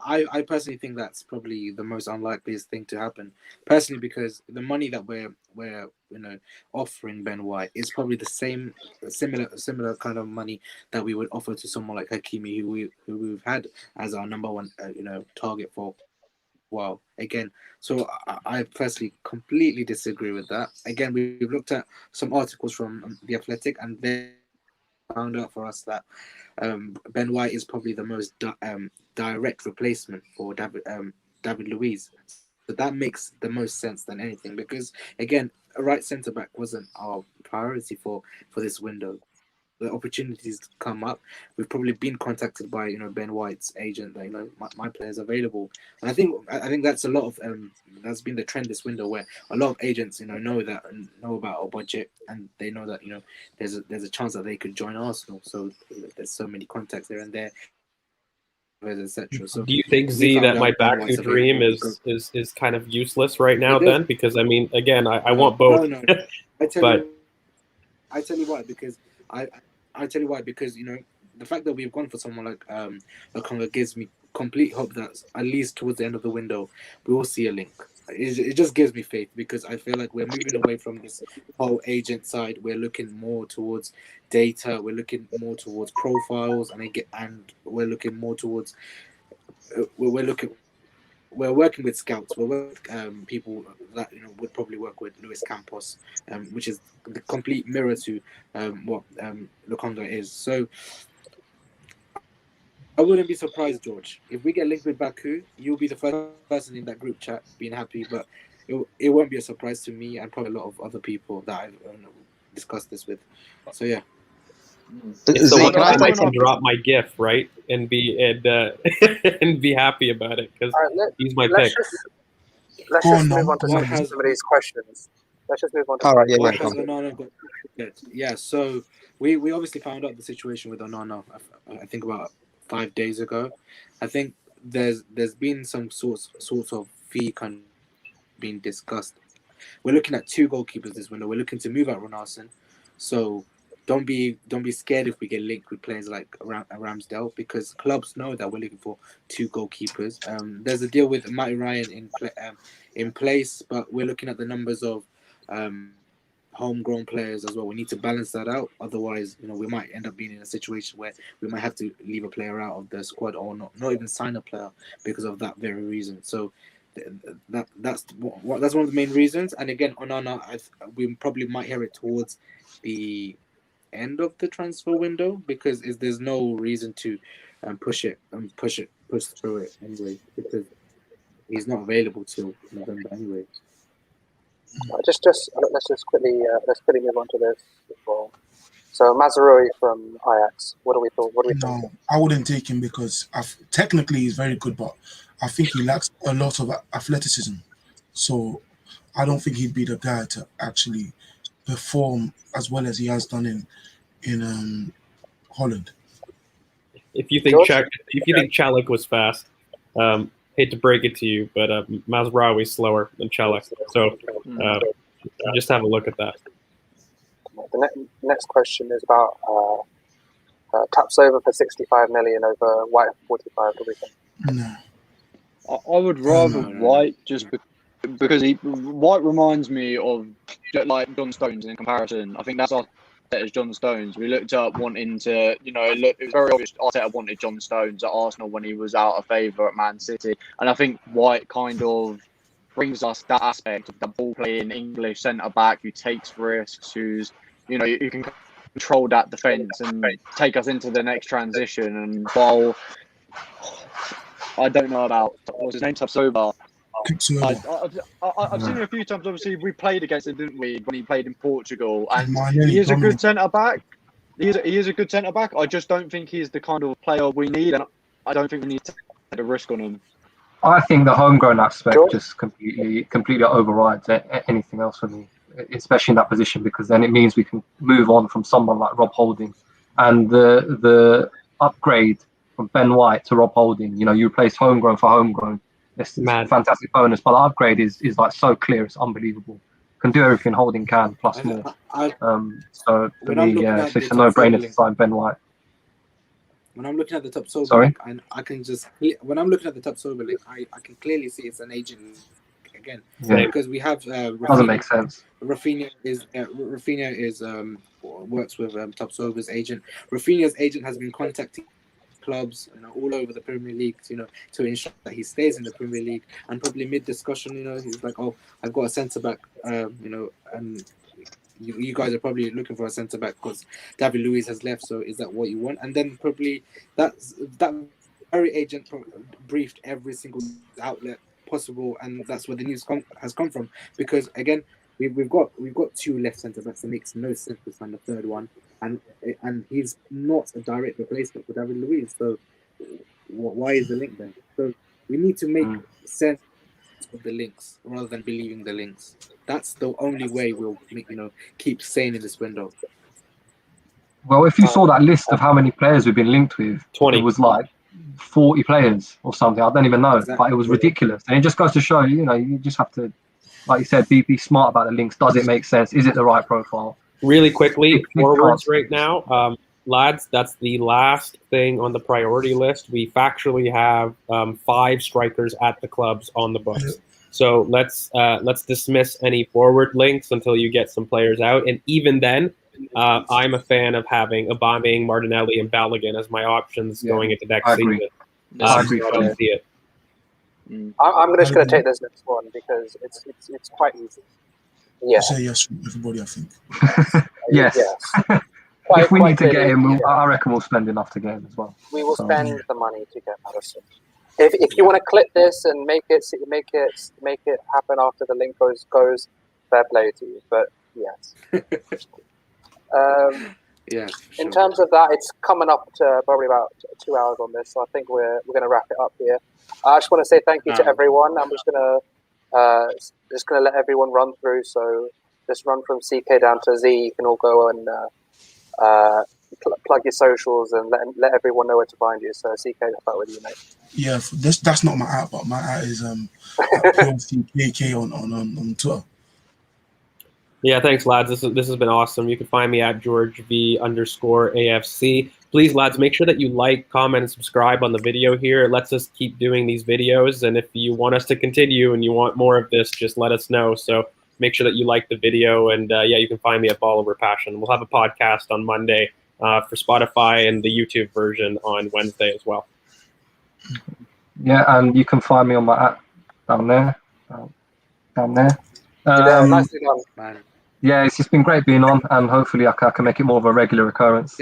I personally think that's probably the most unlikeliest thing to happen. Personally, because the money that we're offering Ben White is probably the similar kind of money that we would offer to someone like Hakimi, who we've had as our number one target for a while. Again, so I personally completely disagree with that. Again, we've looked at some articles from The Athletic, and they found out for us that Ben White is probably the most direct replacement for David Luiz. So that makes the most sense than anything, because again, a right centre back wasn't our priority for this window. The opportunities come up. We've probably been contacted by Ben White's agent that my player's available, and I think that's a lot of that's been the trend this window, where a lot of agents know about our budget, and they know that there's a chance that they could join Arsenal. So there's so many contacts there and there, etc. So do you think, Z, that my Baku dream is kind of useless right now then? Because I mean, again, I want both. No. I tell you why, because I tell you why, because the fact that we've gone for someone like Lokonga gives me complete hope that at least towards the end of the window we will see a link. It just gives me faith, because I feel like we're moving away from this whole agent side. We're looking more towards data. We're looking more towards profiles, and we're looking more towards we're looking. We're working with scouts. We're working with people that would probably work with Luis Campos, which is the complete mirror to what Lukonga is. So I wouldn't be surprised, George, if we get linked with Baku. You'll be the first person in that group chat being happy, but it won't be a surprise to me and probably a lot of other people that I've discussed this with. So yeah. It's the one Zeke, can I time I say can drop my GIF, right, and be and be happy about it because he's my let's pick. let's Go just on, move Noel. on to Why some, has- some of these questions. Let's just move on to All some right, of these yeah, Why yeah, has go on. Onana got rejected? Yeah, so we obviously found out the situation with Onana. I think about 5 days ago. I think there's been some sorts of fee kind of being discussed. We're looking at 2 goalkeepers this window. We're looking to move out Ronaldo, so don't be scared if we get linked with players like Ramsdale, because clubs know that we're looking for 2 goalkeepers. There's a deal with Matty Ryan in place, but we're looking at the numbers of homegrown players as well. We need to balance that out. Otherwise, we might end up being in a situation where we might have to leave a player out of the squad or not even sign a player because of that very reason. So that's one of the main reasons. And again, Onana, we probably might hear it towards the end of the transfer window, because there's no reason to push through it anyway, because he's not available till November anyway. let's just quickly move on to this as well. So Mazraoui from Ajax. What do we think? No, I wouldn't take him because technically he's very good, but I think he lacks a lot of athleticism. So I don't think he'd be the guy to actually perform as well as he has done in Holland. If you think Čelik was fast, hate to break it to you, but Mazraoui's slower than Čelik. So just have a look at that. The next question is about taps over for 65 million over White 45. Do we think? No. I would rather No. White just because White reminds me of like John Stones in comparison. I think that's our as John Stones. We looked up wanting to, it was very obvious Arteta wanted John Stones at Arsenal when he was out of favour at Man City, and I think White kind of brings us that aspect of the ball playing English centre back who takes risks, who's you can control that defence and take us into the next transition. And while I don't know about what's his name, Tapsoba. I've seen him a few times. Obviously, we played against him, didn't we, when he played in Portugal? And he is a good centre back. He is a good centre back. I just don't think he's the kind of player we need, and I don't think we need to take a risk on him. I think the homegrown aspect just completely overrides anything else for me, especially in that position, because then it means we can move on from someone like Rob Holding, and the upgrade from Ben White to Rob Holding. You replace homegrown for homegrown. It's a fantastic bonus, but the upgrade is like so clear, it's unbelievable. Can do everything Holding can plus more. So for me, it's a no-brainer to sign Ben White. When I'm looking at the top sober Sorry? link, I can just when I'm looking at the top sober link, I can clearly see it's an agent again, because we have doesn't make sense. Rafinha is works with top sober's agent. Rafinha's agent has been contacting clubs all over the Premier League to ensure that he stays in the Premier League, and probably mid discussion he's like, oh, I've got a centre back and you guys are probably looking for a centre back because David Luiz has left, so is that what you want? And then probably that very agent briefed every single outlet possible, and that's where the news has come from, because again we've got 2 left centre backs. It makes no sense to sign the third one, and he's not a direct replacement for David Luiz. So why is the link there? So we need to make sense of the links rather than believing the links. That's the only way we'll keep sane in this window. Well, if you saw that list of how many players we've been linked with, 20. It was like 40 players or something. I don't even know, but it was ridiculous. And it just goes to show, you just have to, like you said, be smart about the links. Does it make sense? Is it the right profile? Really quickly, forwards right now, lads, that's the last thing on the priority list. We factually have 5 strikers at the clubs on the books. So let's dismiss any forward links until you get some players out. And even then, I'm a fan of having Aubameyang, Martinelli, and Balogun as my options going into next season. I agree I fully. see it. I'm just going to take this next one because it's quite easy. Yeah. Say yes from everybody, I think. Yes. Yes. If we need to get clearly, him, yeah. I reckon we'll spend enough to get him as well. We will So, spend the money to get Madison. If you want to clip this and make it happen after the link goes, fair play to you. But yes. Yeah. In terms of that, it's coming up to probably about 2 hours on this, so I think we're going to wrap it up here. I just want to say thank you to everyone. I'm just going to let everyone run through. So just run from CK down to Z. You can all go and plug your socials and let everyone know where to find you. So CK, I'll start with you, mate. Yeah, that's not my at, but my at is at PLCKK on Twitter. Yeah, thanks, lads. This has been awesome. You can find me at GeorgeV_AFC. Please, lads, make sure that you like, comment, and subscribe on the video here. It lets us keep doing these videos. And if you want us to continue and you want more of this, just let us know. So make sure that you like the video. And yeah, you can find me at Ball Over Passion. We'll have a podcast on Monday for Spotify and the YouTube version on Wednesday as well. yeah, and you can find me on my app down there. Nicely done. Man. Yeah, it's just been great being on, and hopefully I can make it more of a regular occurrence.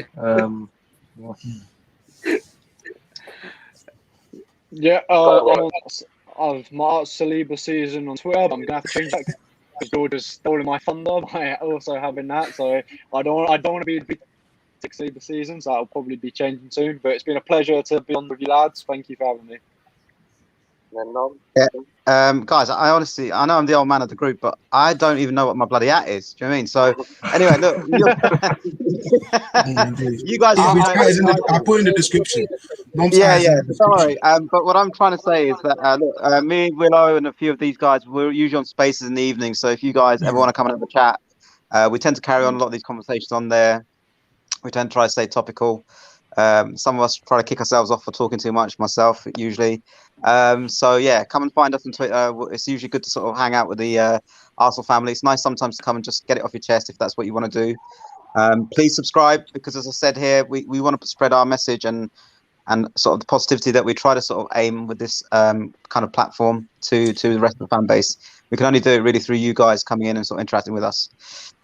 Yeah, I've my Saliba season on Twitter, but I'm gonna have to change that because George is stolen my thunder by also having that. So I don't want to be Saliba season, so that'll probably be changing soon. But it's been a pleasure to be on with you lads. Thank you for having me. Guys, I honestly, I know I'm the old man of the group, but I don't even know what my bloody at is. Do you know what I mean? So, anyway, look, you guys. I put in the description. Yeah. Sorry, but what I'm trying to say is that look, me, Willow, and a few of these guys, we're usually on Spaces in the evening. So if you guys ever want to come and have a chat, we tend to carry on a lot of these conversations on there. We tend to try to stay topical. Some of us try to kick ourselves off for talking too much, myself usually. So yeah, come and find us on Twitter. It's usually good to sort of hang out with the Arsenal family. It's nice sometimes to come and just get it off your chest if that's what you want to do. Please subscribe because, as I said here, we want to spread our message and sort of the positivity that we try to sort of aim with this kind of platform to the rest of the fan base. We can only do it really through you guys coming in and sort of interacting with us.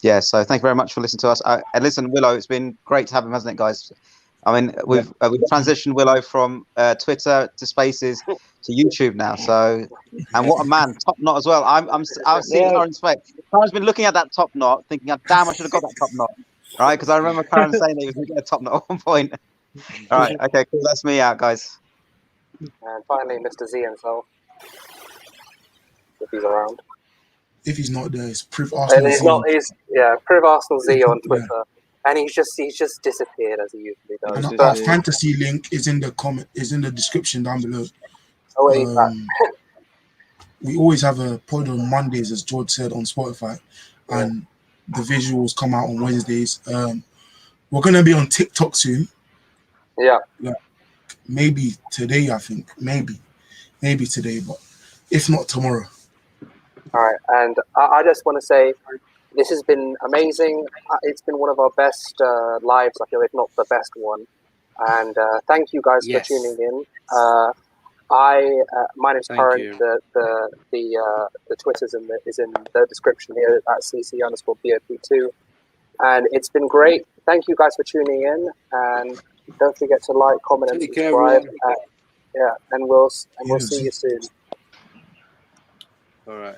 Yeah, so thank you very much for listening to us. And listen, Willow, it's been great to have him, hasn't it, guys? I mean, we've transitioned Willow from Twitter to Spaces to YouTube now. So, and what a man, top knot as well. I've seen Karen's face. Karen's been looking at that top knot, thinking, "Damn, I should have got that top knot." Right? Because I remember Karen saying that he was going to get a top knot at one point. All right, okay, cool. That's me out, guys. And finally, Mr. Z himself, if he's around. If he's not there, it's Priv Arsenal. And he's not. He's Priv Arsenal Z on Twitter. And he's just disappeared as he usually does. And our fantasy link is in the description down below. Oh, he's back. We always have a pod on Mondays, as George said, on Spotify, and the visuals come out on Wednesdays. We're gonna be on TikTok soon. Yeah. Like maybe today, I think. Maybe today, but if not tomorrow. All right, and I just want to say this has been amazing. It's been one of our best lives, I feel, if not the best one. And thank you guys for tuning in. My name's Karen. The Twitter's is in the description here at CC_BOP2. And it's been great. Thank you guys for tuning in, and don't forget to like, comment, and subscribe. And we'll see you soon. All right.